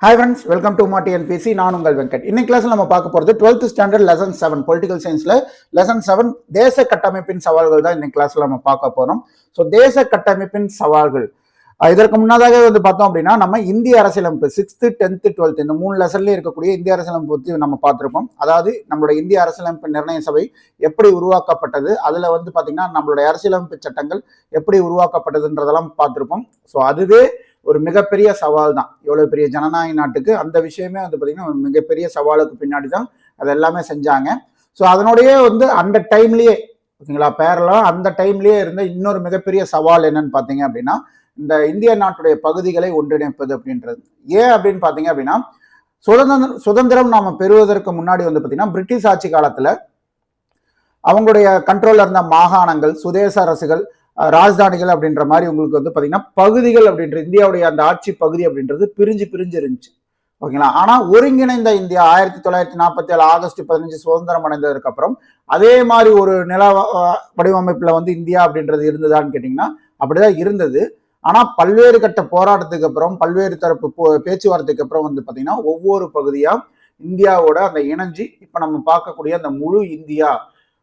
Hi friends, welcome to Mati NPC. நான் உங்கள் வெங்கட். இன்னைக்கு கிளாஸ்ல நம்ம பார்க்க போறது 12th ஸ்டாண்டர்ட் லெசன் 7 பொலிட்டிக்கல் சயின்ஸ்ல லெசன் 7 தேச கட்டமைப்பின் சவால்கள் தான் இன்னைக்கு கிளாஸ்ல நம்ம பார்க்க போறோம். ஸோ தேச கட்டமைப்பின் சவால்கள் இதற்கு முன்னதாக பார்த்தோம் அப்படின்னா நம்ம இந்திய அரசியலமைப்பு 6th 10th 12th இந்த 3 லெசன்லயே இருக்கக்கூடிய இந்திய அரசியலமைப்பு பற்றி நம்ம பார்த்திருப்போம். அதாவது நம்மளுடைய இந்திய அரசியலமைப்பு நிர்ணய சபை எப்படி உருவாக்கப்பட்டது, அதுல பாத்தீங்கன்னா நம்மளுடைய அரசியலமைப்பு சட்டங்கள் எப்படி உருவாக்கப்பட்டதுன்றதெல்லாம் பார்த்திருப்போம். ஸோ அதுவே ஒரு மிகப்பெரிய சவால் தான். எவ்வளவு பெரிய ஜனநாயக நாட்டுக்கு அந்த விஷயமே பாத்தீங்கன்னா ஒரு மிகப்பெரிய சவாலுக்கு பின்னாடி தான் அது எல்லாமே செஞ்சாங்க. ஸோ அதனுடைய அந்த டைம்லயே ஓகேங்களா, பேரலா அந்த டைம்லயே இருந்த இன்னொரு மிகப்பெரிய சவால் என்னன்னு பாத்தீங்க அப்படின்னா இந்த இந்திய நாட்டுடைய பகுதிகளை ஒன்றிணைப்பது அப்படின்றது. ஏன் அப்படின்னு பாத்தீங்க அப்படின்னா சுதந்திரம் நாம பெறுவதற்கு முன்னாடி பாத்தீங்கன்னா பிரிட்டிஷ் ஆட்சி காலத்துல அவங்களுடைய கண்ட்ரோல்ல இருந்த மாகாணங்கள், சுதேச அரசுகள், ராஜதானிகள் அப்படின்ற மாதிரி உங்களுக்கு பாத்தீங்கன்னா பகுதிகள் அப்படின்ற இந்தியாவுடைய அந்த ஆட்சி பகுதி அப்படின்றது பிரிஞ்சு இருந்துச்சு ஓகேங்களா. ஆனா ஒருங்கிணைந்த இந்தியா 1947 ஆகஸ்ட் 15 சுதந்திரம் அடைந்ததுக்கு அப்புறம் அதே மாதிரி ஒரு நில வடிவமைப்புல இந்தியா அப்படின்றது இருந்ததான்னு கேட்டீங்கன்னா அப்படிதான் இருந்தது. ஆனா பல்வேறு கட்ட போராட்டத்துக்கு அப்புறம் பல்வேறு தரப்பு பேச்சுவார்த்தைக்கு அப்புறம் பாத்தீங்கன்னா ஒவ்வொரு பகுதியா இந்தியாவோட அந்த இணைஞ்சு இப்ப நம்ம பார்க்கக்கூடிய அந்த முழு இந்தியா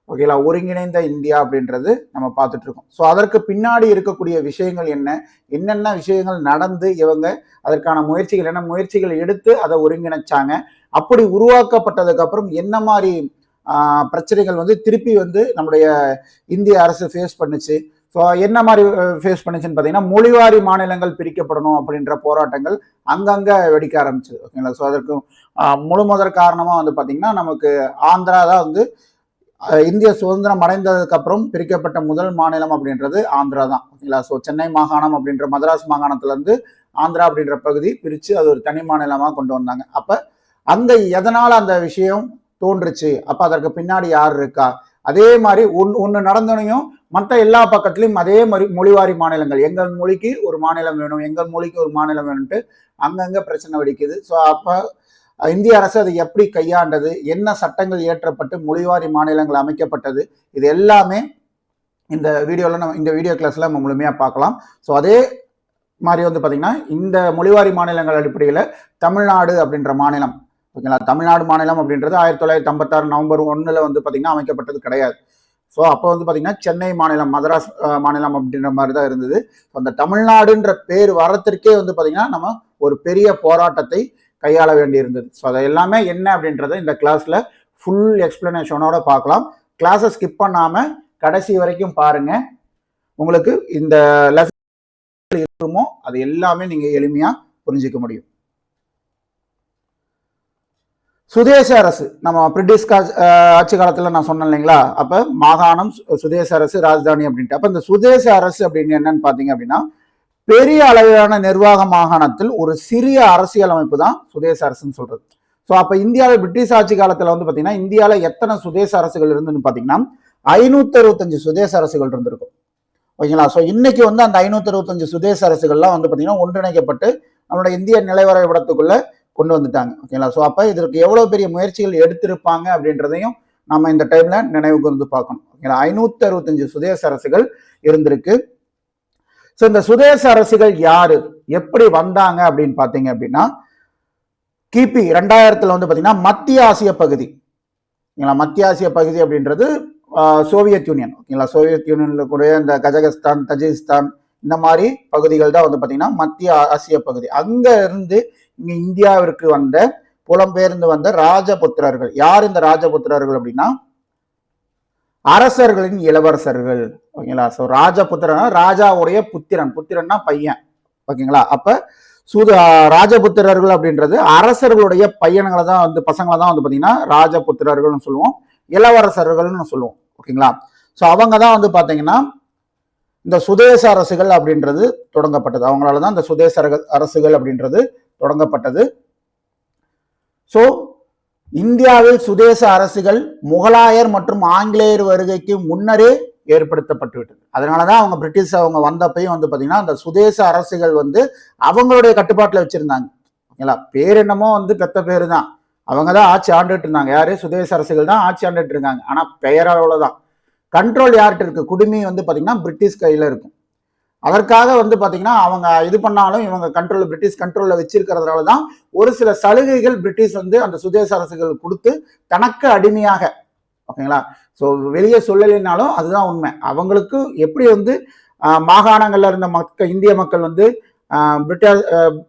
ஓகேங்களா, ஒருங்கிணைந்த இந்தியா அப்படின்றது நம்ம பார்த்துட்டு இருக்கோம். ஸோ அதற்கு பின்னாடி இருக்கக்கூடிய விஷயங்கள் என்னென்ன விஷயங்கள் நடந்து இவங்க அதற்கான முயற்சிகள் எடுத்து அதை ஒருங்கிணைச்சாங்க, அப்படி உருவாக்கப்பட்டதுக்கு அப்புறம் என்ன மாதிரி பிரச்சனைகள் திருப்பி நம்முடைய இந்திய அரசு ஃபேஸ் பண்ணுச்சு. ஸோ என்ன மாதிரி ஃபேஸ் பண்ணுச்சுன்னு பார்த்தீங்கன்னா மொழிவாரி மாநிலங்கள் பிரிக்கப்படணும் அப்படின்ற போராட்டங்கள் அங்கங்கே வெடிக்க ஆரம்பிச்சது ஓகேங்களா. ஸோ அதற்கு முதற் காரணமாக பார்த்தீங்கன்னா நமக்கு ஆந்திரா தான் இந்திய சுதந்திரம் அடைந்ததுக்கு அப்புறம் பிரிக்கப்பட்ட முதல் மாநிலம் அப்படின்றது ஆந்திரா தான் ஓகேங்களா. ஸோ சென்னை மாகாணம் அப்படின்ற மதராஸ் மாகாணத்துல இருந்து ஆந்திரா அப்படின்ற பகுதி பிரிச்சு அது ஒரு தனி மாநிலமா கொண்டு வந்தாங்க. அப்ப எதனால அந்த விஷயம் தோன்றுச்சு, அப்ப அதற்கு பின்னாடி யார் இருக்கா, அதே மாதிரி ஒன்னு நடந்தனையும் மற்ற எல்லா பக்கத்துலயும் அதே மாதிரி மொழிவாரி மாநிலங்கள், எங்கள் மொழிக்கு ஒரு மாநிலம் வேணும், எங்கள் மொழிக்கு ஒரு மாநிலம் வேணும்ட்டு அங்கங்க பிரச்சனை வெடிக்குது. ஸோ அப்ப இந்திய அரசு அதை எப்படி கையாண்டது, என்ன சட்டங்கள் இயற்றப்பட்டு மொழிவாரி மாநிலங்கள் அமைக்கப்பட்டது, இது எல்லாமே இந்த வீடியோ கிளாஸ்ல நம்ம முழுமையா பார்க்கலாம். ஸோ அதே மாதிரி பாத்தீங்கன்னா இந்த மொழிவாரி மாநிலங்கள் அடிப்படையில தமிழ்நாடு அப்படின்ற மாநிலம் ஓகேங்களா. தமிழ்நாடு மாநிலம் அப்படின்றது 1956 நவம்பர் 1 பாத்தீங்கன்னா அமைக்கப்பட்டது கிடையாது. ஸோ அப்போ பாத்தீங்கன்னா சென்னை மாநிலம், மதராஸ் மாநிலம் அப்படின்ற மாதிரி தான் இருந்தது. அந்த தமிழ்நாடுன்ற பேர் வரத்திற்கே பாத்தீங்கன்னா நம்ம ஒரு பெரிய போராட்டத்தை கையாள வேண்டி இருந்தது. ஸோ அதை எல்லாமே என்ன அப்படின்றத இந்த கிளாஸ்ல ஃபுல் எக்ஸ்பிளனேஷனோட பார்க்கலாம். கிளாஸை ஸ்கிப் பண்ணாம கடைசி வரைக்கும் பாருங்க. உங்களுக்கு இந்த லெசன் இருக்குமோ அது எல்லாமே நீங்க எளிமையா புரிஞ்சிக்க முடியும். சுதேச அரசு நம்ம பிரிட்டிஷ் ஆட்சி காலத்துல நான் சொன்னேன் இல்லைங்களா, அப்ப மாகாணம், சுதேச அரசு, ராஜதானி அப்படின்ட்டு. அப்ப இந்த சுதேச அரசு அப்படின்னு என்னன்னு பாத்தீங்க அப்படின்னா பெரிய அளவிலான நிர்வாக மாகாணத்தில் ஒரு சிறிய அரசியல் அமைப்பு தான் சுதேச அரசுன்னு சொல்றது. ஸோ அப்ப இந்தியாவில் பிரிட்டிஷ் ஆட்சி காலத்துல பாத்தீங்கன்னா இந்தியாவில எத்தனை சுதேச அரசுகள் இருந்துன்னு பாத்தீங்கன்னா 565 சுதேச அரசுகள் இருந்திருக்கும் ஓகேங்களா. ஸோ இன்னைக்கு அந்த 565 சுதேச அரசுகள்லாம் பாத்தீங்கன்னா ஒன்றிணைக்கப்பட்டு நம்மளோட இந்திய நிலைவரைபடத்துக்குள்ள கொண்டு வந்துட்டாங்க ஓகேங்களா. ஸோ அப்ப இதற்கு எவ்வளவு பெரிய முயற்சிகள் எடுத்திருப்பாங்க அப்படின்றதையும் நம்ம இந்த டைம்ல நினைவுக்கு பார்க்கணும் ஓகேங்களா. 565 சுதேச அரசுகள் இருந்திருக்கு. ஸோ இந்த சுதேச அரசுகள் யாரு, எப்படி வந்தாங்க அப்படின்னு பாத்தீங்க அப்படின்னா கிபி 2000 பாத்தீங்கன்னா மத்திய ஆசிய பகுதி மத்திய ஆசிய பகுதி அப்படின்றது சோவியத் யூனியன் ஓகேங்களா. சோவியத் யூனியன்ல கூட இந்த கஜகஸ்தான், தஜிகிஸ்தான் இந்த மாதிரி பகுதிகள் தான் பாத்தீங்கன்னா மத்திய ஆசிய பகுதி. அங்க இருந்து இங்க இந்தியாவிற்கு வந்த புலம்பெயர்ந்து வந்த ராஜபுத்திரர்கள். யார் இந்த ராஜபுத்திரர்கள் அப்படின்னா அரசர்களின் இளவரசர்கள் ஓகேங்களா. ஸோ ராஜபுத்திரன் ராஜாவுடைய புத்திரன்னா பையன் ஓகேங்களா. அப்ப ராஜபுத்திரர்கள் அப்படின்றது அரசர்களுடைய பையன்களை தான் பசங்களை தான் பாத்தீங்கன்னா ராஜபுத்திரர்கள்னு சொல்லுவோம், இளவரசர்கள்னு சொல்லுவோம் ஓகேங்களா. ஸோ அவங்க தான் பாத்தீங்கன்னா இந்த சுதேச அரசுகள் அப்படின்றது தொடங்கப்பட்டது. அவங்களாலதான் இந்த சுதேச அரசுகள் அப்படின்றது தொடங்கப்பட்டது. ஸோ இந்தியாவில் சுதேச அரசுகள் முகலாயர் மற்றும் ஆங்கிலேயர் வருகைக்கு முன்னரே ஏற்படுத்தப்பட்டுவிட்டது. அதனாலதான் அவங்க பிரிட்டிஷ் வந்தப்பையும் பாத்தீங்கன்னா அந்த சுதேச அரசுகள் அவங்களுடைய கட்டுப்பாட்டுல வச்சிருந்தாங்க ஓகேங்களா. பேர் என்னமோ பெத்த பேரு தான், அவங்க தான் ஆட்சி ஆண்டுட்டு இருந்தாங்க. யாரு, சுதேச அரசுகள் தான் ஆட்சி ஆண்டுட்டு இருக்காங்க. ஆனா பெயரளவுல தான் கண்ட்ரோல் யார்கிட்ட இருக்கு, குடிமை பாத்தீங்கன்னா பிரிட்டிஷ் கையில இருக்கும். அதற்காக வந்து பாத்தீங்கன்னா அவங்க இது பண்ணாலும் இவங்க கண்ட்ரோல் பிரிட்டிஷ் கண்ட்ரோல்ல வச்சிருக்கிறதுனால தான் ஒரு சில சலுகைகள் பிரிட்டிஷ் வந்து அந்த சுதேச அரசுகள் கொடுத்து தனக்கு அடிமையாக, ஓகேங்களா. ஸோ வெளியே சொல்லலைனாலும் அதுதான் உண்மை. அவங்களுக்கு எப்படி வந்து மாகாணங்கள்ல இருந்த இந்திய மக்கள் வந்து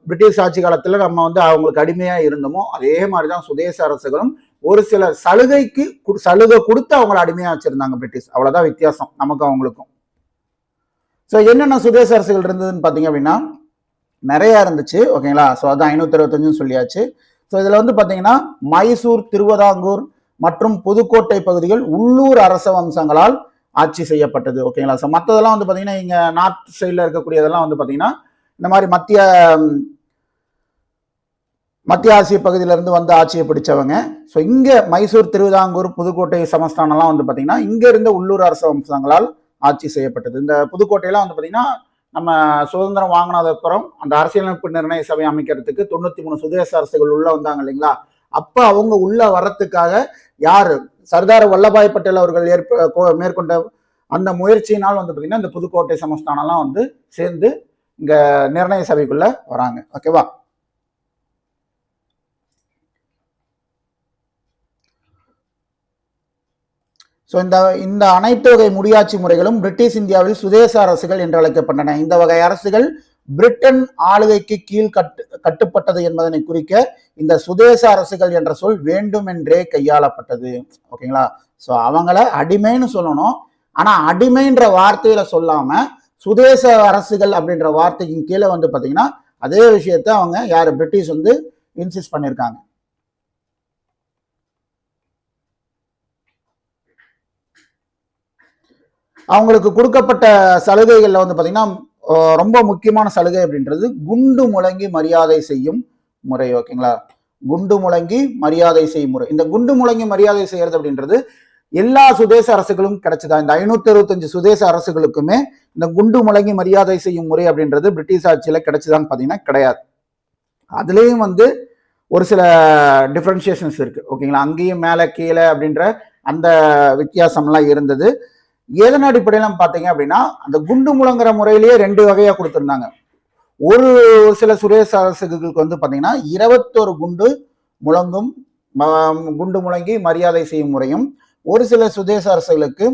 பிரிட்டிஷ் ஆட்சி காலத்துல நம்ம வந்து அவங்களுக்கு அடிமையா இருந்தோமோ அதே மாதிரிதான் சுதேச அரசுகளும் ஒரு சில சலுகை கொடுத்து அவங்களை அடிமையா வச்சிருந்தாங்க பிரிட்டிஷ். அவ்வளவுதான் வித்தியாசம் நமக்கு அவங்களுக்கும். ஸோ என்னென்ன சுதேச அரசுகள் இருந்ததுன்னு பாத்தீங்க அப்படின்னா நிறைய இருந்துச்சு, ஓகேங்களா. ஸோ அதான் 565 சொல்லியாச்சு. ஸோ இதுல வந்து பாத்தீங்கன்னா மைசூர், திருவிதாங்கூர் மற்றும் புதுக்கோட்டை பகுதிகள் உள்ளூர் அரச வம்சங்களால் ஆட்சி செய்யப்பட்டது, ஓகேங்களா. ஸோ மற்றதெல்லாம் வந்து பாத்தீங்கன்னா இங்க நார்த் சைட்ல இருக்கக்கூடியதெல்லாம் வந்து பாத்தீங்கன்னா இந்த மாதிரி மத்திய ஆசிய பகுதியிலிருந்து வந்து ஆட்சியை பிடிச்சவங்க. ஸோ இங்க மைசூர், திருவிதாங்கூர், புதுக்கோட்டை சமஸ்தானம்லாம் வந்து பாத்தீங்கன்னா இங்க இருந்த உள்ளூர் அரச வம்சங்களால் ஆட்சி செய்யப்பட்டது. இந்த புதுக்கோட்டையெல்லாம் வந்து பாத்தீங்கன்னா நம்ம சுதந்திரம் வாங்கினதுக்கப்புறம் அந்த அரசியலமைப்பு நிர்ணய சபை அமைக்கிறதுக்கு 93 சுதேச அரசுகள் உள்ள வந்தாங்க இல்லைங்களா. அப்ப அவங்க உள்ள வர்றதுக்காக யாரு சர்தார் வல்லபாய் பட்டேல் அவர்கள் மேற்கொண்ட அந்த முயற்சியினால் வந்து பாத்தீங்கன்னா இந்த புதுக்கோட்டை சமஸ்தானம்லாம் வந்து சேர்ந்து இங்க நிர்ணய சபைக்குள்ள வராங்க, ஓகேவா. ஸோ இந்த அனைத்து வகை முடியாட்சி முறைகளும் பிரிட்டிஷ் இந்தியாவில் சுதேச அரசுகள் என்று அழைக்கப்பட்டன. இந்த வகை அரசுகள் பிரிட்டன் ஆளுகைக்கு கீழ் கட்டுப்பட்டது என்பதனை குறிக்க இந்த சுதேச அரசுகள் என்ற சொல் வேண்டுமென்றே கையாளப்பட்டது, ஓகேங்களா. ஸோ அவங்கள அடிமைன்னு சொல்லணும், ஆனா அடிமைன்ற வார்த்தையில சொல்லாம சுதேச அரசுகள் அப்படின்ற வார்த்தைக்கு கீழே வந்து பாத்தீங்கன்னா அதே விஷயத்த அவங்க யாரு பிரிட்டிஷ் வந்து இன்சிஸ்ட் பண்ணியிருக்காங்க. அவங்களுக்கு கொடுக்கப்பட்ட சலுகைகள்ல வந்து பாத்தீங்கன்னா ரொம்ப முக்கியமான சலுகை அப்படின்றது குண்டு முழங்கி மரியாதை செய்யும் முறை, ஓகேங்களா. குண்டு முழங்கி மரியாதை செய்யும் முறை. இந்த குண்டு முழங்கி மரியாதை செய்யறது அப்படின்றது எல்லா சுதேச அரசுகளும் கிடைச்சதா? இந்த 565 சுதேச அரசுகளுக்குமே இந்த குண்டு முழங்கி மரியாதை செய்யும் முறை அப்படின்றது பிரிட்டிஷ் ஆட்சியில கிடைச்சதான்னு பாத்தீங்கன்னா கிடையாது. அதுலயும் வந்து ஒரு சில டிஃபரன்சியேஷன்ஸ் இருக்கு, ஓகேங்களா. அங்கேயும் மேல கீழே அப்படின்ற அந்த வித்தியாசம்லாம் இருந்தது. எதன் அடிப்படையில் பாத்தீங்க அப்படின்னா அந்த குண்டு முழங்குற முறையிலேயே 2 வகையா கொடுத்திருந்தாங்க. ஒரு சில சுதேச அரசுகளுக்கு வந்து பாத்தீங்கன்னா 21 குண்டு முழங்கி மரியாதை செய்யும் முறையும், ஒரு சில சுதேச அரசுகளுக்கு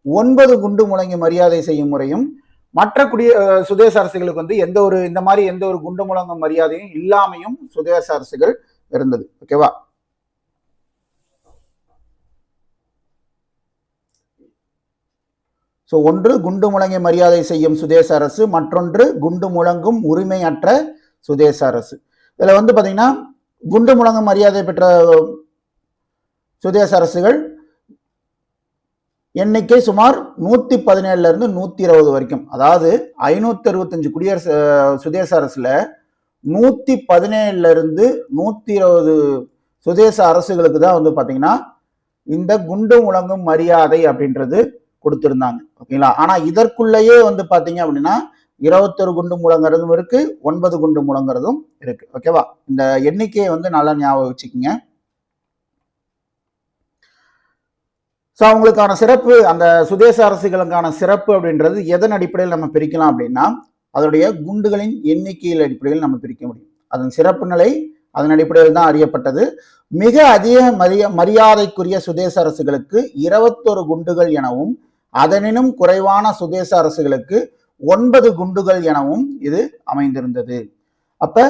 9 குண்டு முழங்கி மரியாதை செய்யும் முறையும், மற்ற சுதேச அரசுகளுக்கு வந்து இந்த மாதிரி எந்த ஒரு குண்டு முழங்கும் மரியாதையும் இல்லாமையும் சுதேச அரசுகள் இருந்தது, ஓகேவா. ஸோ ஒன்று குண்டு முழங்கி மரியாதை செய்யும் சுதேச அரசு, மற்றொன்று குண்டு முழங்கும் உரிமையற்ற சுதேச அரசு. இதுல வந்து பாத்தீங்கன்னா குண்டு முழங்கும் மரியாதை பெற்ற சுதேச அரசுகள் எண்ணிக்கை சுமார் 117 இருந்து 120 வரைக்கும். அதாவது 565 குடியரசு சுதேச அரசுல 117 இருந்து 120 சுதேச அரசுகளுக்கு தான் வந்து பாத்தீங்கன்னா இந்த குண்டு முழங்கும் மரியாதை அப்படின்றது கொடுத்திருந்தாங்க, ஓகேங்களா. ஆனா இதற்குள்ளேயே வந்து பாத்தீங்க அப்படின்னா 21 குண்டு முழங்குறதும் இருக்கு, 9 குண்டு முழங்குறதும் இருக்கு, ஓகேவா. இந்த எண்ணிக்கையை வந்து நல்லா ஞாபகம் வச்சுக்கோங்க. ஸோ அவங்களுக்கான சிறப்பு, அந்த சுதேச அரசுகளுக்கான சிறப்பு அப்படின்றது எதன் அடிப்படையில் நம்ம பிரிக்கலாம் அப்படின்னா அதனுடைய குண்டுகளின் எண்ணிக்கையில் அடிப்படையில் நம்ம பிரிக்க முடியும். அதன் சிறப்பு நிலை அதன் அடிப்படையில் தான் அறியப்பட்டது. மிக அதிக மரியாதைக்குரிய சுதேச அரசுகளுக்கு 21 குண்டுகள் எனவும், அதனினும் குறைவான சுதேச அரசுகளுக்கு 9 குண்டுகள் எனவும் இது அமைந்திருந்தது. அப்ப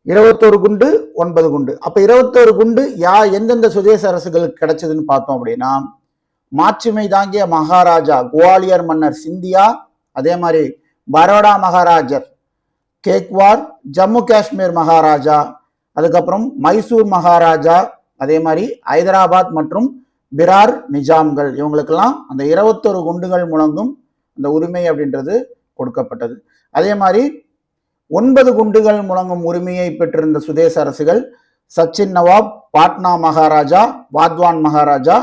21 குண்டு 9 குண்டு. அப்ப 21 குண்டு எந்தெந்த சுதேச அரசுகளுக்கு கிடைச்சதுன்னு பார்த்தோம் அப்படின்னா மாட்சிமை தாங்கிய மகாராஜா குவாலியர் மன்னர் சிந்தியா, அதே மாதிரி பரோடா மகாராஜர் கேக்வார், ஜம்மு காஷ்மீர் மகாராஜா, அதுக்கப்புறம் மைசூர் மகாராஜா, அதே மாதிரி ஹைதராபாத் மற்றும் பிரார் நிஜாம்கள், இவங்களுக்கெல்லாம் அந்த 21 குண்டுகள் முழங்கும் அந்த உரிமை அப்படின்றது கொடுக்கப்பட்டது. அதே மாதிரி 9 குண்டுகள் முழங்கும் உரிமையை பெற்றிருந்த சுதேச அரசுகள் சச்சின் நவாப், பாட்னா மகாராஜா, வாத்வான் மகாராஜா,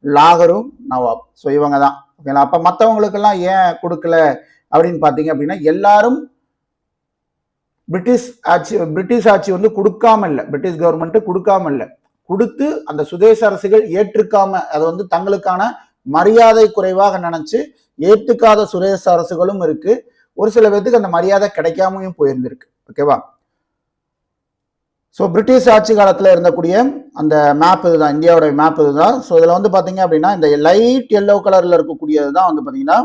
லாகரு நவாப். ஸோ இவங்க தான், ஓகேங்களா. அப்ப மற்றவங்களுக்கெல்லாம் ஏன் கொடுக்கல அப்படின்னு பாத்தீங்க அப்படின்னா எல்லாரும் பிரிட்டிஷ் ஆட்சி வந்து கொடுக்காம இல்லை, பிரிட்டிஷ் கவர்மெண்ட் கொடுக்காம இல்லை, கொடுத்து அந்த சுதேச அரசுகள் ஏற்றுக்காம அதை வந்து தங்களுக்கான மரியாதை குறைவாக நினைச்சு ஏற்றுக்காத சுதேச அரசுகளும் இருக்கு, ஒரு சில பேருக்கு அந்த மரியாதை கிடைக்காமையும் போயிருந்திருக்கு. ஓகேவா? ஸோ பிரிட்டிஷ் ஆட்சி காலத்தில் இருந்தக்கூடிய அந்த மேப் இதுதான், இந்தியாவோட மேப் இதுதான். ஸோ இதில் வந்து பார்த்தீங்க அப்படின்னா இந்த லைட் எல்லோ கலரில் இருக்கக்கூடியது தான் வந்து பார்த்தீங்கன்னா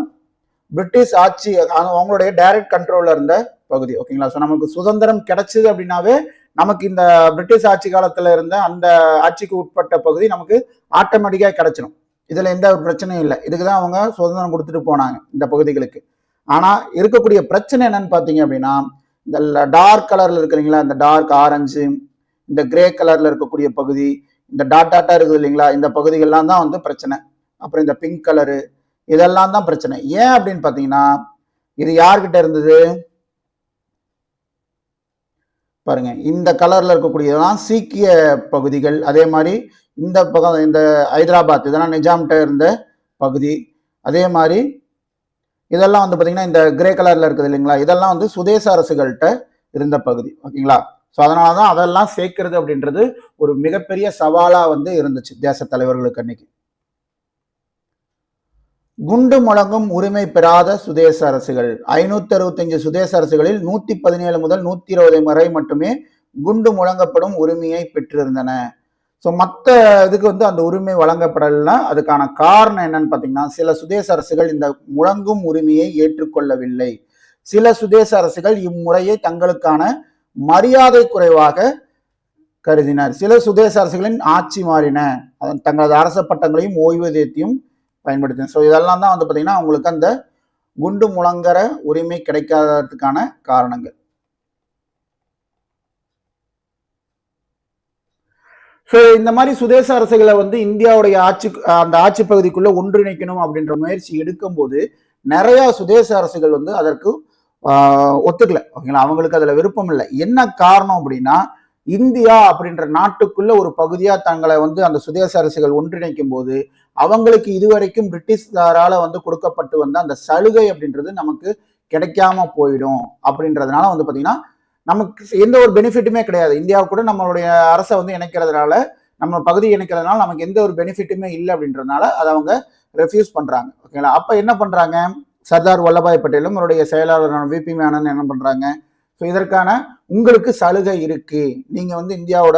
பிரிட்டிஷ் ஆட்சி அவங்களுடைய டைரக்ட் கண்ட்ரோலில் இருந்த பகுதி. ஓகேங்களா? ஸோ நமக்கு சுதந்திரம் கிடைச்சிது அப்படின்னாவே நமக்கு இந்த பிரிட்டிஷ் ஆட்சி காலத்தில் இருந்த அந்த ஆட்சிக்கு உட்பட்ட பகுதி நமக்கு ஆட்டோமேட்டிக்காக கிடைச்சிடும். இதில் எந்த ஒரு பிரச்சனையும் இல்லை. இதுக்கு தான் அவங்க சுதந்திரம் கொடுத்துட்டு போனாங்க இந்த பகுதிகளுக்கு. ஆனால் இருக்கக்கூடிய பிரச்சனை என்னன்னு பார்த்தீங்க அப்படின்னா இந்த டார்க் கலர்ல இருக்கிறீங்களா, இந்த டார்க் ஆரஞ்சு, இந்த கிரே கலர்ல இருக்கக்கூடிய பகுதி, இந்த டாட்டா இருக்குது இல்லைங்களா, இந்த பகுதிகள்லாம் தான் வந்து பிரச்சனை. அப்புறம் இந்த பிங்க் கலரு, இதெல்லாம் தான் பிரச்சனை. ஏன் அப்படின்னு பார்த்தீங்கன்னா இது யார்கிட்ட இருந்தது பாருங்க, இந்த கலர்ல இருக்கக்கூடியதெல்லாம் சீக்கிய பகுதிகள். அதே மாதிரி இந்த பக்கம் இந்த ஹைதராபாத் இதெல்லாம் நிஜாம்கிட்ட இருந்த பகுதி. அதே மாதிரி இதெல்லாம் வந்து பார்த்தீங்கன்னா இந்த கிரே கலர்ல இருக்குது இல்லைங்களா, இதெல்லாம் வந்து சுதேச அரசுகள்கிட்ட இருந்த பகுதி. ஓகேங்களா? ஸோ அதனால தான் அதெல்லாம் சேர்க்கிறது அப்படின்றது ஒரு மிகப்பெரிய சவாலா வந்து இருந்துச்சு தேச தலைவர்களுக்கு அன்னைக்கு. குண்டு முழங்கும் உரிமை பெறாத சுதேச அரசுகள் 565 சுதேச அரசுகளில் 117 முதல் 120 வரை மட்டுமே குண்டு முழங்கப்படும் உரிமையை பெற்றிருந்தன. ஸோ மற்ற இதுக்கு வந்து அந்த உரிமை வழங்கப்படலைன்னா அதுக்கான காரணம் என்னன்னு பார்த்தீங்கன்னா சில சுதேச அரசுகள் இந்த முழங்கும் உரிமையை ஏற்றுக்கொள்ளவில்லை. சில சுதேச அரசுகள் இம்முறையை தங்களுக்கான மரியாதை குறைவாக கருதினர். சில சுதேச அரசுகளின் ஆட்சி மாறின, தங்களது அரச பட்டங்களையும் ஓய்வூதியத்தையும் பயன்படுத்தின. ஸோ இதெல்லாம் தான் வந்து பார்த்தீங்கன்னா அவங்களுக்கு அந்த குண்டு முழங்குற உரிமை கிடைக்காததுக்கான காரணங்கள். ஸோ இந்த மாதிரி சுதேச அரசுகளை வந்து இந்தியாவுடைய அந்த ஆட்சி பகுதிக்குள்ள ஒன்றிணைக்கணும் அப்படின்ற முயற்சி எடுக்கும்போது நிறைய சுதேச அரசுகள் வந்து அதற்கு ஒத்துக்கல. ஓகேங்களா? அவங்களுக்கு அதுல விருப்பம் இல்லை. என்ன காரணம் அப்படின்னா இந்தியா அப்படின்ற நாட்டுக்குள்ள ஒரு பகுதியா தங்களை வந்து அந்த சுதேச அரசுகள் ஒன்றிணைக்கும் போது அவங்களுக்கு இதுவரைக்கும் பிரிட்டிஷ்காரால வந்து கொடுக்கப்பட்டு வந்த அந்த சலுகை அப்படின்றது நமக்கு கிடைக்காம போயிடும். அப்படின்றதுனால வந்து பாத்தீங்கன்னா நமக்கு எந்த ஒரு பெனிஃபிட்டுமே கிடையாது. இந்தியாவை கூட நம்மளுடைய அரசை வந்து இணைக்கிறதுனால, நம்ம பகுதி இணைக்கிறதுனால நமக்கு எந்த ஒரு பெனிஃபிட்டுமே இல்லை அப்படின்றதுனால அதை அவங்க ரெஃப்யூஸ் பண்றாங்க. ஓகேங்களா? அப்ப என்ன பண்றாங்க, சர்தார் வல்லபாய் பட்டேலும் அவருடைய செயலாளரான விபி மேனன் என்ன பண்றாங்க, ஸோ இதற்கான உங்களுக்கு சலுகை இருக்கு, நீங்க வந்து இந்தியாவோட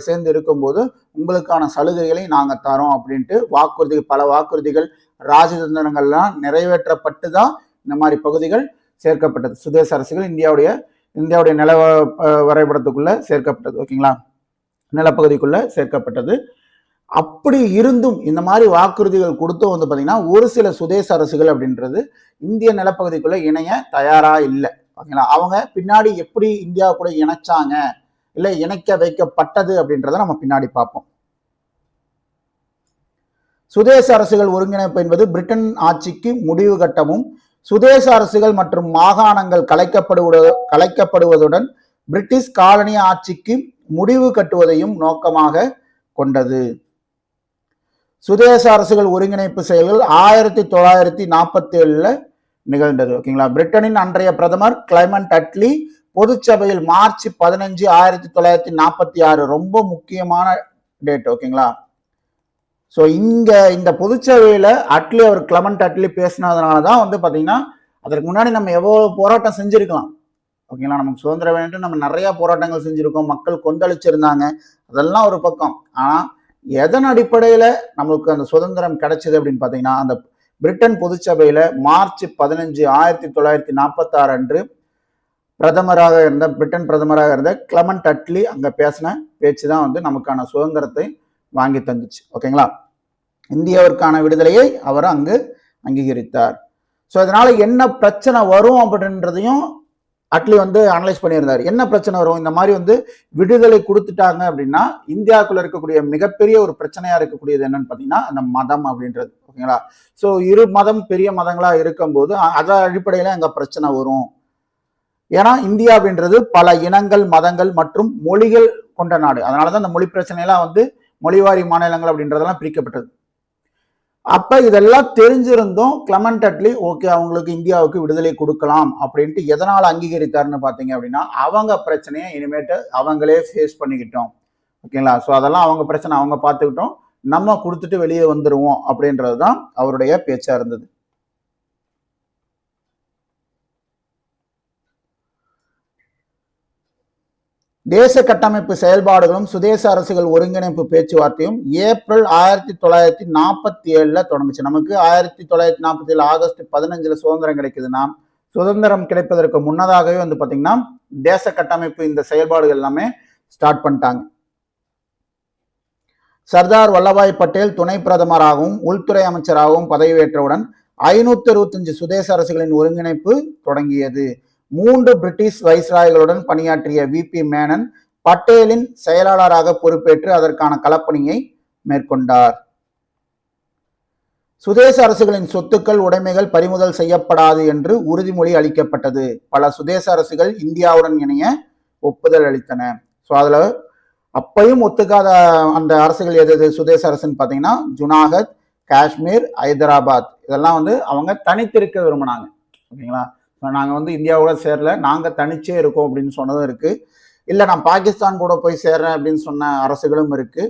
சேர்ந்து இருக்கும்போது உங்களுக்கான சலுகைகளை நாங்க தரோம் அப்படின்ட்டு பல வாக்குறுதிகள் ராஜதந்திரங்கள்லாம் நிறைவேற்றப்பட்டு தான் இந்த மாதிரி பகுதிகள் சேர்க்கப்பட்டது. சுதேச அரசுகள் இந்தியாவுடைய நில வரைபடத்துக்குள்ள சேர்க்கப்பட்டது. ஓகேங்களா? நிலப்பகுதிக்குள்ள சேர்க்கப்பட்டது. அப்படி இருந்தும் இந்த மாதிரி வாக்குறுதிகள் கொடுத்தும் வந்து பார்த்தீங்கன்னா ஒரு சில சுதேச அரசுகள் அப்படின்றது இந்திய நிலப்பகுதிக்குள்ள இணைய தயாரா இல்லை. ஓகேங்களா? அவங்க பின்னாடி எப்படி இந்தியா கூட இணைச்சாங்க, இல்லை இணைக்க வைக்கப்பட்டது அப்படின்றத நம்ம பின்னாடி பார்ப்போம். சுதேச அரசுகள் ஒருங்கிணைப்பு என்பது பிரிட்டன் ஆட்சிக்கு முடிவு கட்டமும் சுதேச அரசுகள் மற்றும் மாகாணங்கள் கலைக்கப்படுவதுடன் பிரிட்டிஷ் காலனி ஆட்சிக்கு முடிவு கட்டுவதையும் நோக்கமாக கொண்டது. சுதேச அரசுகள் ஒருங்கிணைப்பு செயல்கள் 1947 நிகழ்ந்தது. ஓகேங்களா? பிரிட்டனின் அன்றைய பிரதமர் கிளைமண்ட் அட்லி பொதுச்சபையில் மார்ச் 15, 1946 ரொம்ப முக்கியமான டேட். ஓகேங்களா? ஸோ இந்த பொதுச்சபையில கிளமண்ட் அட்லி பேசினதுனாலதான் வந்து பாத்தீங்கன்னா அதற்கு முன்னாடி நம்ம எவ்வளவு போராட்டம் செஞ்சிருக்கலாம். ஓகேங்களா? நமக்கு சுதந்திரம் வேணும், நம்ம நிறைய போராட்டங்கள் செஞ்சிருக்கோம், மக்கள் கொந்தளிச்சிருந்தாங்க, அதெல்லாம் ஒரு பக்கம். ஆனா எதன் அடிப்படையில நமக்கு அந்த சுதந்திரம் கிடைச்சது அப்படின்னு பாத்தீங்கன்னா அந்த பிரிட்டன் பொதுச்சபையில மார்ச் 15, 1946 அன்று பிரிட்டன் பிரதமராக இருந்த கிளமண்ட் அட்லி அங்க பேசின பேச்சு தான் வந்து நமக்கான சுதந்திரத்தை வாங்கி தந்துச்சு. ஓகேங்களா? இந்தியாவிற்கான விடுதலையை அவர் அங்கு அங்கீகரித்தார். ஸோ அதனால என்ன பிரச்சனை வரும் அப்படின்றதையும் அட்லி வந்து அனலைஸ் பண்ணியிருந்தார். என்ன பிரச்சனை வரும், இந்த மாதிரி வந்து விடுதலை கொடுத்துட்டாங்க அப்படின்னா இந்தியாவுக்குள்ள இருக்கக்கூடிய மிகப்பெரிய ஒரு பிரச்சனையா இருக்கக்கூடியது என்னன்னு பார்த்தீங்கன்னா அந்த மதம் அப்படின்றது. ஓகேங்களா? ஸோ இரு மதம் பெரிய மதங்களா இருக்கும்போது அதன் அடிப்படையில அங்க பிரச்சனை வரும். ஏன்னா இந்தியா அப்படின்றது பல இனங்கள், மதங்கள் மற்றும் மொழிகள் கொண்ட நாடு. அதனாலதான் அந்த மொழி பிரச்சனையெல்லாம் வந்து மொழிவாரி மாநிலங்கள் அப்படின்றதெல்லாம் பிரிக்கப்பட்டது. அப்ப இதெல்லாம் தெரிஞ்சிருந்தும் கிளமண்ட் அட்லி ஓகே அவங்களுக்கு இந்தியாவுக்கு விடுதலை கொடுக்கலாம் அப்படின்ட்டு எதனால அங்கீகரித்தாருன்னு பாத்தீங்க அப்படின்னா அவங்க பிரச்சனையை இனிமேட்டு அவங்களே ஃபேஸ் பண்ணிக்கிட்டோம். ஓகேங்களா? ஸோ அதெல்லாம் அவங்க பிரச்சனை அவங்க பார்த்துக்கிட்டோம், நம்ம கொடுத்துட்டு வெளியே வந்துருவோம் அப்படின்றதுதான் அவருடைய பேச்சா இருந்தது. தேச கட்டமைப்பு செயல்பாடுகளும் சுதேச அரசுகள் ஒருங்கிணைப்பு பேச்சுவார்த்தையும் ஏப்ரல் 1947 தொடங்குச்சு. நமக்கு 1947 ஆகஸ்ட் 15 சுதந்திரம் கிடைக்குதுன்னா, சுதந்திரம் கிடைப்பதற்கு முன்னதாகவே வந்து பாத்தீங்கன்னா தேச கட்டமைப்பு இந்த செயல்பாடுகள் எல்லாமே ஸ்டார்ட் பண்ணிட்டாங்க. சர்தார் வல்லபாய் பட்டேல் துணை பிரதமராகவும் உள்துறை அமைச்சராகவும் பதவியேற்றவுடன் 565 சுதேச அரசுகளின் ஒருங்கிணைப்பு தொடங்கியது. 3 பிரிட்டிஷ் வைஸ்ராய்களுடன் பணியாற்றிய VP மேனன் பட்டேலின் செயலாளராக பொறுப்பேற்று அதற்கான களப்பணியை மேற்கொண்டார். சுதேச அரசுகளின் சொத்துக்கள் உடைமைகள் பறிமுதல் செய்யப்படாது என்று உறுதிமொழி அளிக்கப்பட்டது. பல சுதேச அரசுகள் இந்தியாவுடன் இணைய ஒப்புதல் அளித்தன. ஸோ அதுல அப்பையும் ஒத்துக்காத அந்த அரசுகள் எது சுதேச அரசுன்னு பார்த்தீங்கன்னா ஜுனாகத், காஷ்மீர், ஹைதராபாத் இதெல்லாம் வந்து அவங்க தனித்திருக்க விரும்பினாங்க. ஓகேங்களா, நாங்கள் வந்து இந்தியாவோட சேரல, நாங்கள் தனிச்சே இருக்கோம் அப்படின்னு சொன்னதும் இருக்கு. இல்லை நான் பாகிஸ்தான் கூட போய் சேர்றேன் அப்படின்னு சொன்ன அரசுகளும் இருக்கு.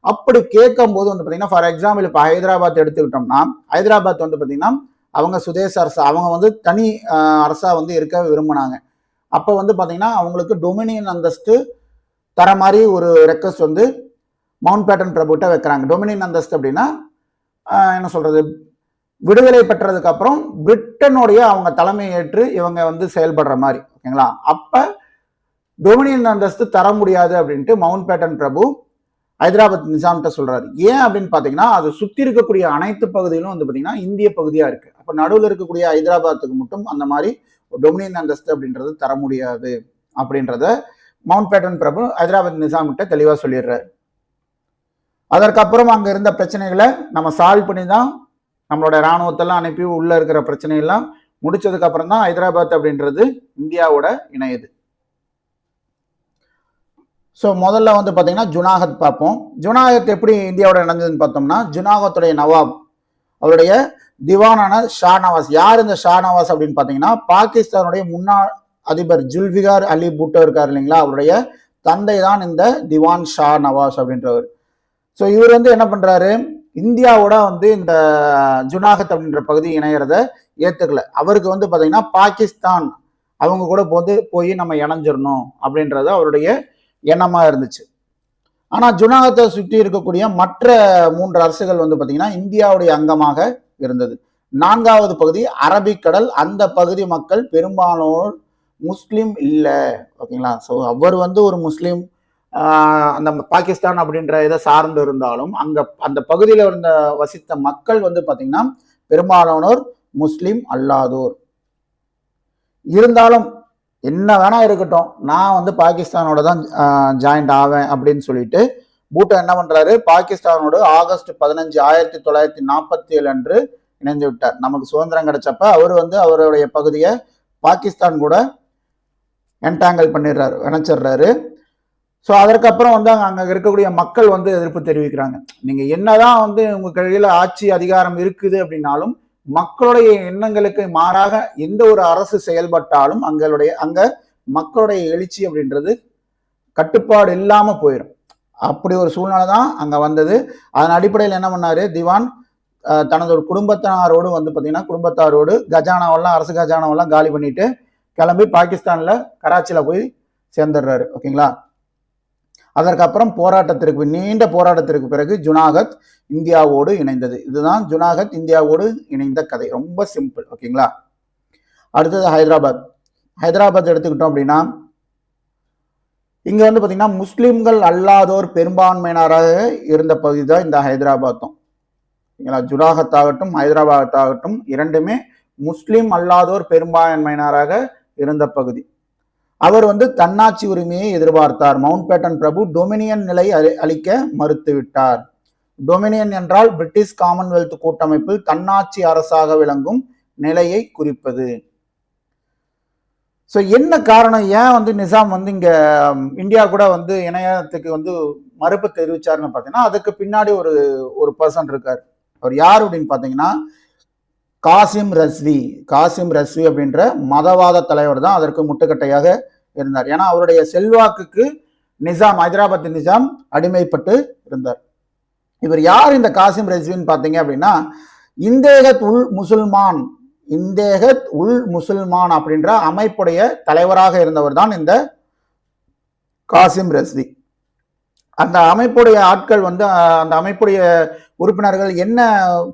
அப்படி கேட்கும் போது வந்து பார்த்தீங்கன்னா ஃபார் எக்ஸாம்பிள் இப்போ ஹைதராபாத் எடுத்துக்கிட்டோம்னா, ஹைதராபாத் வந்து பார்த்தீங்கன்னா அவங்க சுதேச அரசு, அவங்க வந்து தனி அரசா வந்து இருக்க விரும்பினாங்க. அப்போ வந்து பார்த்தீங்கன்னா அவங்களுக்கு டொமினியன் அந்தஸ்து தர மாதிரி ஒரு ரெக்வஸ்ட் வந்து மவுண்ட் பேட்டன் பிரபுட்ட வைக்கிறாங்க. டொமினியன் அந்தஸ்து அப்படின்னா என்ன சொல்றது, விடுதலை பெற்றதுக்கு அப்புறம் பிரிட்டனுடைய அவங்க தலைமை ஏற்று இவங்க வந்து செயல்படுற மாதிரி. ஓகேங்களா, அப்ப டொமினியன் அந்தஸ்து தர முடியாது அப்படின்ட்டு மவுண்ட் பேட்டன் பிரபு ஹைதராபாத் நிசாம்கிட்ட சொல்றாரு. ஏன் அப்படின்னு பாத்தீங்கன்னா அது சுத்தி இருக்கக்கூடிய அனைத்து பகுதிகளும் வந்து பாத்தீங்கன்னா இந்திய பகுதியா இருக்கு. அப்ப நடுவில் இருக்கக்கூடிய ஹைதராபாத்துக்கு மட்டும் அந்த மாதிரி டொமினியன் அந்தஸ்து அப்படின்றது தர முடியாது அப்படின்றத மவுண்ட் பேட்டன் பிரபு ஹைதராபாத் நிசாம்கிட்ட தெளிவா சொல்லிடுறாரு. அதற்கப்புறம் அங்க இருந்த பிரச்சனைகளை நம்ம சால்வ் பண்ணி தான் நம்மளோட இராணுவத்தெல்லாம் அனுப்பி உள்ள இருக்கிற பிரச்சனையெல்லாம் முடிச்சதுக்கு அப்புறம் தான் ஹைதராபாத் அப்படின்றது இந்தியாவோட இணையுது. ஸோ முதல்ல வந்து பார்த்தீங்கன்னா ஜுனாகத் பார்ப்போம். ஜுனாகத் எப்படி இந்தியாவோட இணைஞ்சதுன்னு பார்த்தோம்னா, ஜுனாகத்துடைய நவாப் அவருடைய திவானான ஷா நவாஸ். யார் இந்த ஷா நவாஸ் அப்படின்னு பார்த்தீங்கன்னா, பாகிஸ்தானுடைய முன்னாள் அதிபர் ஜுல்ஃபிகார் அலி பூட்டோ இருக்கார் இல்லைங்களா, அவருடைய தந்தை தான் இந்த திவான் ஷா நவாஸ் அப்படின்றவர். ஸோ இவர் வந்து என்ன பண்றாரு, இந்தியாவோட வந்து இந்த ஜுனாகத் அப்படின்ற பகுதி இணையறத ஏத்துக்கல. அவருக்கு வந்து பாத்தீங்கன்னா பாகிஸ்தான் அவங்க கூட போய் நம்ம இணைஞ்சிடணும் அப்படின்றது அவருடைய எண்ணமா இருந்துச்சு. ஆனா ஜுனாகத்தை சுற்றி இருக்கக்கூடிய மற்ற 3 அரசுகள் வந்து பாத்தீங்கன்னா இந்தியாவுடைய அங்கமாக இருந்தது. 4வது பகுதி அரபிக்கடல், அந்த பகுதி மக்கள் பெரும்பாலானோர் முஸ்லிம் இல்லை. ஓகேங்களா, ஸோ அவர் வந்து ஒரு முஸ்லீம், அந்த பாகிஸ்தான் அப்படின்ற இதை சார்ந்து இருந்தாலும் அங்க அந்த பகுதியில் இருந்த வசித்த மக்கள் வந்து பாத்தீங்கன்னா பெரும்பாலானோர் முஸ்லிம் அல்லாதோர். இருந்தாலும் என்ன வேணா இருக்கட்டும், நான் வந்து பாகிஸ்தானோட தான் ஜாயிண்ட் ஆவேன் அப்படின்னு சொல்லிட்டு பூட்டோ என்ன பண்றாரு, பாகிஸ்தானோட ஆகஸ்ட் 15 1947 அன்று இணைந்து விட்டார். நமக்கு சுதந்திரம் கிடைச்சப்ப அவர் வந்து அவருடைய பகுதியை பாகிஸ்தான் கூட என்டாங்கல் பண்ணிடுறாரு, இணைச்சிடுறாரு. ஸோ அதற்கப்புறம் வந்து அங்கே இருக்கக்கூடிய மக்கள் வந்து எதிர்ப்பு தெரிவிக்கிறாங்க. நீங்கள் என்னதான் வந்து உங்கள் கையில் ஆட்சி அதிகாரம் இருக்குது அப்படின்னாலும் மக்களுடைய எண்ணங்களுக்கு மாறாக எந்த ஒரு அரசு செயல்பட்டாலும் அங்கே மக்களுடைய எழுச்சி அப்படின்றது கட்டுப்பாடு இல்லாமல் போயிடும். அப்படி ஒரு சூழ்நிலை தான் அங்கே வந்தது. அதன் அடிப்படையில் என்ன பண்ணாரு, திவான் தனது ஒரு குடும்பத்தாரோடு வந்து பார்த்தீங்கன்னா குடும்பத்தாரோடு கஜானாவெல்லாம் அரசு கஜானாவெல்லாம் காலி பண்ணிட்டு கிளம்பி பாகிஸ்தானில் கராச்சியில் போய் சேர்ந்துடுறாரு. ஓகேங்களா, அதற்கப்புறம் நீண்ட போராட்டத்திற்கு பிறகு ஜுனாகத் இந்தியாவோடு இணைந்தது. இதுதான் ஜுனாகத் இந்தியாவோடு இணைந்த கதை. ரொம்ப சிம்பிள். ஓகேங்களா, அடுத்தது ஹைதராபாத் எடுத்துக்கிட்டோம் அப்படின்னா இங்க வந்து பாத்தீங்கன்னா முஸ்லிம்கள் அல்லாதோர் பெரும்பான்மையினராக இருந்த பகுதி தான் இந்த ஹைதராபாத்தும். ஓகேங்களா, ஜுனாகத் ஆகட்டும் ஹைதராபாத் ஆகட்டும் இரண்டுமே முஸ்லிம் அல்லாதோர் பெரும்பான்மையினராக இருந்த பகுதி. அவர் வந்து தன்னாட்சி உரிமையை எதிர்பார்த்தார். மவுண்ட் பேட்டன் பிரபு டொமினியன் நிலை அளிக்க மறுத்துவிட்டார். டொமினியன் என்றால் பிரிட்டிஷ் காமன்வெல்த் கூட்டமைப்பில் தன்னாட்சி அரசாக விளங்கும் நிலையை குறிப்பது. ஸோ என்ன காரணம், ஏன் வந்து நிசாம் வந்து இங்க இந்தியா கூட வந்து இணையத்துக்கு வந்து மறுப்பு தெரிவிச்சாருன்னு பார்த்தீங்கன்னா அதுக்கு பின்னாடி ஒரு பர்சன் இருக்கார். அவர் யார் அப்படின்னு பார்த்தீங்கன்னா காசிம் ரஸ்வி அப்படின்ற மதவாத தலைவர் தான் அதற்கு முட்டுக்கட்டையாக இருந்தார். ஏன்னா அவருடைய செல்வாக்குக்கு ஹைதராபாத் நிசாம் அடிமைப்பட்டு இருந்தார். இவர் யார் இந்த காசிம் ரஸ்வின்னு பார்த்தீங்க அப்படின்னா இந்தேகத் உல் முசுல்மான் அப்படின்ற அமைப்புடைய தலைவராக இருந்தவர் தான் இந்த காசிம் ரஸ்வி. அந்த அமைப்புடைய ஆட்கள் வந்து அந்த அமைப்புடைய உறுப்பினர்கள் என்ன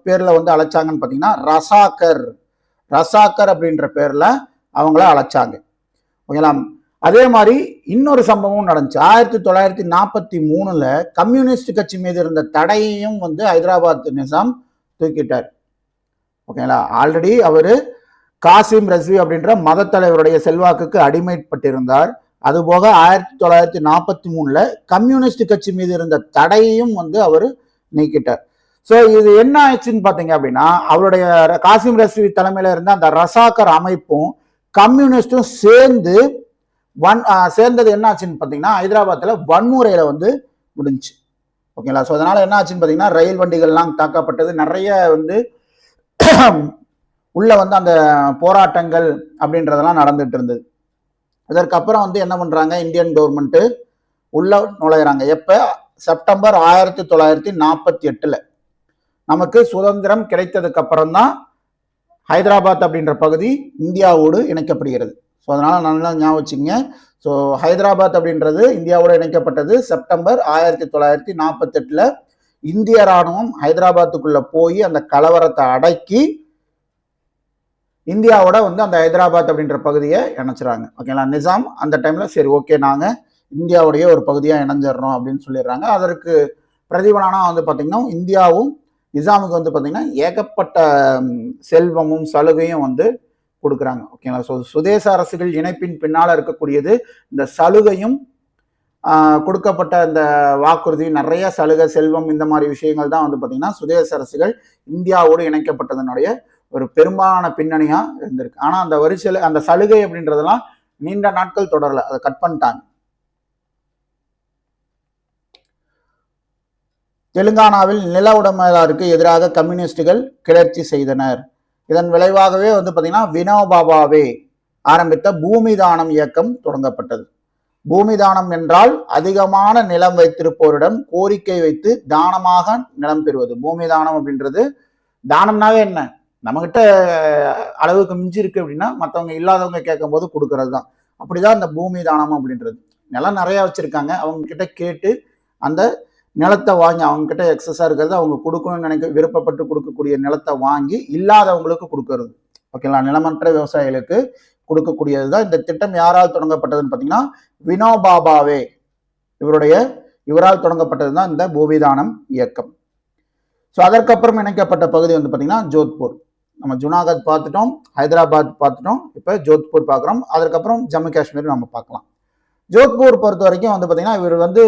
பேர்ல வந்து அழைச்சாங்கன்னு பார்த்தீங்கன்னா ரசாக்கர் அப்படின்ற பேர்ல அவங்கள அழைச்சாங்க. ஓகேங்களா. அதே மாதிரி இன்னொரு சம்பவம் நடந்துச்சு. 1943 கம்யூனிஸ்ட் கட்சி மீது இருந்த தடையையும் வந்து ஹைதராபாத் நிசாம் தூக்கிட்டார். ஓகேங்களா. ஆல்ரெடி அவரு காசிம் ரஸ்வி அப்படின்ற மத தலைவருடைய செல்வாக்குக்கு அடிமைப்பட்டிருந்தார். அதுபோக 1943 கம்யூனிஸ்ட் கட்சி மீது இருந்த தடையையும் வந்து அவர் நீக்கிட்டார். ஸோ இது என்ன ஆயிடுச்சுன்னு பார்த்தீங்க அப்படின்னா, அவருடைய காசிம் ரஸ்வி தலைமையில இருந்த அந்த ரசாக்கர் அமைப்பும் கம்யூனிஸ்டும் சேர்ந்தது என்ன ஆச்சுன்னு பார்த்தீங்கன்னா, ஹைதராபாத்தில் வன்முறையில வந்து முடிஞ்சு. ஓகேங்களா. ஸோ அதனால என்ன ஆச்சுன்னு பார்த்தீங்கன்னா, ரயில் வண்டிகள்லாம் தாக்கப்பட்டது, நிறைய வந்து உள்ள வந்து அந்த போராட்டங்கள் அப்படின்றதெல்லாம் நடந்துட்டு இருந்தது. அதற்கப்புறம் வந்து என்ன பண்றாங்க, இந்தியன் கவர்மெண்ட் உள்ள நுழையிறாங்க. எப்ப? செப்டம்பர் 1948 நமக்கு சுதந்திரம் கிடைத்ததுக்கு அப்புறம் தான் ஹைதராபாத் அப்படின்ற பகுதி இந்தியாவோடு இணைக்கப்படுகிறது. ஸோ அதனால நல்லா ஞாபகம் வச்சுங்க. ஸோ ஹைதராபாத் அப்படின்றது இந்தியாவோடு இணைக்கப்பட்டது செப்டம்பர் 1948. இந்திய ராணுவம் ஹைதராபாத்துக்குள்ள போய் அந்த கலவரத்தை அடக்கி இந்தியாவோட வந்து அந்த ஹைதராபாத் அப்படின்ற பகுதியை இணைச்சிடறாங்க. ஓகேங்களா. நிசாம் அந்த டைம்ல சரி ஓகே நாங்க இந்தியாவுடைய ஒரு பகுதியாக இணைஞ்சிடறோம் அப்படின்னு சொல்லிடுறாங்க. அதற்கு பிரதிபலனா வந்து பார்த்தீங்கன்னா இந்தியாவும் நிசாமுக்கு வந்து பார்த்தீங்கன்னா ஏகப்பட்ட செல்வமும் சலுகையும் வந்து கொடுக்குறாங்க. ஓகேங்களா. ஸோ சுதேச அரசுகள் இணைப்பின் பின்னால் இருக்கக்கூடியது இந்த சலுகையும் கொடுக்கப்பட்ட இந்த வாக்குறுதி, நிறைய சலுகை, செல்வம், இந்த மாதிரி விஷயங்கள் தான் வந்து பார்த்தீங்கன்னா சுதேச அரசுகள் இந்தியாவோடு இணைக்கப்பட்டதனுடைய ஒரு பெரும்பாலான பின்னணியா இருந்திருக்கு. ஆனா அந்த வரிசையில் அந்த சலுகை அப்படின்றதெல்லாம் நீண்ட நாட்கள் தொடரல, அதை கட் பண்ணிட்டாங்க. தெலுங்கானாவில் நில உடைமையாளருக்கு எதிராக கம்யூனிஸ்டுகள் கிளர்ச்சி செய்தனர். இதன் விளைவாகவே வந்து பார்த்தீங்கன்னா வினோபாபாவே ஆரம்பித்த பூமி தானம் இயக்கம் தொடங்கப்பட்டது. பூமி தானம் என்றால் அதிகமான நிலம் வைத்திருப்போரிடம் கோரிக்கை வைத்து தானமாக நிலம் பெறுவது. பூமி தானம் அப்படின்றது, தானம்னாவே என்ன, நம்மகிட்ட அளவுக்கு மிஞ்சி இருக்கு அப்படின்னா மற்றவங்க இல்லாதவங்க கேட்கும் போது கொடுக்கறது தான். அப்படிதான் இந்த பூமி தானம் அப்படின்றது. நிலம் நிறைய வச்சிருக்காங்க, அவங்க கிட்ட கேட்டு அந்த நிலத்தை வாங்கி, அவங்க கிட்ட எக்ஸஸா இருக்கிறது அவங்க கொடுக்கணும்னு விருப்பப்பட்டு கொடுக்கக்கூடிய நிலத்தை வாங்கி இல்லாதவங்களுக்கு கொடுக்கறது. ஓகேங்களா. நிலமற்ற விவசாயிகளுக்கு கொடுக்கக்கூடியது தான் இந்த திட்டம். யாரால் தொடங்கப்பட்டதுன்னு பார்த்தீங்கன்னா வினோபாபாவே இவரால் தொடங்கப்பட்டது தான் இந்த பூமிதானம் இயக்கம். ஸோ அதற்கப்புறம் இணைக்கப்பட்ட பகுதி வந்து பார்த்தீங்கன்னா ஜோத்பூர். நம்ம ஜுனாகத் பார்த்துட்டோம், ஹைதராபாத் பார்த்துட்டோம், இப்போ ஜோத்பூர் பார்க்குறோம். அதற்கப்புறம் ஜம்மு காஷ்மீர் நம்ம பார்க்கலாம். ஜோத்பூர் பொறுத்த வரைக்கும் வந்து பார்த்தீங்கன்னா இவர் வந்து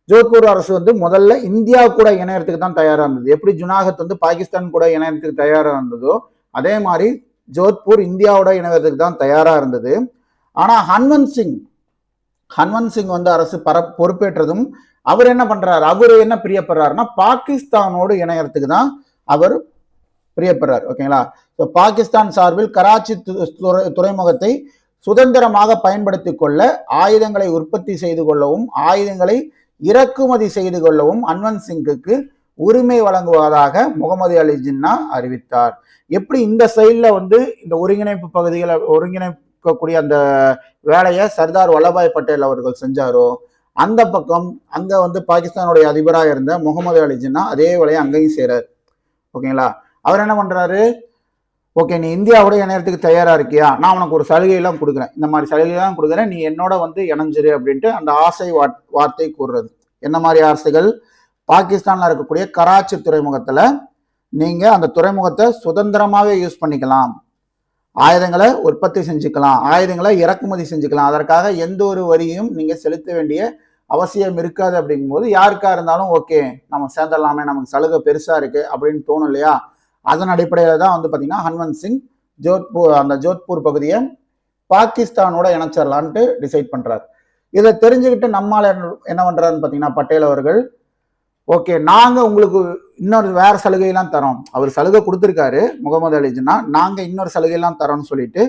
ஜோத்பூர் அரசு வந்து முதல்ல இந்தியா கூட இணையறதுக்கு தான் தயாராக இருந்தது. எப்படி ஜுனாகத் வந்து பாகிஸ்தான் கூட இணையறதுக்கு தயாராக இருந்ததோ அதே மாதிரி ஜோத்பூர் இந்தியாவோட இணைவதற்கு தான் தயாராக இருந்தது. ஆனால் ஹன்வந்த் சிங் வந்து அரசு பொறுப்பேற்றதும் அவர் என்ன பண்றாரு, அவர் என்ன பிரியப்படுறாருன்னா பாகிஸ்தானோடு இணையறதுக்கு தான் அவர் பிரியப்படுறார். ஓகேங்களா. ஸோ பாகிஸ்தான் சார்பில் கராச்சி துறைமுகத்தை சுதந்திரமாக பயன்படுத்தி கொள்ள, ஆயுதங்களை உற்பத்தி செய்து கொள்ளவும், ஆயுதங்களை இறக்குமதி செய்து கொள்ளவும் ஹன்வந்த் சிங்குக்கு உரிமை வழங்குவதாக முகமது அலி ஜின்னா அறிவித்தார். எப்படி இந்த சைட்ல வந்து இந்த ஒருங்கிணைப்பு பகுதிகளை ஒருங்கிணைக்கக்கூடிய அந்த வேலையை சர்தார் வல்லபாய் பட்டேல் அவர்கள் செஞ்சாரோ, அந்த பக்கம் அங்க வந்து பாகிஸ்தானுடைய அதிபராக இருந்த முகமது அலி ஜின்னா அதே வேலையை அங்கேயும் செய்றாரு. ஓகேங்களா. அவர் என்ன பண்றாரு, ஓகே நீ இந்தியாவோட இணையறதுக்கு தயாரா இருக்கியா, நான் உனக்கு ஒரு சலுகையெல்லாம் கொடுக்குறேன், இந்த மாதிரி சலுகையெல்லாம் கொடுக்குறேன், நீ என்னோட வந்து இணைஞ்சிரு அப்படின்ட்டு அந்த ஆசை வார்த்தை கூறுறது. என்ன மாதிரி ஆசைகள், பாகிஸ்தான்ல இருக்கக்கூடிய கராச்சி துறைமுகத்துல நீங்க அந்த துறைமுகத்தை சுதந்திரமாவே யூஸ் பண்ணிக்கலாம், ஆயுதங்களை உற்பத்தி செஞ்சுக்கலாம், ஆயுதங்களை இறக்குமதி செஞ்சுக்கலாம், அதற்காக எந்த ஒரு வரியும் நீங்க செலுத்த வேண்டிய அவசியம் இருக்காது. அப்படிங்கும்போது யாருக்கா இருந்தாலும் ஓகே நம்ம சேர்ந்துடலாமே, நமக்கு சலுகை பெருசா இருக்கு அப்படின்னு தோணும் இல்லையா. அதன் அடிப்படையில தான் வந்து பார்த்தீங்கன்னா ஹன்வந்த் சிங் ஜோத்பூர் பகுதியை பாகிஸ்தானோட இணைச்சிடலான்ட்டு டிசைட் பண்றாரு. இதை தெரிஞ்சுக்கிட்டு நம்மால என்ன பண்றாருன்னு பார்த்தீங்கன்னா பட்டேல் அவர்கள், ஓகே நாங்க உங்களுக்கு இன்னொரு வேற சலுகையெல்லாம் தரோம், அவர் சலுகை கொடுத்துருக்காரு முகமது அலி ஜின்னா, நாங்க இன்னொரு சலுகையெல்லாம் தரோம்னு சொல்லிட்டு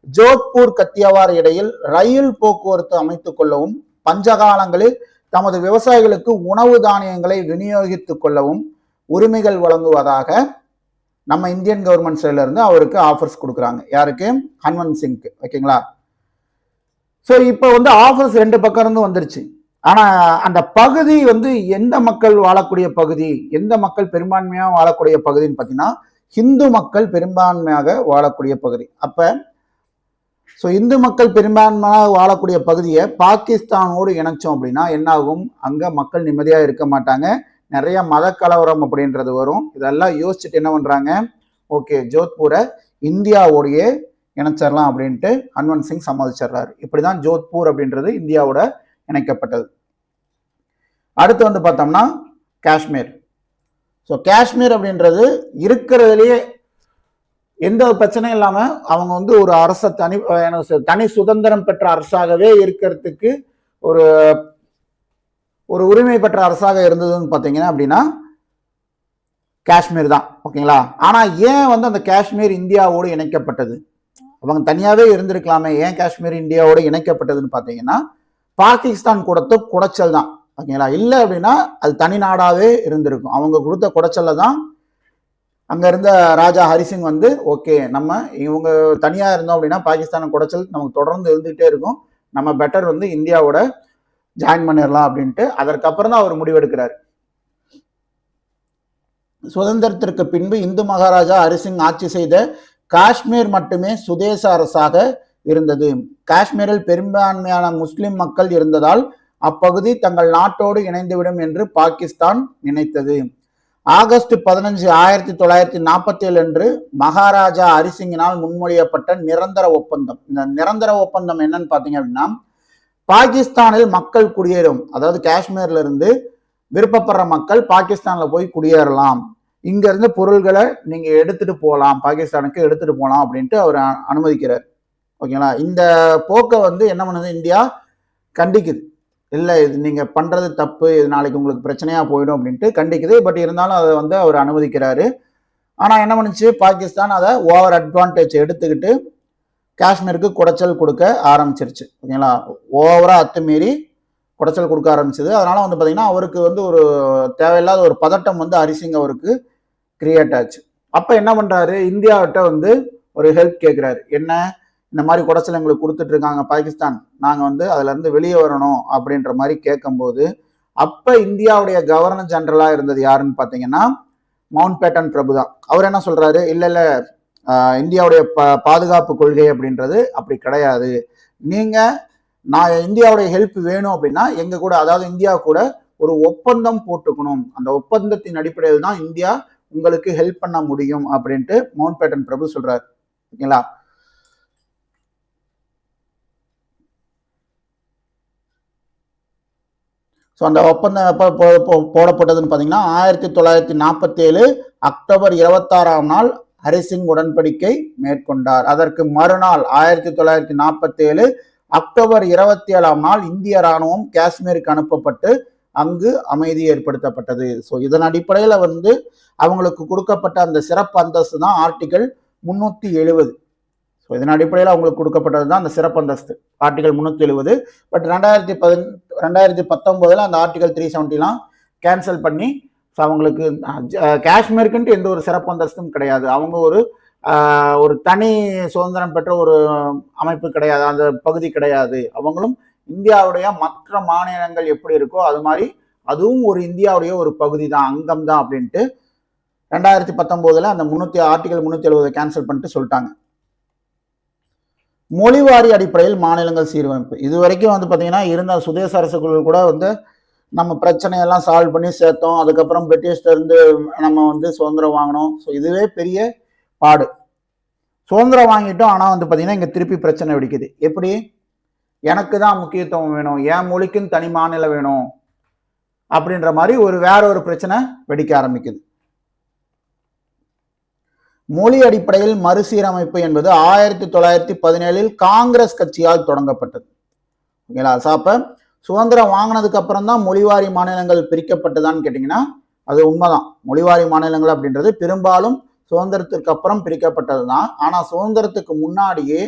ஜோத்பூர் கத்தியவார் இடையில் ரயில் போக்குவரத்து அமைத்துக் கொள்ளவும், பஞ்சகாலங்களில் தமது விவசாயிகளுக்கு உணவு தானியங்களை விநியோகித்துக் கொள்ளவும் உரிமைகள் வழங்குவதாக நம்ம இந்தியன் கவர்மெண்ட் சைட்ல இருந்து அவருக்கு ஆஃபர்ஸ் கொடுக்குறாங்க. யாருக்கு, ஹன்வந்த் சிங்க்கு. ஓகேங்களா. ஸோ இப்போ வந்து ஆஃபர்ஸ் ரெண்டு பக்கம் இருந்து வந்துருச்சு. ஆனா அந்த பகுதி வந்து எந்த மக்கள் வாழக்கூடிய பகுதி, எந்த மக்கள் பெரும்பான்மையாக வாழக்கூடிய பகுதின்னு பார்த்தீங்கன்னா ஹிந்து மக்கள் பெரும்பான்மையாக வாழக்கூடிய பகுதி. அப்ப ஸோ இந்து மக்கள் பெரும்பான்மையாக வாழக்கூடிய பகுதியை பாகிஸ்தானோடு இணைச்சோம் அப்படின்னா என்ன ஆகும்? அங்க மக்கள் நிம்மதியா இருக்க மாட்டாங்க, நிறைய மத கலவரம் அப்படின்றது வரும். இதெல்லாம் யோசிச்சுட்டு என்ன பண்றாங்க, ஓகே ஜோத்பூரை இந்தியாவோடைய இணைச்சிடலாம் அப்படின்ட்டு ஹன்வந்த் சிங் சம்மதிச்சிடுறாரு. இப்படிதான் ஜோத்பூர் அப்படின்றது இந்தியாவோட இணைக்கப்பட்டது. அடுத்து வந்து பார்த்தோம்னா காஷ்மீர். ஸோ காஷ்மீர் அப்படின்றது இருக்கிறதுலேயே எந்த பிரச்சனையும் இல்லாம அவங்க வந்து ஒரு அரச தனி சுதந்திரம் பெற்ற அரசாகவே இருக்கிறதுக்கு ஒரு ஒரு உரிமை பெற்ற அரசாக இருந்ததுன்னு பார்த்தீங்கன்னா அப்படின்னா காஷ்மீர் தான். ஓகேங்களா? ஆனா ஏன் வந்து அந்த காஷ்மீர் இந்தியாவோடு இணைக்கப்பட்டது? அவங்க தனியாவே இருந்திருக்கலாமே, ஏன் காஷ்மீர் இந்தியாவோடு இணைக்கப்பட்டதுன்னு பார்த்தீங்கன்னா பாகிஸ்தான் கொடுத்த குடைச்சல் தான். ஓகேங்களா? இல்லை அப்படின்னா அது தனி நாடாவே இருந்திருக்கும். அவங்க கொடுத்த குடைச்சல்ல தான் அங்க இருந்த ராஜா ஹரிசிங் வந்து ஓகே நம்ம இவங்க தனியா இருந்தோம் அப்படின்னா பாகிஸ்தான் குடைச்சல் நமக்கு தொடர்ந்து இருந்துகிட்டே இருக்கும், நம்ம பெட்டர் வந்து இந்தியாவோட ஜாயின் பண்ணிடலாம் அப்படின்ட்டு அதற்கப்புறம் தான் அவர் முடிவெடுக்கிறார். சுதந்திரத்திற்கு பின்பு இந்து மகாராஜா ஹரிசிங் ஆட்சி செய்த காஷ்மீர் மட்டுமே சுதேச அரசாக இருந்தது. காஷ்மீரில் பெரும்பான்மையான முஸ்லிம் மக்கள் இருந்ததால் அப்பகுதி தங்கள் நாட்டோடு இணைந்துவிடும் என்று பாகிஸ்தான் நினைத்தது. ஆகஸ்ட் 15, 1947 அன்று மகாராஜா ஹரிசிங்கினால் முன்மொழியப்பட்ட நிரந்தர ஒப்பந்தம். இந்த நிரந்தர ஒப்பந்தம் என்னன்னு பாத்தீங்க அப்படின்னா பாகிஸ்தானில் மக்கள் குடியேறும், அதாவது காஷ்மீர்ல இருந்து விருப்பப்படுற மக்கள் பாகிஸ்தான்ல போய் குடியேறலாம், இங்க இருந்து பொருள்களை நீங்க எடுத்துட்டு போகலாம், பாகிஸ்தானுக்கு எடுத்துட்டு போகலாம் அப்படின்ட்டு அவர் அனுமதிக்கிறார். ஓகேங்களா? இந்த போக்கை வந்து என்ன பண்ணுது, இந்தியா கண்டிக்குது. இல்லை இது நீங்க பண்றது தப்பு, இது நாளைக்கு உங்களுக்கு பிரச்சனையா போயிடும் அப்படின்ட்டு கண்டிக்குது. பட் இருந்தாலும் அதை வந்து அவர் அனுமதிக்கிறாரு. ஆனா என்ன பண்ணுச்சு, பாகிஸ்தான் அதை ஓவர் அட்வான்டேஜ் எடுத்துக்கிட்டு காஷ்மீருக்கு குடைச்சல் கொடுக்க ஆரம்பிச்சிருச்சு. ஓகேங்களா? ஓவரா அத்துமீறி குடைச்சல் கொடுக்க ஆரம்பிச்சது. அதனால வந்து பாத்தீங்கன்னா அவருக்கு வந்து ஒரு தேவையில்லாத ஒரு பதட்டம் வந்து ஹரிசிங் அவருக்கு கிரியேட் ஆச்சு. அப்ப என்ன பண்றாரு, இந்தியாவிட்ட வந்து ஒரு ஹெல்ப் கேட்கிறாரு. என்ன, இந்த மாதிரி குடைச்சல் எங்களுக்கு கொடுத்துட்டு இருக்காங்க பாகிஸ்தான், நாங்க வந்து அதுல இருந்து வெளியே வரணும் அப்படின்ற மாதிரி கேட்கும்போது அப்ப இந்தியாவுடைய கவர்னர் ஜெனரலா இருந்தது யாருன்னு பாத்தீங்கன்னா மவுண்ட் பேட்டன் பிரபு தான். அவர் என்ன சொல்றாரு, இல்ல இந்தியாவுடைய பாதுகாப்பு கொள்கை அப்படின்றது அப்படி கிடையாது, நீங்க நான் இந்தியாவுடைய ஹெல்ப் வேணும் அப்படின்னா எங்க கூட, அதாவது இந்தியா கூட ஒரு ஒப்பந்தம் போட்டுக்கணும், அந்த ஒப்பந்தத்தின் அடிப்படையில் தான் இந்தியா உங்களுக்கு ஹெல்ப் பண்ண முடியும் அப்படின்ட்டு மவுண்ட் பேட்டன் பிரபு சொல்றாரு. ஓகேங்களா? ஸோ அந்த ஒப்பந்தம் எப்போ போடப்பட்டதுன்னு பார்த்தீங்கன்னா 1947 அக்டோபர் 26ஆம் நாள் ஹரிசிங் உடன்படிக்கை மேற்கொண்டார். அதற்கு மறுநாள் 1947 அக்டோபர் 27ஆம் நாள் இந்திய ராணுவம் காஷ்மீருக்கு அனுப்பப்பட்டு அங்கு அமைதி ஏற்படுத்தப்பட்டது. ஸோ இதன் அடிப்படையில் வந்து அவங்களுக்கு கொடுக்கப்பட்ட அந்த சிறப்பு அந்தஸ்து தான் ஆர்டிகல் 370. ஸோ இதன் அடிப்படையில் அவங்களுக்கு கொடுக்கப்பட்டது தான் அந்த சிறப்பு அந்தஸ்து ஆர்டிகல் 370. பட் 2019 அந்த ஆர்டிகல் 370 கேன்சல் பண்ணி ஸோ அவங்களுக்கு காஷ்மீருக்குன்ட்டு எந்த ஒரு சிறப்பு அந்தஸ்தும் கிடையாது, அவங்க ஒரு தனி சுதந்திரம் பெற்ற ஒரு அமைப்பு கிடையாது, அந்த பகுதி கிடையாது, அவங்களும் இந்தியாவுடைய மற்ற மாநிலங்கள் எப்படி இருக்கோ அது மாதிரி அதுவும் ஒரு இந்தியாவுடைய ஒரு பகுதி தான், அங்கம் தான் அப்படின்ட்டு 2019 அந்த ஆர்டிகல் 370 கேன்சல் பண்ணிட்டு சொல்லிட்டாங்க. மொழிவாரி அடிப்படையில் மாநிலங்கள் சீரமைப்பு. இது வரைக்கும் வந்து பார்த்தீங்கன்னா இருந்த சுதேச அரசுகள் கூட வந்து நம்ம பிரச்சனையெல்லாம் சால்வ் பண்ணி சேர்த்தோம், அதுக்கப்புறம் பிரிட்டிஷ்ல இருந்து நம்ம வந்து சுதந்திரம் வாங்கினோம். ஸோ இதுவே பெரிய பாடு. சுதந்திரம் வாங்கிட்டோம், ஆனால் வந்து பார்த்தீங்கன்னா இங்கே திருப்பி பிரச்சனை வெடிக்குது. எப்படி, எனக்கு தான் முக்கியத்துவம் வேணும், என் மொழிக்குன்னு தனி மாநிலம் வேணும் அப்படின்ற மாதிரி வேற ஒரு பிரச்சனை வெடிக்க ஆரம்பிக்குது. மொழி அடிப்படையில் மறுசீரமைப்பு என்பது 1917 காங்கிரஸ் கட்சியால் தொடங்கப்பட்டது. ஓகேங்களா? அப்ப சுதந்திரம் வாங்கினதுக்கு அப்புறம் தான் மொழிவாரி மாநிலங்கள் பிரிக்கப்பட்டதான்னு கேட்டீங்கன்னா அது உண்மைதான். மொழிவாரி மாநிலங்கள் அப்படின்றது பெரும்பாலும் சுதந்திரத்திற்கு அப்புறம் பிரிக்கப்பட்டது தான். ஆனா சுதந்திரத்துக்கு முன்னாடியே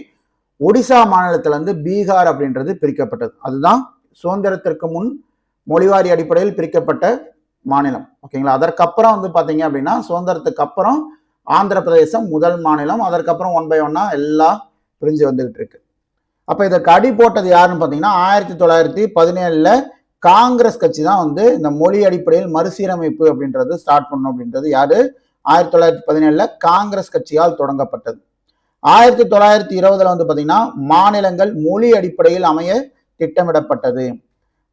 ஒடிசா மாநிலத்துல இருந்து பீகார் அப்படின்றது பிரிக்கப்பட்டது. அதுதான் சுதந்திரத்திற்கு முன் மொழிவாரி அடிப்படையில் பிரிக்கப்பட்ட மாநிலம். ஓகேங்களா? அதற்கப்புறம் வந்து பாத்தீங்க அப்படின்னா சுதந்திரத்துக்கு அப்புறம் ஆந்திர பிரதேசம் முதல் மாநிலம், அதற்கப்புறம் 1 by 1 எல்லாம் பிரிஞ்சு வந்துகிட்டு இருக்கு. அப்ப இதற்கு அடி போட்டது யாருன்னு பாத்தீங்கன்னா 1917 காங்கிரஸ் கட்சி தான் வந்து இந்த மொழி அடிப்படையில் மறுசீரமைப்பு அப்படின்றது ஸ்டார்ட் பண்ணும் அப்படின்றது யாரு 1917 காங்கிரஸ் கட்சியால் தொடங்கப்பட்டது. 1920 வந்து பாத்தீங்கன்னா மாநிலங்கள் மொழி அடிப்படையில் அமைய திட்டமிடப்பட்டது.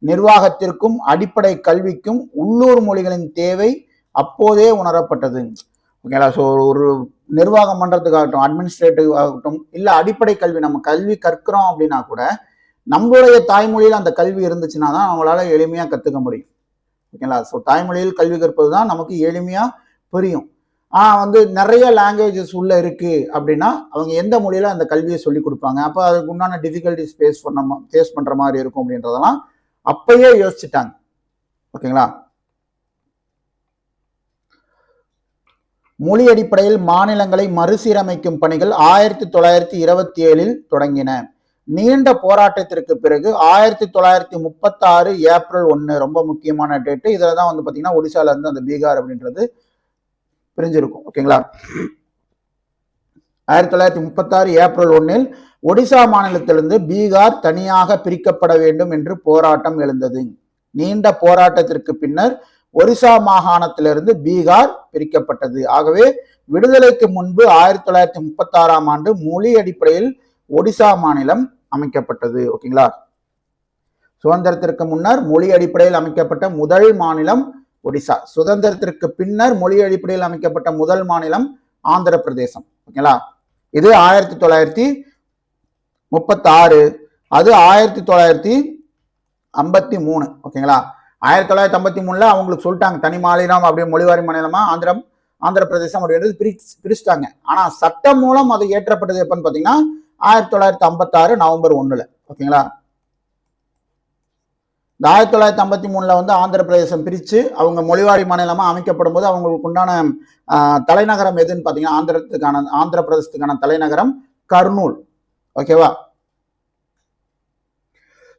நிர்வாகத்திற்கும் அடிப்படை கல்விக்கும் உள்ளூர் மொழிகளின் தேவை அப்போதே உணரப்பட்டது. ஓகேங்களா. ஸோ ஒரு நிர்வாகம் பண்றதுக்காகட்டும், அட்மினிஸ்ட்ரேட்டிவ் ஆகட்டும், இல்ல அடிப்படை கல்வி நம்ம கல்வி கற்கிறோம் அப்படின்னா கூட நம்மளுடைய தாய்மொழியில் அந்த கல்வி இருந்துச்சுன்னா தான் நம்மளால எளிமையா கத்துக்க முடியும். ஓகேங்களா. ஸோ தாய்மொழியில் கல்வி கற்பது தான் நமக்கு எளிமையா புரியும். வந்து நிறைய லாங்குவேஜஸ் உள்ள இருக்கு அப்படின்னா அவங்க எந்த மொழியில அந்த கல்வியை சொல்லி கொடுப்பாங்க, அப்போ அதுக்கு உண்டான டிஃபிகல்டிஸ் ஃபேஸ் பண்ற மாதிரி இருக்கும் அப்படின்றதெல்லாம் அப்பயே யோசிச்சுட்டாங்க. ஓகேங்களா. மொழி அடிப்படையில் மாநிலங்களை மறுசீரமைக்கும் பணிகள் 1927 தொடங்கின. நீண்ட போராட்டத்திற்கு பிறகு 1936 ஏப்ரல் 1 ரொம்ப முக்கியமான டேட்டு. இதுல தான் வந்து பாத்தீங்கன்னா ஒடிசால இருந்து அந்த பீகார் அப்படின்றது பிரிஞ்சிருக்கும். ஓகேங்களா. 1936 ஏப்ரல் 1 ஒடிசா மாநிலத்திலிருந்து பீகார் தனியாக பிரிக்கப்பட வேண்டும் என்று போராட்டம் எழுந்தது. நீண்ட போராட்டத்திற்கு பின்னர் ஒரிசா மாகாணத்திலிருந்து பீகார் பிரிக்கப்பட்டது. ஆகவே விடுதலைக்கு முன்பு 1936 ஆண்டு மொழி அடிப்படையில் ஒடிசா மாநிலம் அமைக்கப்பட்டது. ஓகேங்களா. சுதந்திரத்திற்கு முன்னர் மொழி அடிப்படையில் அமைக்கப்பட்ட முதல் மாநிலம் ஒடிசா. சுதந்திரத்திற்கு பின்னர் மொழி அடிப்படையில் அமைக்கப்பட்ட முதல் மாநிலம் ஆந்திர பிரதேசம். ஓகேங்களா. இது 1936, அது 1953. ஓகேங்களா. 1953 அவங்களுக்கு சொல்லிட்டாங்க தனி மாநிலம் அப்படியே மொழிவாரி மாநிலமா ஆந்திர பிரதேசம் அப்படின்றது பிரிச்சுட்டாங்க. ஆனா சட்டம் மூலம் அது ஏற்றப்பட்டது எப்பன்னு பாத்தீங்கன்னா 1956 நவம்பர் 1. ஓகேங்களா. இந்த 1953 வந்து ஆந்திர பிரதேசம் பிரிச்சு அவங்க மொழிவாரி மாநிலமா அமைக்கப்படும் போது அவங்களுக்கு உண்டான தலைநகரம் எதுன்னு பாத்தீங்கன்னா ஆந்திர பிரதேசத்துக்கான தலைநகரம் கர்னூல். ஓகேவா.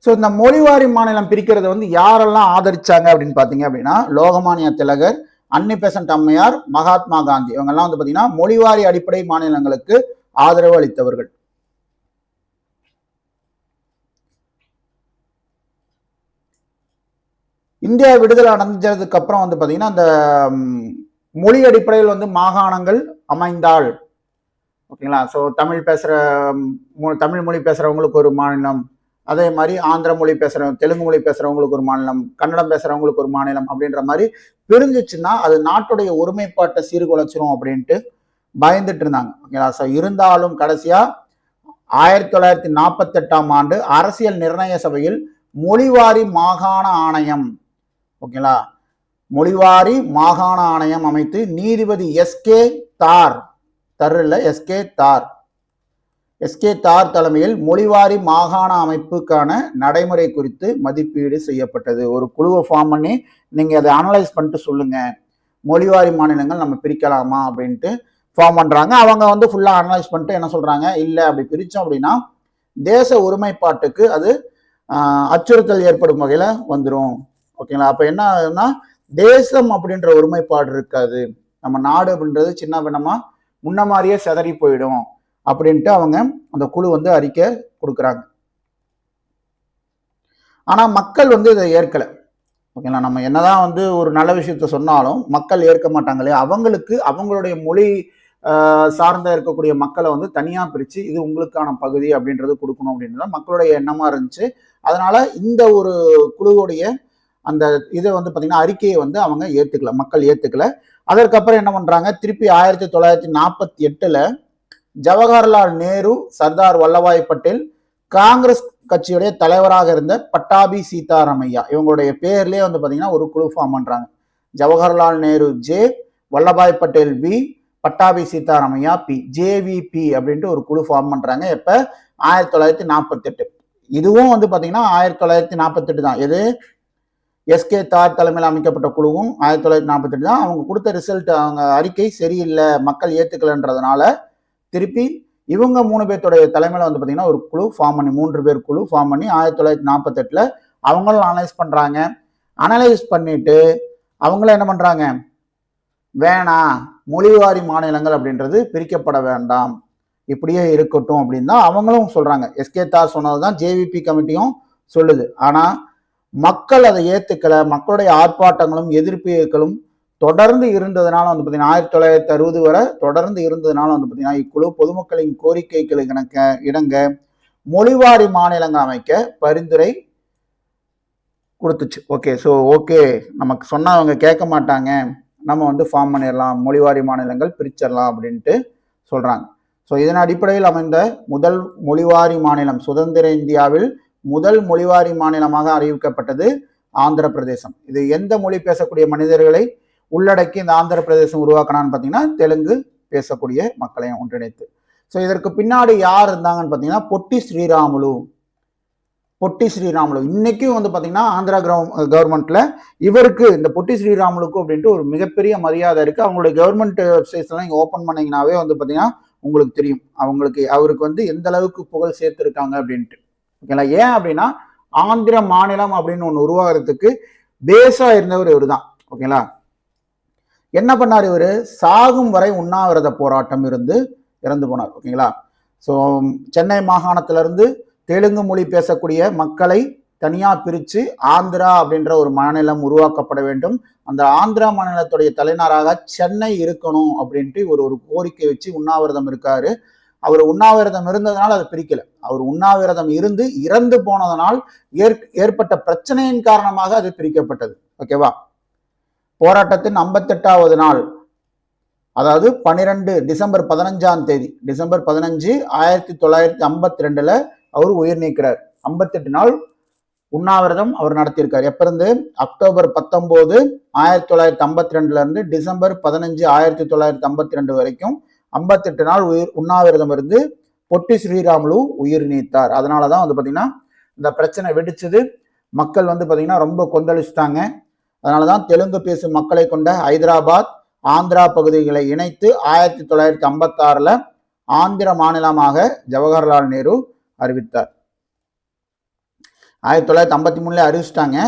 ஸோ இந்த மொழிவாரி மாநிலம் பிரிக்கிறத வந்து யாரெல்லாம் ஆதரிச்சாங்க அப்படின்னு பாத்தீங்க அப்படின்னா லோகமானிய திலகர், அன்னி பெசன்ட் அம்மையார், மகாத்மா காந்தி இவங்கெல்லாம் வந்து பாத்தீங்கன்னா மொழிவாரி அடிப்படை மாநிலங்களுக்கு ஆதரவு அளித்தவர்கள். இந்தியா விடுதலை அடைஞ்சதுக்கு அப்புறம் வந்து பாத்தீங்கன்னா இந்த மொழி அடிப்படையில் வந்து மாகாணங்கள் அமைந்தால், ஓகேங்களா. ஸோ தமிழ் மொழி பேசுறவங்களுக்கு ஒரு மாநிலம், அதே மாதிரி ஆந்திர மொழி பேசுறவங்க, தெலுங்கு மொழி பேசுறவங்களுக்கு ஒரு மாநிலம், கன்னடம் பேசுறவங்களுக்கு ஒரு மாநிலம் அப்படின்ற மாதிரி பிரிஞ்சிச்சுன்னா அது நாட்டுடைய ஒருமைப்பாட்டை சீர்குலைச்சிரும் அப்படின்ட்டு பயந்துட்டு இருந்தாங்க. ஓகேங்களா. ஸோ இருந்தாலும் கடைசியா 1948 ஆண்டு அரசியல் நிர்ணய சபையில் மொழிவாரி மாகாண ஆணையம், ஓகேங்களா, மொழிவாரி மாகாண ஆணையம் அமைத்து நீதிபதி எஸ்கே தார் தலைமையில் மொழிவாரி மாகாண அமைப்புக்கான நடைமுறை குறித்து மதிப்பீடு செய்யப்பட்டது. ஒரு குழுவை ஃபார்ம் பண்ணி நீங்க அதை அனலைஸ் பண்ணிட்டு சொல்லுங்க, மொழிவாரி மாநிலங்கள் நம்ம பிரிக்கலாமா அப்படின்ட்டு ஃபார்ம் பண்றாங்க. அவங்க வந்து ஃபுல்லா அனலைஸ் பண்ணிட்டு என்ன சொல்றாங்க, இல்லை அப்படி பிரிச்சோம் அப்படின்னா தேச ஒருமைப்பாட்டுக்கு அது அச்சுறுத்தல் ஏற்படும் வகையில வந்துடும். ஓகேங்களா. அப்ப என்ன ஆகுதுன்னா தேசம் அப்படின்ற ஒருமைப்பாடு இருக்காது, நம்ம நாடு அப்படின்றது சின்ன பின்னமா முன்ன மாதிரியே சிதறி போயிடும் அப்படின்ட்டு அவங்க அந்த குழு வந்து அறிக்கை கொடுக்குறாங்க. ஆனா மக்கள் வந்து இதை ஏற்கல. ஓகேங்களா. நம்ம என்னதான் வந்து ஒரு நல்ல விஷயத்த சொன்னாலும் மக்கள் ஏற்க மாட்டாங்களே, அவங்களுக்கு அவங்களுடைய மொழி சார்ந்த இருக்கக்கூடிய மக்களை வந்து தனியா பிரிச்சு இது உங்களுக்கான பகுதி அப்படின்றது கொடுக்கணும் அப்படின்றது மக்களுடைய எண்ணமா இருந்துச்சு. அதனால இந்த ஒரு குழுவுடைய அந்த இதை வந்து பாத்தீங்கன்னா அறிக்கையை வந்து அவங்க ஏத்துக்கல, மக்கள் ஏத்துக்கல. அதற்கப்புறம் என்ன பண்றாங்க, திருப்பி 1948 ஜவஹர்லால் நேரு, சர்தார் வல்லபாய் பட்டேல், காங்கிரஸ் கட்சியுடைய தலைவராக இருந்த பட்டாபி சீதாராமையா இவங்களுடைய பேர்லயே வந்து பாத்தீங்கன்னா ஒரு குழு ஃபார்ம் பண்றாங்க. Jawaharlal Nehru J, Vallabhbhai Patel P, Pattabhi Sitaramayya P, JVP அப்படின்ட்டு ஒரு குழு ஃபார்ம் பண்றாங்க. எப்ப 1948. இதுவும் வந்து பாத்தீங்கன்னா 1948 தான். எது எஸ்கே தார் தலைமையில் அமைக்கப்பட்ட குழுவும் 1948 தான். அவங்க கொடுத்த ரிசல்ட், அவங்க அறிக்கை சரியில்லை, மக்கள் ஏத்துக்கலன்றதுனால திருப்பி இவங்க 3 பேர்த்தோடைய தலைமையில வந்து பாத்தீங்கன்னா ஒரு குழு ஃபார்ம் பண்ணி 3 பேர் குழு ஃபார்ம் பண்ணி 1948 அவங்களும் அனலைஸ் பண்றாங்க. அனலைஸ் பண்ணிட்டு அவங்களும் என்ன பண்றாங்க, வேணாம் மொழிவாரி மாநிலங்கள் அப்படின்றது பிரிக்கப்பட வேண்டாம், இப்படியே இருக்கட்டும் அப்படின்னு தான் அவங்களும் சொல்றாங்க. எஸ்கே தாஸ் சொன்னதுதான் ஜேவிபி கமிட்டியும் சொல்லுது. ஆனா மக்கள் அதை ஏத்துக்கல. மக்களுடைய ஆர்ப்பாட்டங்களும் எதிர்ப்புகளும் தொடர்ந்து இருந்ததுனால வந்து பார்த்தீங்கன்னா 1960 வரை தொடர்ந்து இருந்ததுனால வந்து பார்த்தீங்கன்னா இக்குழு பொதுமக்களின் கோரிக்கைகளுக்கு இணங்க மொழிவாரி மாநிலங்கள் அமைக்க பரிந்துரை கொடுத்துச்சு. ஓகே, ஸோ ஓகே, நமக்கு சொன்னா அவங்க கேட்க மாட்டாங்க, நம்ம வந்து ஃபார்ம் பண்ணிடலாம், மொழிவாரி மாநிலங்கள் பிரிச்சிடலாம் அப்படின்ட்டு சொல்றாங்க. ஸோ இதன் அடிப்படையில் அமைந்த முதல் மொழிவாரி மாநிலம், சுதந்திர இந்தியாவில் முதல் மொழிவாரி மாநிலமாக அறிவிக்கப்பட்டது ஆந்திர பிரதேசம். இது எந்த மொழி பேசக்கூடிய மனிதர்களை உள்ளடக்கி இந்த ஆந்திர பிரதேசம் உருவாக்கினான்னு பார்த்தீங்கன்னா தெலுங்கு பேசக்கூடிய மக்களையும் ஒன்றிணைத்து. ஸோ இதற்கு பின்னாடி யார் இருந்தாங்கன்னு பார்த்தீங்கன்னா பொட்டி ஸ்ரீராமுலு. இன்னைக்கும் வந்து பார்த்தீங்கன்னா ஆந்திரா கவர்மெண்ட்ல இவருக்கு, இந்த பொட்டி ஸ்ரீராமுலுக்கு அப்படின்ட்டு ஒரு மிகப்பெரிய மரியாதை இருக்கு. அவங்களுடைய கவர்மெண்ட் வெப்சைட்ஸ்லாம் நீங்க ஓப்பன் பண்ணீங்கன்னாவே வந்து பார்த்தீங்கன்னா உங்களுக்கு தெரியும் அவருக்கு வந்து எந்த அளவுக்கு புகழ் சேர்த்திருக்காங்க அப்படின்ட்டு. ஓகேங்களா? ஏன் அப்படின்னா ஆந்திர மாநிலம் அப்படின்னு ஒன்று உருவாகிறதுக்கு பேஸா இருந்தவர் இவர் தான். ஓகேங்களா? என்ன பண்ணார் இவர்? சாகும் வரை உண்ணாவிரத போராட்டம் இருந்து இறந்து போனார். ஓகேங்களா? ஸோ சென்னை மாகாணத்திலிருந்து தெலுங்கு மொழி பேசக்கூடிய மக்களை தனியா பிரித்து ஆந்திரா அப்படின்ற ஒரு மாநிலம் உருவாக்கப்பட வேண்டும், அந்த ஆந்திரா மாநிலத்துடைய தலைநகராக சென்னை இருக்கணும் அப்படின்ட்டு ஒரு கோரிக்கை வச்சு உண்ணாவிரதம் இருக்காரு. அவர் உண்ணாவிரதம் இருந்ததுனால அதை பிரிக்கல. அவர் உண்ணாவிரதம் இருந்து இறந்து போனதனால் ஏற்பட்ட பிரச்சனையின் காரணமாக அது பிரிக்கப்பட்டது. ஓகேவா? போராட்டத்தின் 58வது நாள், அதாவது 12 டிசம்பர் 15ஆம் தேதி, டிசம்பர் 15 1952 அவர் உயிர் நீக்கிறார். 58 நாள் உண்ணாவிரதம் அவர் நடத்தியிருக்கார். எப்ப இருந்து? அக்டோபர் 19 1952 இருந்து டிசம்பர் 15 1952 வரைக்கும் 58 நாள் உண்ணாவிரதம் இருந்து பொட்டி ஸ்ரீராமுலு உயிர் நீத்தார். அதனாலதான் வந்து பாத்தீங்கன்னா இந்த பிரச்சனை வெடிச்சது. மக்கள் வந்து பாத்தீங்கன்னா ரொம்ப கொந்தளிச்சுட்டாங்க. அதனாலதான் தெலுங்கு பேசும் மக்களை கொண்ட ஹைதராபாத் ஆந்திரா பகுதிகளை இணைத்து 1956 ஆந்திர மாநிலமாக ஜவஹர்லால் நேரு அறிவித்தார். 1953 அறிவிச்சிட்டாங்க.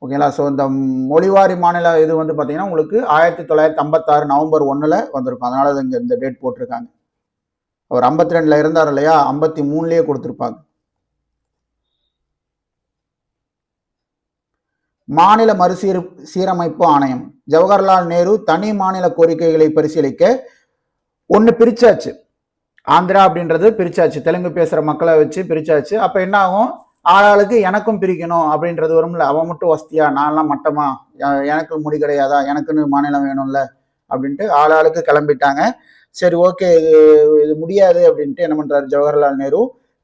ஓகேங்களா? ஸோ இந்த மொழிவாரி மாநில இது வந்து பார்த்தீங்கன்னா உங்களுக்கு 1956 நவம்பர் 1 வந்திருக்கும். அதனால இங்கே இந்த டேட் போட்டிருக்காங்க. அவர் 52 இருந்தார் இல்லையா, 53 கொடுத்துருப்பாங்க. மாநில சீரமைப்பு ஆணையம், ஜவஹர்லால் நேரு தனி மாநில கோரிக்கைகளை பரிசீலிக்க ஒன்று பிரிச்சாச்சு. ஆந்திரா அப்படின்றது பிரிச்சாச்சு, தெலுங்கு பேசுற மக்களை வச்சு பிரிச்சாச்சு. அப்ப என்ன ஆகும்? ஆளாளுக்கு எனக்கும் பிரிக்கணும் அப்படின்றது வரும்ல. அவன் மட்டும் வசதியா, நான்லாம் மட்டமா, எனக்கு முடி கிடையாதா, எனக்குன்னு மாநிலம் வேணும்ல அப்படின்ட்டு ஆளாளுக்கு கிளம்பிட்டாங்க. சரி, ஓகே, இது முடியாது அப்படின்ட்டு என்ன பண்றாரு ஜவஹர்லால் நேரு,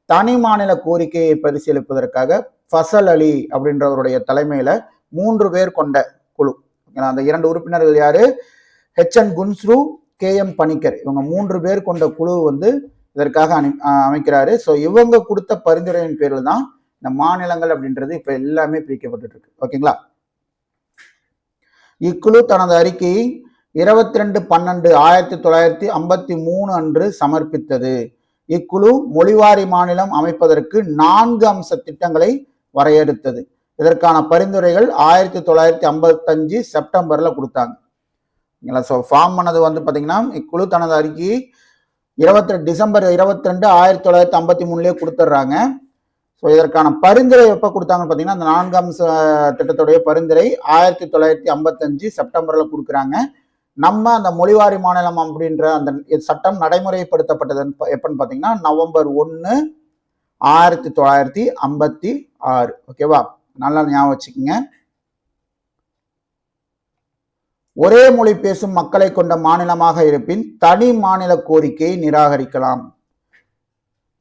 தனி மாநில கோரிக்கையை பரிசீலிப்பதற்காக ஃபசல் அலி அப்படின்றவருடைய தலைமையில 3 பேர் கொண்ட குழு, அந்த 2 உறுப்பினர்கள் யாரு? HN குன்ஸ்ரு, KM பணிக்கர், இவங்க 3 பேர் கொண்ட குழு வந்து இதற்காக அமைக்கிறாரு. ஸோ இவங்க கொடுத்த பரிந்துரையின் பேரில் தான் இந்த மாநிலங்கள் அப்படின்றது இப்ப எல்லாமே பிரிக்கப்பட்டு இருக்கு. ஓகேங்களா? இக்குழு தனது அறிக்கையை 22/12/1953 அன்று சமர்ப்பித்தது. இக்குழு மொழிவாரி மாநிலம் அமைப்பதற்கு 4 அம்ச திட்டங்களை வரையறுத்தது. இதற்கான பரிந்துரைகள் 1955 செப்டம்பர்ல கொடுத்தாங்க. ஸோ ஃபார்ம் பண்ணது வந்து பார்த்தீங்கன்னா இக்குழு தனது அறிக்கையை டிசம்பர் 22 1953 கொடுத்துட்றாங்க. ஸோ இதற்கான பரிந்துரை எப்போ கொடுத்தாங்கன்னு பார்த்தீங்கன்னா அந்த 4 அம்ச திட்டத்துடைய பரிந்துரை 1955 செப்டம்பர்ல கொடுக்குறாங்க. நம்ம அந்த மொழிவாரி மாநிலம் அப்படின்ற அந்த சட்டம் நடைமுறைப்படுத்தப்பட்டது எப்பன்னு பார்த்தீங்கன்னா நவம்பர் 1 1956. ஓகேவா? நல்லா ஞாபகம் வச்சுக்கோங்க. ஒரே மொழி பேசும் மக்களை கொண்ட மாநிலமாக இருப்பின் தனி மாநில கோரிக்கையை நிராகரிக்கலாம்.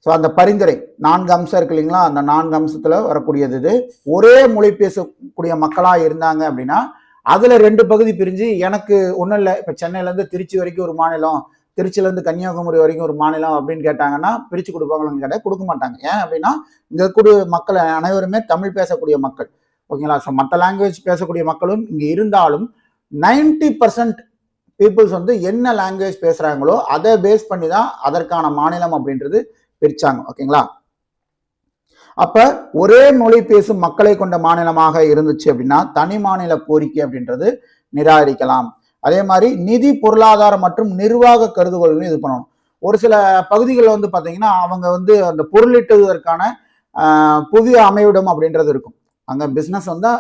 ஸோ அந்த பரிந்துரை 4 அம்சம் இருக்கு இல்லைங்களா, அந்த 4 அம்சத்துல வரக்கூடியது இது. ஒரே மொழி பேசக்கூடிய மக்களா இருந்தாங்க அப்படின்னா அதுல 2 பகுதி பிரிஞ்சு, எனக்கு ஒன்றும் இல்லை, இப்போ சென்னையிலேருந்து திருச்சி வரைக்கும் ஒரு மாநிலம், திருச்சியிலேருந்து கன்னியாகுமரி வரைக்கும் ஒரு மாநிலம் அப்படின்னு கேட்டாங்கன்னா பிரித்து கொடுப்பாங்களான்னு கேட்டால் கொடுக்க மாட்டாங்க. ஏன் அப்படின்னா இங்கே கூடிய மக்கள் அனைவருமே தமிழ் பேசக்கூடிய மக்கள். ஓகேங்களா? ஸோ மற்ற லாங்குவேஜ் பேசக்கூடிய மக்களும் இங்கே இருந்தாலும் 90% பீப்புள்ஸ் வந்து என்ன லாங்குவேஜ் பேசுறாங்களோ அதை பேஸ் பண்ணி தான் அதற்கான மாநிலம் அப்படின்றது பிரிச்சாங்க. ஓகேங்களா? அப்ப ஒரே மொழி பேசும் மக்களை கொண்ட மாநிலமாக இருந்துச்சு அப்படின்னா தனி மாநில கோரிக்கை அப்படின்றது நிராகரிக்கலாம். அதே மாதிரி நிதி, பொருளாதார மற்றும் நிர்வாக கருதுகோள்களும் இது பண்ணணும். ஒரு சில பகுதிகளில் வந்து பார்த்தீங்கன்னா அவங்க வந்து அந்த பொருளீட்டுவதற்கான புதிய அமைவிடம் அப்படின்றது இருக்கும். அங்கே பிஸ்னஸ் வந்து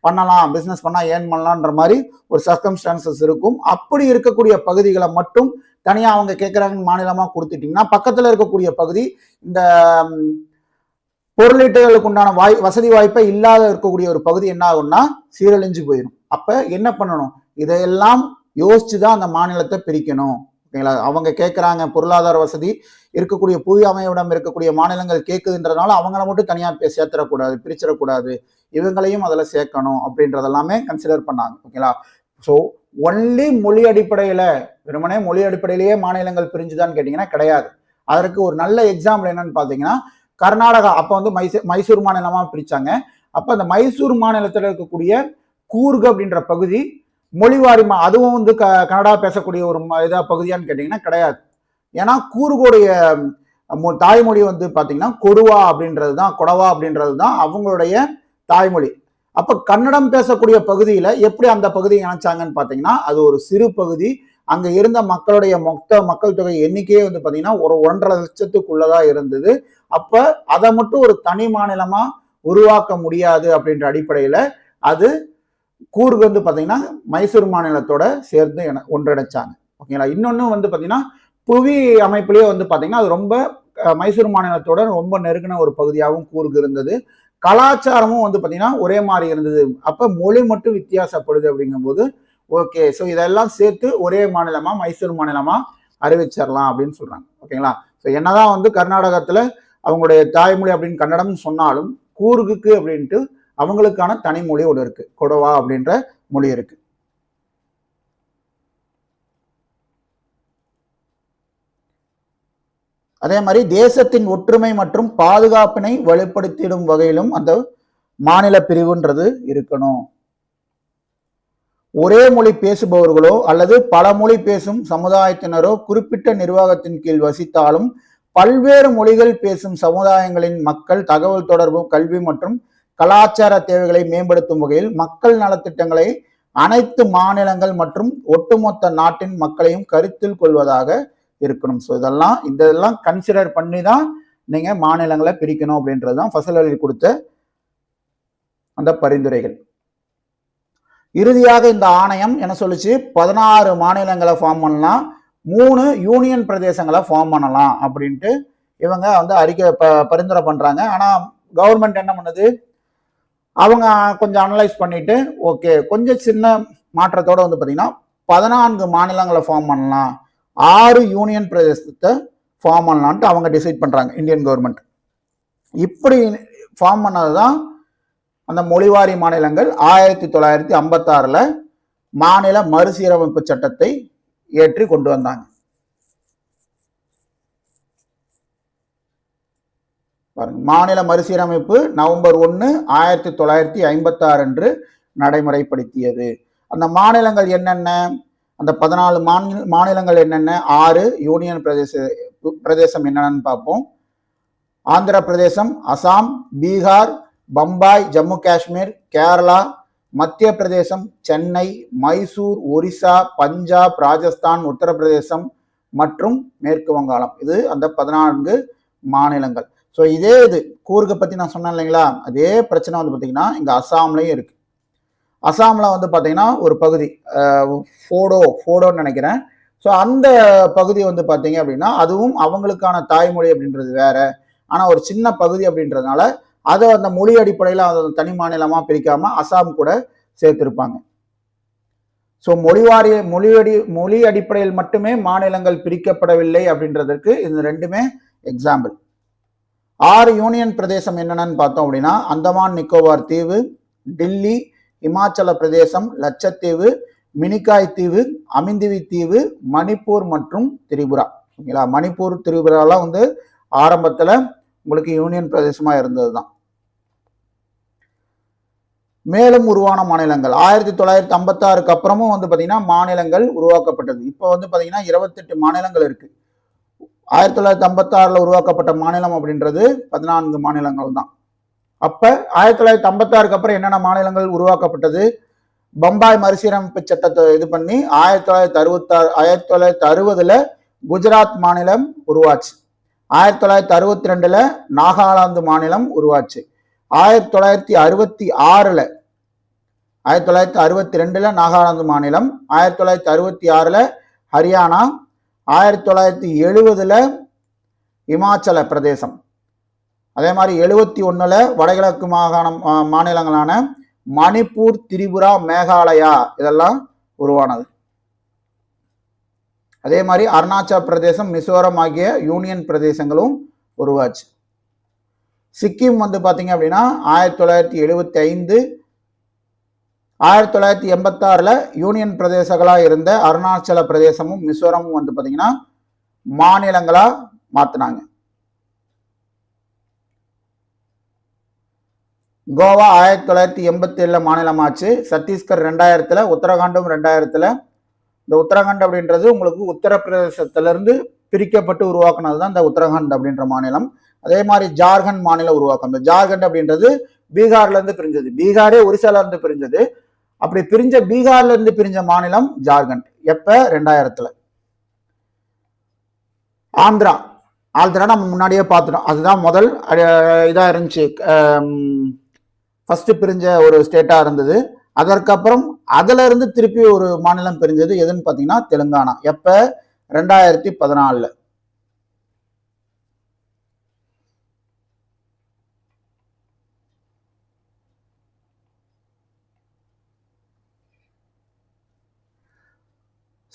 பண்ணலாம், பிஸ்னஸ் பண்ணால் ஏர்ன் பண்ணலான்ற மாதிரி ஒரு சர்க்கம்ஸ்டான்சஸ் இருக்கும். அப்படி இருக்கக்கூடிய பகுதிகளை மட்டும் தனியாக அவங்க கேட்குறாங்கன்னு மாநிலமாக கொடுத்துட்டிங்கன்னா பக்கத்தில் இருக்கக்கூடிய பகுதி இந்த பொருளீட்டுகளுக்கு உண்டான வசதி வாய்ப்பை இல்லாத இருக்கக்கூடிய ஒரு பகுதி என்ன ஆகும்னா சீரழிஞ்சு போயிடும். அப்போ என்ன பண்ணணும், இதையெல்லாம் யோசிச்சு தான் அந்த மாநிலத்தை பிரிக்கணும். ஓகேங்களா? அவங்க கேட்குறாங்க, பொருளாதார வசதி இருக்கக்கூடிய புதிய அமைவிடம் இருக்கக்கூடிய மாநிலங்கள் கேட்குதுன்றதுனால அவங்கள மட்டும் தனியாக சேர்த்துடக்கூடாது, பிரிச்சிடக்கூடாது, இவங்களையும் அதில் சேர்க்கணும் அப்படின்றதெல்லாமே கன்சிடர் பண்ணாங்க. ஓகேங்களா? ஸோ ஒன்லி மொழி அடிப்படையில், வெறுமனே மொழி அடிப்படையிலேயே மாநிலங்கள் பிரிஞ்சுதான்னு கேட்டிங்கன்னா கிடையாது. அதற்கு ஒரு நல்ல எக்ஸாம்பிள் என்னன்னு பார்த்தீங்கன்னா கர்நாடகா அப்போ வந்து மைசூர் மாநிலமாக பிரித்தாங்க. அப்போ அந்த மைசூர் மாநிலத்தில் இருக்கக்கூடிய கூர்க் அப்படின்ற பகுதி மொழிவாரி அதுவும் வந்து கன்னடா பேசக்கூடிய ஒரு பகுதியான்னு கேட்டிங்கன்னா கிடையாது. ஏன்னா கூர்கோடைய தாய்மொழி வந்து பார்த்தீங்கன்னா கொடுவா அப்படின்றது தான், கொடவா அப்படின்றது தான் அவங்களுடைய தாய்மொழி. அப்போ கன்னடம் பேசக்கூடிய பகுதியில் எப்படி அந்த பகுதியை இணைச்சாங்கன்னு பார்த்தீங்கன்னா அது ஒரு சிறு பகுதி. அங்கே இருந்த மக்களுடைய மொத்த மக்கள் தொகை எண்ணிக்கையே வந்து பார்த்தீங்கன்னா ஒரு 1.5 லட்சத்துக்குள்ளதான் இருந்தது. அப்போ அதை மட்டும் ஒரு தனி மாநிலமாக உருவாக்க முடியாது அப்படின்ற அடிப்படையில் அது கூர்க் வந்து பார்த்தீங்கன்னா மைசூர் மாநிலத்தோட சேர்ந்து ஒன்றிணைச்சாங்க. ஓகேங்களா? இன்னொன்று வந்து பார்த்தீங்கன்னா புவி அமைப்பிலேயே வந்து பார்த்தீங்கன்னா அது ரொம்ப மைசூர் மாநிலத்தோட ரொம்ப நெருங்கின ஒரு பகுதியாகவும் கூர்க் இருந்தது. கலாச்சாரமும் வந்து பார்த்தீங்கன்னா ஒரே மாதிரி இருந்தது. அப்போ மொழி மட்டும் வித்தியாசப்படுது அப்படிங்கும்போது ஓகே, ஸோ இதெல்லாம் சேர்த்து ஒரே மாநிலமா மைசூர் மாநிலமா அறிவிச்சிடலாம் அப்படின்னு சொல்றாங்க. ஓகேங்களா? ஸோ என்னதான் வந்து கர்நாடகத்தில் அவங்களுடைய தாய்மொழி அப்படின்னு கன்னடம் சொன்னாலும் கூர்குக்கு அப்படின்ட்டு அவங்களுக்கான தனி மொழி ஒன்று இருக்கு, கொடவா அப்படின்ற மொழி இருக்கு. அதே மாதிரி தேசத்தின் ஒற்றுமை மற்றும் பாதுகாப்பினை வெளிப்படுத்திடும் வகையிலும் அந்த மாநில பிரிவுன்றது இருக்கணும். ஒரே மொழி பேசுபவர்களோ அல்லது பல மொழி பேசும் சமுதாயத்தினரோ குறிப்பிட்ட நிர்வாகத்தின் கீழ் வசித்தாலும் பல்வேறு மொழிகள் பேசும் சமுதாயங்களின் மக்கள் தகவல் தொடர்பு, கல்வி மற்றும் கலாச்சார தேவைகளை மேம்படுத்தும் வகையில் மக்கள் நலத்திட்டங்களை அனைத்து மாநிலங்கள் மற்றும் ஒட்டுமொத்த நாட்டின் மக்களையும் கருத்தில் கொள்வதாக இருக்கணும். ஸோ இதெல்லாம் கன்சிடர் பண்ணி தான் நீங்க மாநிலங்களை பிரிக்கணும் அப்படின்றது தான் ஃபசல் அலி கொடுத்த அந்த பரிந்துரைகள். இறுதியாக இந்த ஆணையம் என்ன சொல்லுச்சு, 16 மாநிலங்களை ஃபார்ம் பண்ணலாம், 3 யூனியன் பிரதேசங்களை ஃபார்ம் பண்ணலாம் அப்படின்ட்டு இவங்க வந்து பரிந்துரை பண்றாங்க. ஆனா கவர்மெண்ட் என்ன பண்ணுது, அவங்க கொஞ்சம் அனலைஸ் பண்ணிட்டு ஓகே கொஞ்சம் சின்ன மாற்றத்தோட வந்து பார்த்தீங்கன்னா 14 மாநிலங்களை ஃபார்ம் பண்ணலாம், 6 யூனியன் பிரதேசத்தை ஃபார்ம் பண்ணலான்ட்டு அவங்க டிசைட் பண்றாங்க இந்தியன் கவர்மெண்ட். இப்படி ஃபார்ம் பண்ணதுதான் அந்த மொழிவாரி மாநிலங்கள் 1956 மாநில மறுசீரமைப்பு சட்டத்தை ஏற்றி கொண்டு வந்தாங்க. மாநில மறுசீரமைப்பு நவம்பர் 1, 1956 அன்று நடைமுறைப்படுத்தியது. அந்த மாநிலங்கள் என்னென்ன, அந்த 14 மாநிலங்கள் என்னென்ன, 6 யூனியன் பிரதேசம் என்னென்னு பார்ப்போம். ஆந்திர பிரதேசம், அசாம், பீகார், பம்பாய், ஜம்மு காஷ்மீர், கேரளா, மத்திய பிரதேசம், சென்னை, மைசூர், ஒரிசா, பஞ்சாப், ராஜஸ்தான், உத்தரப்பிரதேசம் மற்றும் மேற்கு வங்காளம். இது அந்த 14 மாநிலங்கள். ஸோ இதே இது கூர்கை பற்றி நான் சொன்னேன் இல்லைங்களா, அதே பிரச்சனை வந்து பார்த்தீங்கன்னா இங்கே அசாம்லையும் இருக்கு. அசாமில் வந்து பார்த்தீங்கன்னா ஒரு பகுதி ஃபோடோன்னு நினைக்கிறேன். ஸோ அந்த பகுதி வந்து பார்த்தீங்க அப்படின்னா அதுவும் அவங்களுக்கான தாய்மொழி அப்படின்றது வேற, ஆனால் ஒரு சின்ன பகுதி அப்படின்றதுனால அதை அந்த மொழி அடிப்படையில் அதை தனி மாநிலமாக பிரிக்காம அசாம் கூட சேர்த்திருப்பாங்க. ஸோ மொழி அடிப்படையில் மட்டுமே மாநிலங்கள் பிரிக்கப்படவில்லை அப்படின்றதுக்கு இது ரெண்டுமே எக்ஸாம்பிள். 6 யூனியன் பிரதேசம் என்னென்னு பார்த்தோம் அப்படின்னா அந்தமான் நிக்கோபார் தீவு, டில்லி, இமாச்சல பிரதேசம், லட்சத்தீவு, மினிகாய் தீவு, அமிந்திவி தீவு, மணிப்பூர் மற்றும் திரிபுரா. ஓகேங்களா? மணிப்பூர், திரிபுராலாம் வந்து ஆரம்பத்தில் உங்களுக்கு யூனியன் பிரதேசமா இருந்தது தான். மேலும் உருவான மாநிலங்கள் 1956 அப்புறமும் வந்து பார்த்தீங்கன்னா மாநிலங்கள் உருவாக்கப்பட்டது. இப்போ வந்து பார்த்தீங்கன்னா 28 மாநிலங்கள் இருக்கு. 1956 உருவாக்கப்பட்ட மாநிலம் அப்படின்றது 14 மாநிலங்கள் தான். அப்ப 1956 அப்புறம் என்னென்ன மாநிலங்கள் உருவாக்கப்பட்டது, பம்பாய் மறுசீரமைப்பு சட்டத்தை இது பண்ணி 1960 குஜராத் மாநிலம் உருவாச்சு. 1962 நாகாலாந்து மாநிலம் உருவாச்சு. 1966 1962 நாகாலாந்து மாநிலம், 1966 ஹரியானா, 1970 இமாச்சல பிரதேசம், அதே மாதிரி 71 வடகிழக்கு மாநிலங்களான மணிப்பூர், திரிபுரா, மேகாலயா இதெல்லாம் உருவானது. அதே மாதிரி அருணாச்சல பிரதேசம், மிசோரம் ஆகிய யூனியன் பிரதேசங்களும் உருவாச்சு. சிக்கிம் வந்து பாத்தீங்க அப்படின்னா 1975 1986 யூனியன் பிரதேசங்களா இருந்த அருணாச்சல பிரதேசமும் மிசோரமும் வந்து பாத்தீங்கன்னா மாநிலங்களா மாத்தினாங்க. கோவா 1987 மாநிலமாச்சு. சத்தீஸ்கர் 2000, உத்தரகாண்டும் 2000. இந்த உத்தரகாண்ட் அப்படின்றது உங்களுக்கு உத்தரப்பிரதேசத்திலிருந்து பிரிக்கப்பட்டு உருவாக்குனது தான் இந்த உத்தரகாண்ட் அப்படின்ற மாநிலம். அதே மாதிரி ஜார்க்கண்ட் மாநிலம் உருவாக்கம். இந்த ஜார்க்கண்ட் அப்படின்றது பீகார்ல இருந்து பிரிஞ்சது. பீகாரே ஒரிசால இருந்து பிரிஞ்சது. அப்படி பிரிஞ்ச பீகார்ல இருந்து பிரிஞ்ச மாநிலம் ஜார்க்கண்ட். எப்ப? 2000. ஆந்திரா நம்ம முன்னாடியே பார்த்துட்டோம். அதுதான் முதல் இதா இருந்துச்சு, ஃபர்ஸ்ட் பிரிஞ்ச ஒரு ஸ்டேட்டா இருந்தது. அதற்கப்புறம் அதுல இருந்து திருப்பி ஒரு மாநிலம் பிரிஞ்சது. எதுன்னு பாத்தீங்கன்னா தெலுங்கானா. எப்ப? 2014.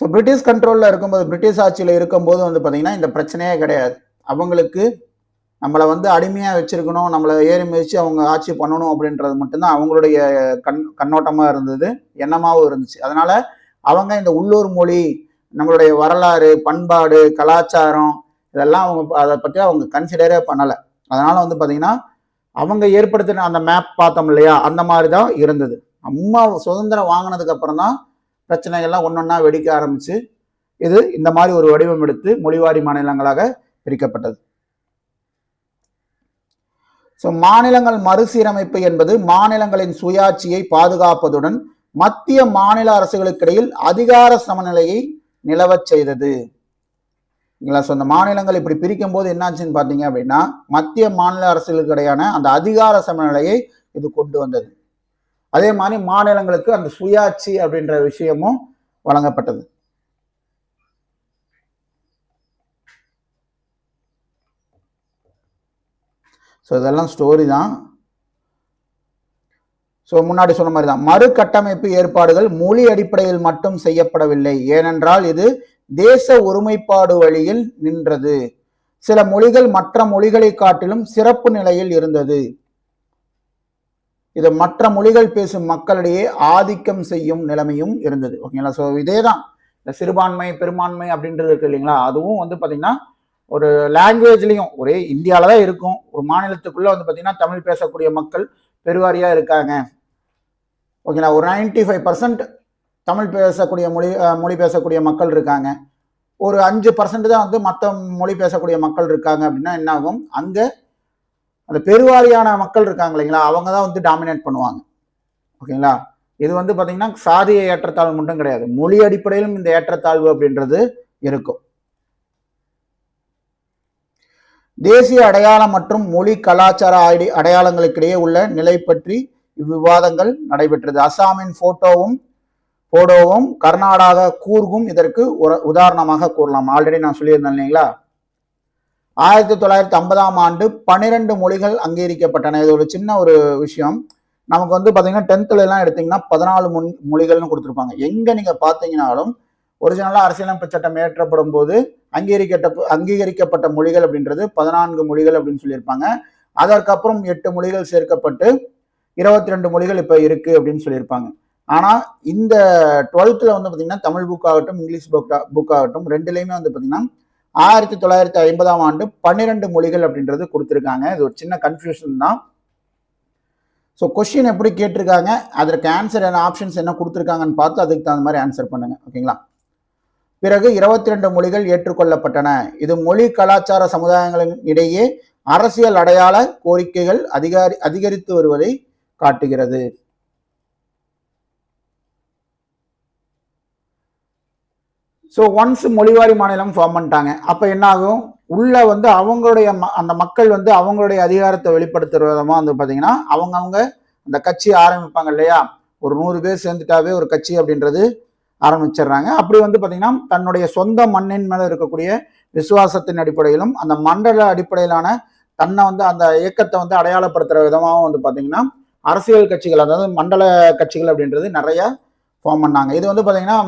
ஸோ பிரிட்டிஷ் கண்ட்ரோல்ல இருக்கும்போது, பிரிட்டிஷ் ஆட்சியில் இருக்கும்போது வந்து பார்த்தீங்கன்னா இந்த பிரச்சனையே கிடையாது. அவங்களுக்கு நம்மளை வந்து அடிமையாக வச்சிருக்கணும், நம்மளை ஏறி மிதிச்சு அவங்க ஆட்சி பண்ணணும் அப்படின்றது மட்டும்தான் அவங்களுடைய கண்ணோட்டமாக இருந்தது, எண்ணமாகவும் இருந்துச்சு. அதனால அவங்க இந்த உள்ளூர் மொழி, நம்மளுடைய வரலாறு, பண்பாடு, கலாச்சாரம் இதெல்லாம் அவங்க அதை பற்றி அவங்க கன்சிடரே பண்ணலை. அதனால வந்து பார்த்தீங்கன்னா அவங்க ஏற்படுத்தின அந்த மேப் பார்த்தோம் இல்லையா, அந்த மாதிரி தான் இருந்தது. அம்மா சுதந்திரம் வாங்கினதுக்கு அப்புறம் தான் பிரச்சனைகள்லாம் ஒன்னொன்னா வெடிக்க ஆரம்பிச்சு இது இந்த மாதிரி ஒரு வடிவம் எடுத்து மொழிவாரி மாநிலங்களாக பிரிக்கப்பட்டது. ஸோ மாநிலங்கள் மறுசீரமைப்பு என்பது மாநிலங்களின் சுயாட்சியை பாதுகாப்பதுடன் மத்திய மாநில அரசுகளுக்கிடையில் அதிகார சமநிலையை நிலவச் செய்தது. இந்த மாநிலங்கள் இப்படி பிரிக்கும் போது என்னாச்சுன்னு பார்த்தீங்க அப்படின்னா மத்திய மாநில அரசுகளுக்கு இடையான அந்த அதிகார சமநிலையை இது கொண்டு வந்தது. அதே மாதிரி மாநிலங்களுக்கு அந்த சுயாட்சி அப்படின்ற விஷயமும் வழங்கப்பட்டது. ஸோ இதெல்லாம் ஸ்டோரி தான். ஸோ முன்னாடி சொன்ன மாதிரி தான் மறு கட்டமைப்பு ஏற்பாடுகள் மொழி அடிப்படையில் மட்டும் செய்யப்படவில்லை. ஏனென்றால் இது தேச ஒருமைப்பாடு வழியில் நின்றது. சில மொழிகள் மற்ற மொழிகளை காட்டிலும் சிறப்பு நிலையில் இருந்தது. இது மற்ற மொழிகள் பேசும் மக்களிடையே ஆதிக்கம் செய்யும் நிலைமையும் இருந்தது. ஓகேங்களா? ஸோ இதே தான் இந்த சிறுபான்மை பெரும்பான்மை அப்படின்றது இருக்கு இல்லைங்களா, அதுவும் வந்து பார்த்தீங்கன்னா ஒரு லாங்குவேஜ்லையும் ஒரே இந்தியாவில தான் இருக்கும். ஒரு மாநிலத்துக்குள்ள வந்து பார்த்தீங்கன்னா தமிழ் பேசக்கூடிய மக்கள் பெருவாரியா இருக்காங்க. ஓகேங்களா? ஒரு 95% தமிழ் பேசக்கூடிய மொழி பேசக்கூடிய மக்கள் இருக்காங்க. ஒரு 5% தான் வந்து மற்ற மொழி பேசக்கூடிய மக்கள் இருக்காங்க. அப்படின்னா என்ன ஆகும்? அங்க அந்த பெருவாரியான மக்கள் இருக்காங்க இல்லைங்களா, அவங்க தான் வந்து டாமினேட் பண்ணுவாங்க. ஓகேங்களா? இது வந்து பார்த்தீங்கன்னா சாதிய ஏற்றத்தாழ்வு மட்டும் கிடையாது, மொழி அடிப்படையிலும் இந்த ஏற்றத்தாழ்வு அப்படின்றது இருக்கும். தேசிய அடையாளம் மற்றும் மொழி கலாச்சார அடையாளங்களுக்கிடையே உள்ள நிலை பற்றி இவ்விவாதங்கள் நடைபெற்றது. அசாமின் போடோவும் கர்நாடகா கூர்கும் இதற்கு ஒரு உதாரணமாக கூறலாம். ஆல்ரெடி நான் சொல்லியிருந்தேன் இல்லைங்களா. 1950ஆம் ஆண்டு 12 மொழிகள் அங்கீகரிக்கப்பட்டன. இது ஒரு சின்ன ஒரு விஷயம். நமக்கு வந்து பார்த்தீங்கன்னா 10th எல்லாம் எடுத்தீங்கன்னா 14 மொழிகள்னு கொடுத்துருப்பாங்க. எங்க நீங்க பார்த்தீங்கன்னாலும் ஒரிஜினலா அரசியலமைப்பு சட்டம் இயற்றப்படும் போது அங்கீகரிக்கப்பட்ட மொழிகள் அப்படின்றது 14 மொழிகள் அப்படின்னு சொல்லியிருப்பாங்க. அதற்கப்புறம் 8 மொழிகள் சேர்க்கப்பட்டு 22 மொழிகள் இப்ப இருக்கு அப்படின்னு சொல்லியிருப்பாங்க. ஆனா இந்த 12th வந்து பாத்தீங்கன்னா தமிழ் புக் ஆகட்டும் இங்கிலீஷ் புக் ஆகட்டும் ரெண்டுலையுமே வந்து பாத்தீங்கன்னா 1950ஆம் ஆண்டு 12 மொழிகள் அப்படின்றது கொடுத்துருக்காங்க. இது ஒரு சின்ன கன்ஃபியூஷன் தான். ஸோ கொஸ்டின் எப்படி கேட்டிருக்காங்க, அதற்கு ஆன்சர் என்ன, ஆப்ஷன்ஸ் என்ன கொடுத்துருக்காங்கன்னு பார்த்து அதுக்கு தகுந்த மாதிரி ஆன்சர் பண்ணுங்க. ஓகேங்களா? பிறகு 22 மொழிகள் ஏற்றுக்கொள்ளப்பட்டன. இது மொழி கலாச்சார சமுதாயங்களின் இடையே அரசியல் அடையாள கோரிக்கைகள் அதிகரித்து வருவதை காட்டுகிறது. ஸோ ஒன்ஸ் மொழிவாரி மாநிலம் ஃபார்ம் பண்ணிட்டாங்க, அப்போ என்ன ஆகும், உள்ள வந்து அவங்களுடைய அந்த மக்கள் வந்து அவங்களுடைய அதிகாரத்தை வெளிப்படுத்துற விதமாக வந்து பார்த்தீங்கன்னா அவங்கவுங்க அந்த கட்சி ஆரம்பிப்பாங்க இல்லையா. ஒரு 100 பேர் சேர்ந்துட்டாவே ஒரு கட்சி அப்படின்றது ஆரம்பிச்சிடுறாங்க. அப்படி வந்து பார்த்தீங்கன்னா தன்னுடைய சொந்த மண்ணின் மேலே இருக்கக்கூடிய விசுவாசத்தின் அடிப்படையிலும் அந்த மண்டல அடிப்படையிலான தன்னை வந்து அந்த இயக்கத்தை வந்து அடையாளப்படுத்துகிற விதமாகவும் வந்து பார்த்தீங்கன்னா அரசியல் கட்சிகள், அதாவது மண்டல கட்சிகள் அப்படின்றது நிறைய ஃபார்ம் பண்ணாங்க. இது வந்து பார்த்தீங்கன்னா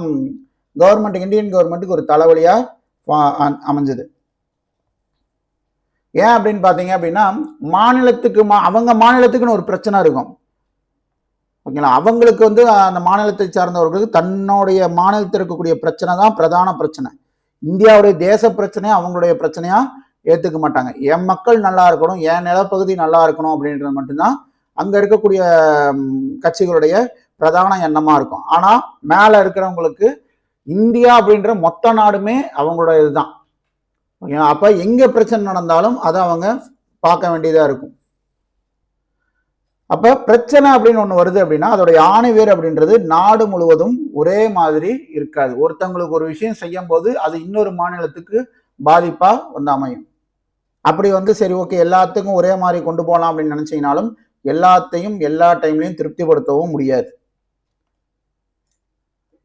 கவர்மெண்ட், இந்தியன் கவர்மெண்ட்டுக்கு ஒரு தலைவலியாக அமைஞ்சது. ஏன் அப்படின்னு பார்த்தீங்க அப்படின்னா மாநிலத்துக்கு அவங்க மாநிலத்துக்குன்னு ஒரு பிரச்சனை இருக்கும், ஓகேங்களா. அவங்களுக்கு வந்து அந்த மாநிலத்தை சார்ந்தவர்களுக்கு தன்னுடைய மாநிலத்தில் இருக்கக்கூடிய பிரச்சனை தான் பிரதான பிரச்சனை. இந்தியாவுடைய தேச பிரச்சனையை அவங்களுடைய பிரச்சனையா ஏற்றுக்க மாட்டாங்க. என் மக்கள் நல்லா இருக்கணும், என் நிலப்பகுதி நல்லா இருக்கணும் அப்படின்றது மட்டும்தான் அங்கே இருக்கக்கூடிய கட்சிகளுடைய பிரதான எண்ணமாக இருக்கும். ஆனால் மேலே இருக்கிறவங்களுக்கு இந்தியா அப்படின்ற மொத்த நாடுமே அவங்களோட இதுதான், ஓகேங்களா. அப்போ எங்கே பிரச்சனை நடந்தாலும் அதை அவங்க பார்க்க வேண்டியதாக இருக்கும். அப்போ பிரச்சனை அப்படின்னு ஒன்று வருது அப்படின்னா அதோடைய ஆணிவேர் அப்படின்றது நாடு முழுவதும் ஒரே மாதிரி இருக்காது. ஒருத்தவங்களுக்கு ஒரு விஷயம் செய்யும் போது அது இன்னொரு மாநிலத்துக்கு பாதிப்பாக வந்து அமையும். அப்படி வந்து சரி ஓகே எல்லாத்துக்கும் ஒரே மாதிரி கொண்டு போகலாம் அப்படின்னு நினைச்சீங்கனாலும் எல்லாத்தையும் எல்லா டைம்லையும் திருப்திப்படுத்தவும் முடியாது.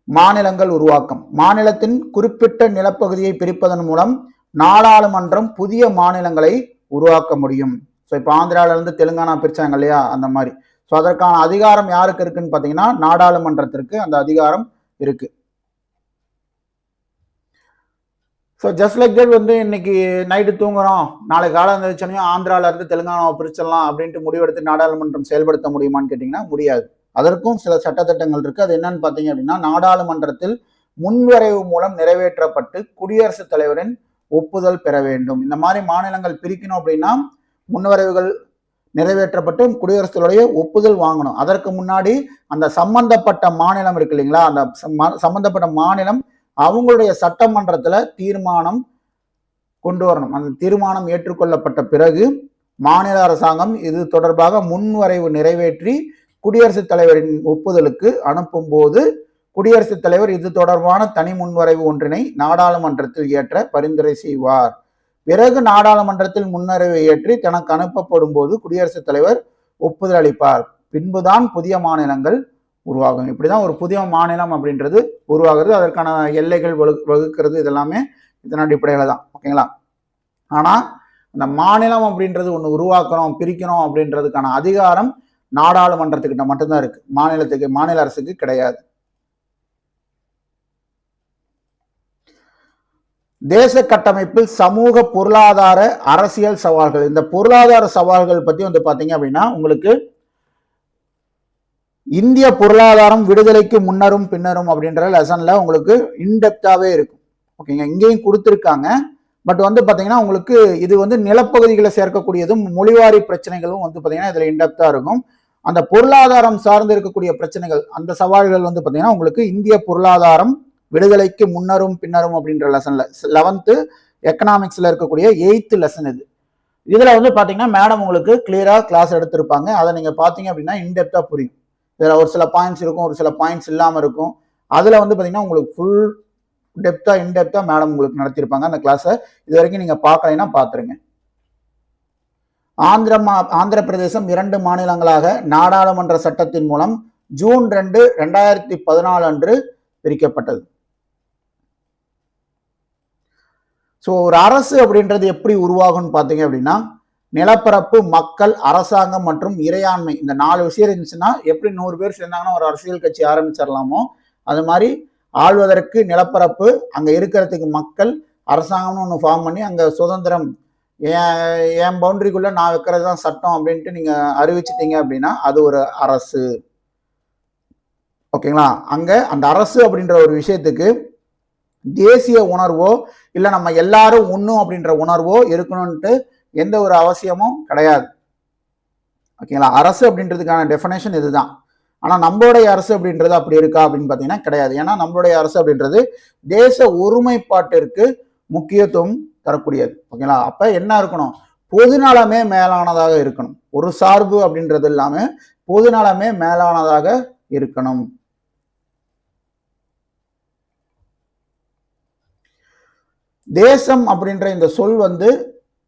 மாநிலங்கள் உருவாக்கம். மாநிலத்தின் குறிப்பிட்ட நிலப்பகுதியை பிரிப்பதன் மூலம் நாடாளுமன்றம் புதிய மாநிலங்களை உருவாக்க முடியும். ஸோ இப்போ ஆந்திராவிலிருந்து தெலுங்கானா பிரிச்சாங்க இல்லையா, அந்த மாதிரி. ஸோ அதற்கான அதிகாரம் யாருக்கு இருக்குன்னு பார்த்தீங்கன்னா நாடாளுமன்றத்திற்கு அந்த அதிகாரம் இருக்கு. ஸோ ஜஸ்ட் லைக் தட் வந்து இன்னைக்கு நைட்டு தூங்குறோம், நாளைக்கு காலம் இருந்துச்சுன்னா ஆந்திராவிலிருந்து தெலுங்கானாவை பிரிச்சிடலாம் அப்படின்ட்டு முடிவெடுத்து நாடாளுமன்றம் செயல்படுத்த முடியுமான்னு கேட்டிங்கன்னா முடியாது. அதற்கும் சில சட்டத்திட்டங்கள் இருக்கு. அது என்னன்னு பார்த்தீங்க அப்படின்னா நாடாளுமன்றத்தில் முன்வரைவு மூலம் நிறைவேற்றப்பட்டு குடியரசுத் தலைவரின் ஒப்புதல் பெற வேண்டும். இந்த மாதிரி மாநிலங்கள் பிரிக்கணும் அப்படின்னா முன்வரைவுகள் நிறைவேற்றப்பட்டு குடியரசுடைய ஒப்புதல் வாங்கணும். அதற்கு முன்னாடி அந்த சம்பந்தப்பட்ட மாநிலம் இருக்கு இல்லைங்களா, அந்த சம்பந்தப்பட்ட மாநிலம் அவங்களுடைய சட்டமன்றத்துல தீர்மானம் கொண்டு வரணும். அந்த தீர்மானம் ஏற்றுக்கொள்ளப்பட்ட பிறகு மாநில அரசாங்கம் இது தொடர்பாக முன்வரைவு நிறைவேற்றி குடியரசுத் தலைவரின் ஒப்புதலுக்கு அனுப்பும் போது குடியரசுத் தலைவர் இது தொடர்பான தனி முன்வரைவு ஒன்றினை நாடாளுமன்றத்தில் ஏற்ற பரிந்துரை செய்வார். பிறகு நாடாளுமன்றத்தில் முன்வரைவை ஏற்றி தனக்கு அனுப்பப்படும் போது குடியரசுத் தலைவர் ஒப்புதல் அளிப்பார். பின்புதான் புதிய மாநிலங்கள் உருவாகும். இப்படிதான் ஒரு புதிய மாநிலம் அப்படின்றது உருவாகிறது. அதற்கான எல்லைகள் வகுக்கிறது இதெல்லாமே இதன் அடிப்படையில தான், ஓகேங்களா. ஆனா இந்த மாநிலம் அப்படின்றது ஒன்று உருவாக்கணும் பிரிக்கணும் அப்படின்றதுக்கான அதிகாரம் நாடாளுமன்றத்துக்கிட்ட மட்டும்தான் இருக்கு, மாநில அரசுக்கு கிடையாது. தேச கட்டமைப்பில் சமூக பொருளாதார அரசியல் சவால்கள். இந்த பொருளாதார சவால்கள் பத்தி வந்து பாத்தீங்க அப்படின்னா உங்களுக்கு இந்திய பொருளாதாரம் விடுதலைக்கு முன்னரும் பின்னரும் அப்படின்ற லெசன்ல உங்களுக்கு இன்டெப்தாவே இருக்கும், ஓகேங்க. இங்கேயும் கொடுத்துருக்காங்க. பட் வந்து பாத்தீங்கன்னா உங்களுக்கு இது வந்து நிலப்பகுதிகளை சேர்க்கக்கூடியதும் மொழிவாரி பிரச்சனைகளும் வந்து பாத்தீங்கன்னா இதுல இன்டெப்தா இருக்கும். அந்த பொருளாதாரம் சார்ந்து இருக்கக்கூடிய பிரச்சனைகள், அந்த சவால்கள் வந்து பாத்தீங்கன்னா உங்களுக்கு இந்திய பொருளாதாரம் விடுதலைக்கு முன்னரும் பின்னரும் அப்படின்ற லெசன்ல 11th எக்கனாமிக்ஸ்ல இருக்கக்கூடிய 8th லெசன் இது. இதுல வந்து பாத்தீங்கன்னா மேடம் உங்களுக்கு கிளியரா கிளாஸ் எடுத்திருப்பாங்க. அதை நீங்க பாத்தீங்க அப்படின்னா இன்டெப்தா புரியும். இதுல ஒரு சில பாயிண்ட்ஸ் இருக்கும், ஒரு சில பாயிண்ட்ஸ் இல்லாம இருக்கும். அதுல வந்து பாத்தீங்கன்னா உங்களுக்கு ஃபுல் இன்டெப்தா மேடம் உங்களுக்கு நடத்திருப்பாங்க அந்த கிளாஸை. இது வரைக்கும் நீங்க பார்க்கலைன்னா பாத்துருங்க. ஆந்திர பிரதேசம் 2 மாநிலங்களாக நாடாளுமன்ற சட்டத்தின் மூலம் ஜூன் 2, 2014 அன்று பிரிக்கப்பட்டது. ஸோ ஒரு அரசு அப்படின்றது எப்படி உருவாகும்னு பார்த்தீங்க அப்படின்னா நிலப்பரப்பு, மக்கள், அரசாங்கம் மற்றும் இறையாண்மை, இந்த 4 விஷயம் இருந்துச்சுன்னா எப்படி 100 பேர் சேர்ந்தாங்கன்னா ஒரு அரசியல் கட்சி ஆரம்பிச்சிடலாமோ அது மாதிரி ஆள்வதற்கு நிலப்பரப்பு, அங்கே இருக்கிறதுக்கு மக்கள், அரசாங்கம்னு ஒன்று ஃபார்ம் பண்ணி அங்கே சுதந்திரம், என் பவுண்டரிக்குள்ள நான் வைக்கிறது தான் சட்டம் அப்படின்ட்டு நீங்க அறிவிச்சிட்டீங்க அப்படின்னா அது ஒரு அரசு, ஓகேங்களா. அங்க அந்த அரசு அப்படின்ற ஒரு விஷயத்துக்கு தேசிய உணர்வோ இல்லை நம்ம எல்லாரும் ஒன்றும் அப்படின்ற உணர்வோ இருக்கணும்ட்டு எந்த ஒரு அவசியமும் கிடையாது, ஓகேங்களா. அரசு அப்படின்றதுக்கான டெஃபினேஷன் இதுதான். ஆனால் நம்மளுடைய அரசு அப்படின்றது அப்படி இருக்கா அப்படின்னு பார்த்தீங்கன்னா கிடையாது. ஏன்னா நம்மளுடைய அரசு அப்படின்றது தேச ஒருமைப்பாட்டிற்கு முக்கியத்துவம் தரக்கூடியது, ஓகேங்களா. அப்போ என்ன இருக்கணும், பொதுநலமே மேலானதாக இருக்கணும். ஒரு சார்பு அப்படின்றது இல்லாம பொதுநலமே மேலானதாக இருக்கணும். தேசம் அப்படின்ற இந்த சொல் வந்து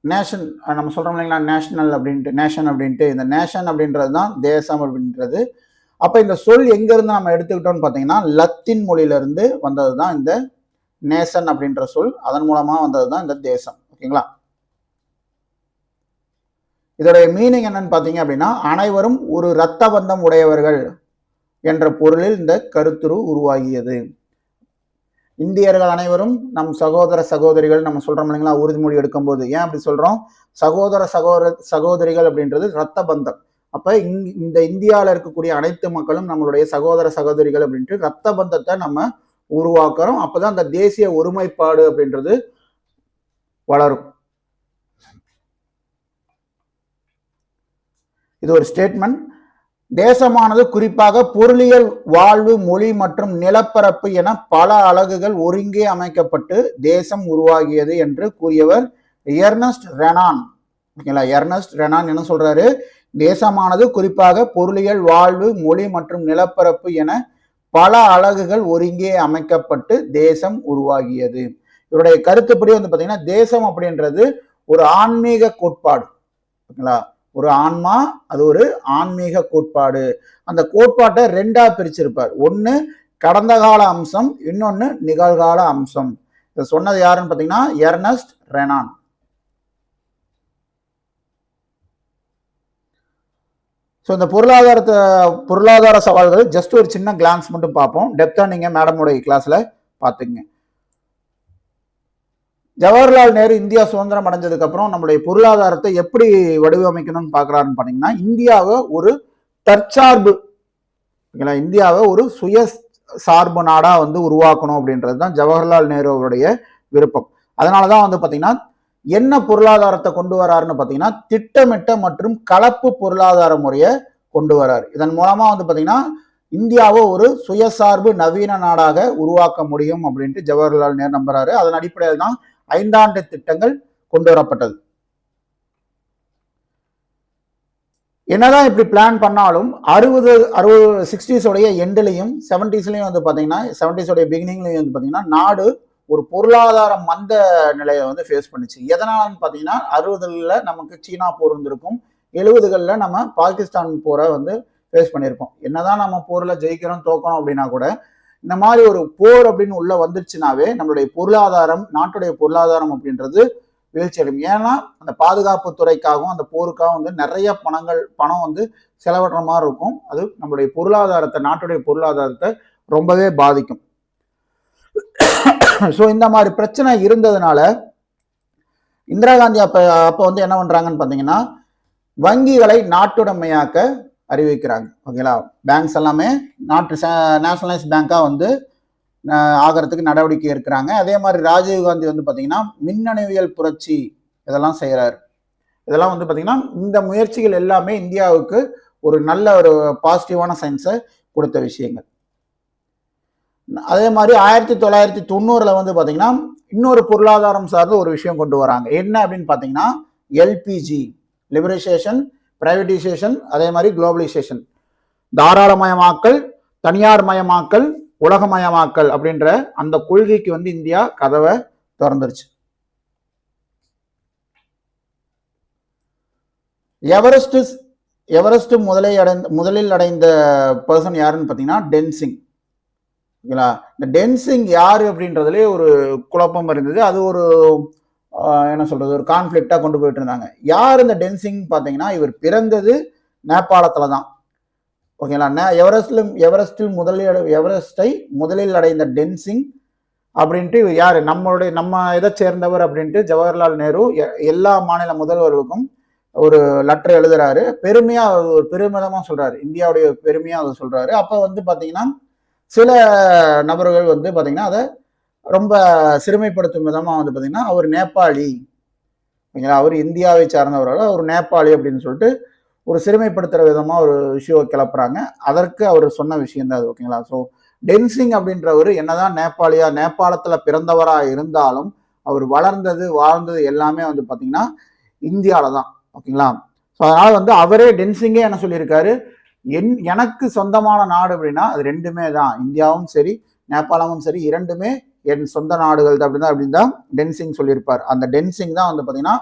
நேஷன், நம்ம சொல்றோம் இல்லைங்களா, நேஷனல் அப்படின்ட்டு, நேஷன் அப்படின்ட்டு, இந்த நேஷன் அப்படின்றது தான் தேசம் அப்படின்றது. அப்ப இந்த சொல் எங்க இருந்து நம்ம எடுத்துக்கிட்டோம்னு பாத்தீங்கன்னா லத்தீன் மொழியில இருந்து வந்தது தான் இந்த நேஷன் அப்படின்ற சொல். அதன் மூலமா வந்தது தான் இந்த தேசம். ஓகேங்களா? இதோடைய மீனிங் என்னன்னு பாத்தீங்க அப்படின்னா, அனைவரும் ஒரு இரத்த பந்தம் உடையவர்கள் என்ற பொருளில் இந்த கருத்துரு உருவாகியது. இந்தியர்கள் அனைவரும் நம் சகோதர சகோதரிகள் நம்ம சொல்றோம் இல்லைங்களா, உறுதிமொழி எடுக்கும் போது. ஏன் அப்படி சொல்றோம்? சகோதர சகோதரிகள் அப்படின்றது ரத்த பந்தம். அப்ப இந்த இந்தியாவில் இருக்கக்கூடிய அனைத்து மக்களும் நம்மளுடைய சகோதர சகோதரிகள் அப்படின்ட்டு ரத்த பந்தத்தை நம்ம உருவாக்குறோம். அப்பதான் அந்த தேசிய ஒருமைப்பாடு அப்படின்றது வளரும். இது ஒரு ஸ்டேட்மெண்ட். தேசமானது குறிப்பாக பொருளியல், வாழ்வு, மொழி மற்றும் நிலப்பரப்பு என பல அலகுகள் ஒருங்கே அமைக்கப்பட்டு தேசம் உருவாகியது என்று கூறியவர் எர்னஸ்ட் ரெனான். ஓகேங்களா? எர்னஸ்ட் ரெனான் என்ன சொல்றாரு? தேசமானது குறிப்பாக பொருளியல், வாழ்வு, மொழி மற்றும் நிலப்பரப்பு என பல அலகுகள் ஒருங்கே அமைக்கப்பட்டு தேசம் உருவாகியது. இவருடைய கருத்துப்படி வந்து பாத்தீங்கன்னா தேசம் அப்படின்றது ஒரு ஆன்மீக கோட்பாடு. ஓகேங்களா? ஒரு ஆன்மா, அது ஒரு ஆன்மீக கோட்பாடு. அந்த கோட்பாட்டை ரெண்டா பிரிச்சிருப்பார். ஒன்னு கடந்த கால அம்சம், இன்னொன்னு நிகழ்கால அம்சம். இதை சொன்னது யாருன்னு பாத்தீங்கன்னா எர்னஸ்ட் ரெனான். ஸோ இந்த பொருளாதார சவால்கள் ஜஸ்ட் ஒரு சின்ன கிளான்ஸ் மட்டும் பார்ப்போம். டெப்தா நீங்க மேடமோட கிளாஸ்ல பாத்துங்க. ஜவஹர்லால் நேரு இந்தியா சுதந்திரம் அடைஞ்சதுக்கு அப்புறம் நம்மளுடைய பொருளாதாரத்தை எப்படி வடிவமைக்கணும்னு பாக்குறாருன்னு பாத்தீங்கன்னா, இந்தியாவை ஒரு தற்சார்பு, இந்தியாவை ஒரு சுய சார்பு நாடா வந்து உருவாக்கணும் அப்படின்றது தான் ஜவஹர்லால் நேரு அவருடைய விருப்பம். அதனாலதான் வந்து பாத்தீங்கன்னா என்ன பொருளாதாரத்தை கொண்டு வராருன்னு பாத்தீங்கன்னா திட்டமிட்ட மற்றும் கலப்பு பொருளாதார முறையை கொண்டு வராரு. இதன் மூலமா வந்து பாத்தீங்கன்னா இந்தியாவை ஒரு சுயசார்பு நவீன நாடாக உருவாக்க முடியும் அப்படின்ட்டு ஜவஹர்லால் நேரு நம்புறாரு. அதன் அடிப்படையில் தான் 5 ஆண்டு திட்டங்கள் கொண்டு வரப்பட்டது. என்னதான் இப்படி பிளான் பண்ணாலும் 60s எண்ட்லையும் 70sலயும் வந்து பாத்தீங்கன்னா 70s பிகினிங்லயும் வந்து பாத்தீங்கன்னா நாடு ஒரு பொருளாதார மந்த நிலையை வந்து ஃபேஸ் பண்ணுச்சு. எதனாலன்னு பாத்தீங்கன்னா 60ல நமக்கு சீனா போர் இருந்திருக்கும், 70களில் நம்ம பாகிஸ்தான் போரை வந்து ஃபேஸ் பண்ணியிருக்கோம். என்னதான் நம்ம போர்ல ஜெயிக்கிறோம் தோக்கணும் அப்படின்னா கூட இந்த மாதிரி ஒரு போர் அப்படின்னு உள்ள வந்துருச்சுனாவே நம்மளுடைய பொருளாதாரம், நாட்டுடைய பொருளாதாரம் அப்படின்றது வீழ்ச்சி அடையும். ஏன்னா அந்த பாதுகாப்பு துறைக்காகவும் அந்த போருக்காகவும் வந்து நிறைய பணம் வந்து செலவிடுற மாதிரி இருக்கும். அது நம்மளுடைய பொருளாதாரத்தை, நாட்டுடைய பொருளாதாரத்தை ரொம்பவே பாதிக்கும். ஸோ இந்த மாதிரி பிரச்சனை இருந்ததுனால இந்திரா காந்தி அப்ப வந்து என்ன பண்றாங்கன்னு பாத்தீங்கன்னா வங்கிகளை நாட்டுடைமையாக்க அறிவிக்கிறாங்க. ஓகேங்களா? பேங்க்ஸ் எல்லாமே நேஷனலைஸ் பேங்கா வந்து ஆகிறதுக்கு நடவடிக்கை இருக்கிறாங்க. அதே மாதிரி ராஜீவ்காந்தி வந்து பாத்தீங்கன்னா மின்னணுவியல் புரட்சி இதெல்லாம் செய்யறாரு. இதெல்லாம் வந்து பாத்தீங்கன்னா இந்த முயற்சிகள் எல்லாமே இந்தியாவுக்கு ஒரு நல்ல ஒரு பாசிட்டிவான சயின்ஸை கொடுத்த விஷயங்கள். அதே மாதிரி 1990ல வந்து பாத்தீங்கன்னா இன்னொரு பொருளாதாரம் சார்ந்த ஒரு விஷயம் கொண்டு வராங்க. என்ன அப்படின்னு பாத்தீங்கன்னா எல்பிஜி, லிபரலைசேஷன், பிரைவேடைசேஷன், அதே மாதிரி குளோபலைசேஷன், தாராளமயமாக்கல், தனியார் மயமாக்கல், உலகமயமாக்கல் அப்படின்ற அந்த கொள்கைக்கு வந்து இந்தியா கதவை திறந்துருச்சு. எவரெஸ்ட் முதலில் அடைந்த பர்சன் யாருன்னு பாத்தீங்கன்னா டென்சிங். ஓகேங்களா? இந்த டென்சிங் யாரு அப்படின்றதுலேயே ஒரு குழப்பம் இருந்தது. அது ஒரு என்ன சொல்றது, ஒரு கான்ஃபிளிக்டா கொண்டு போயிட்டு இருந்தாங்க. யார் இந்த டென்சிங் பாத்தீங்கன்னா இவர் பிறந்தது நேபாளத்துல தான். ஓகேங்களா? எவரெஸ்டை முதலில் அடைந்த டென்சிங் அப்படின்ட்டு இவர் யாரு, நம்ம இதை சேர்ந்தவர் அப்படின்ட்டு ஜவஹர்லால் நேரு எல்லா மாநில முதல்வர்களுக்கும் ஒரு லெட்டர் எழுதுறாரு. பெருமையா, ஒரு பெருமிதமா சொல்றாரு, இந்தியாவுடைய பெருமையா அதை சொல்றாரு. அப்ப வந்து பாத்தீங்கன்னா சில நபர்கள் வந்து பாத்தீங்கன்னா அதை ரொம்ப சிறுமைப்படுத்தும் விதமா வந்து பாத்தீங்கன்னா அவர் நேபாளி, அவர் இந்தியாவை சார்ந்தவர்கள், ஒரு நேபாளி அப்படின்னு சொல்லிட்டு ஒரு சிறுமைப்படுத்துற விதமா ஒரு விஷயம் கிளப்புறாங்க. அதற்கு அவர் சொன்ன விஷயம் தான் அது. ஓகேங்களா? ஸோ டென்சிங் அப்படின்றவர் என்னதான் நேபாளத்துல பிறந்தவரா இருந்தாலும் அவர் வாழ்ந்தது எல்லாமே வந்து பாத்தீங்கன்னா இந்தியாவில தான். ஓகேங்களா? ஸோ அதனால வந்து அவரே டென்சிங்கே என்ன சொல்லியிருக்காரு, எனக்கு சொந்தமான நாடு அப்படின்னா அது ரெண்டுமே தான், இந்தியாவும் சரி நேபாளமும் சரி இரண்டுமே என் சொந்த நாடுகள் அப்படின்னு தான் டென்சிங் சொல்லியிருப்பார். அந்த டென்சிங் தான் வந்து பார்த்தீங்கன்னா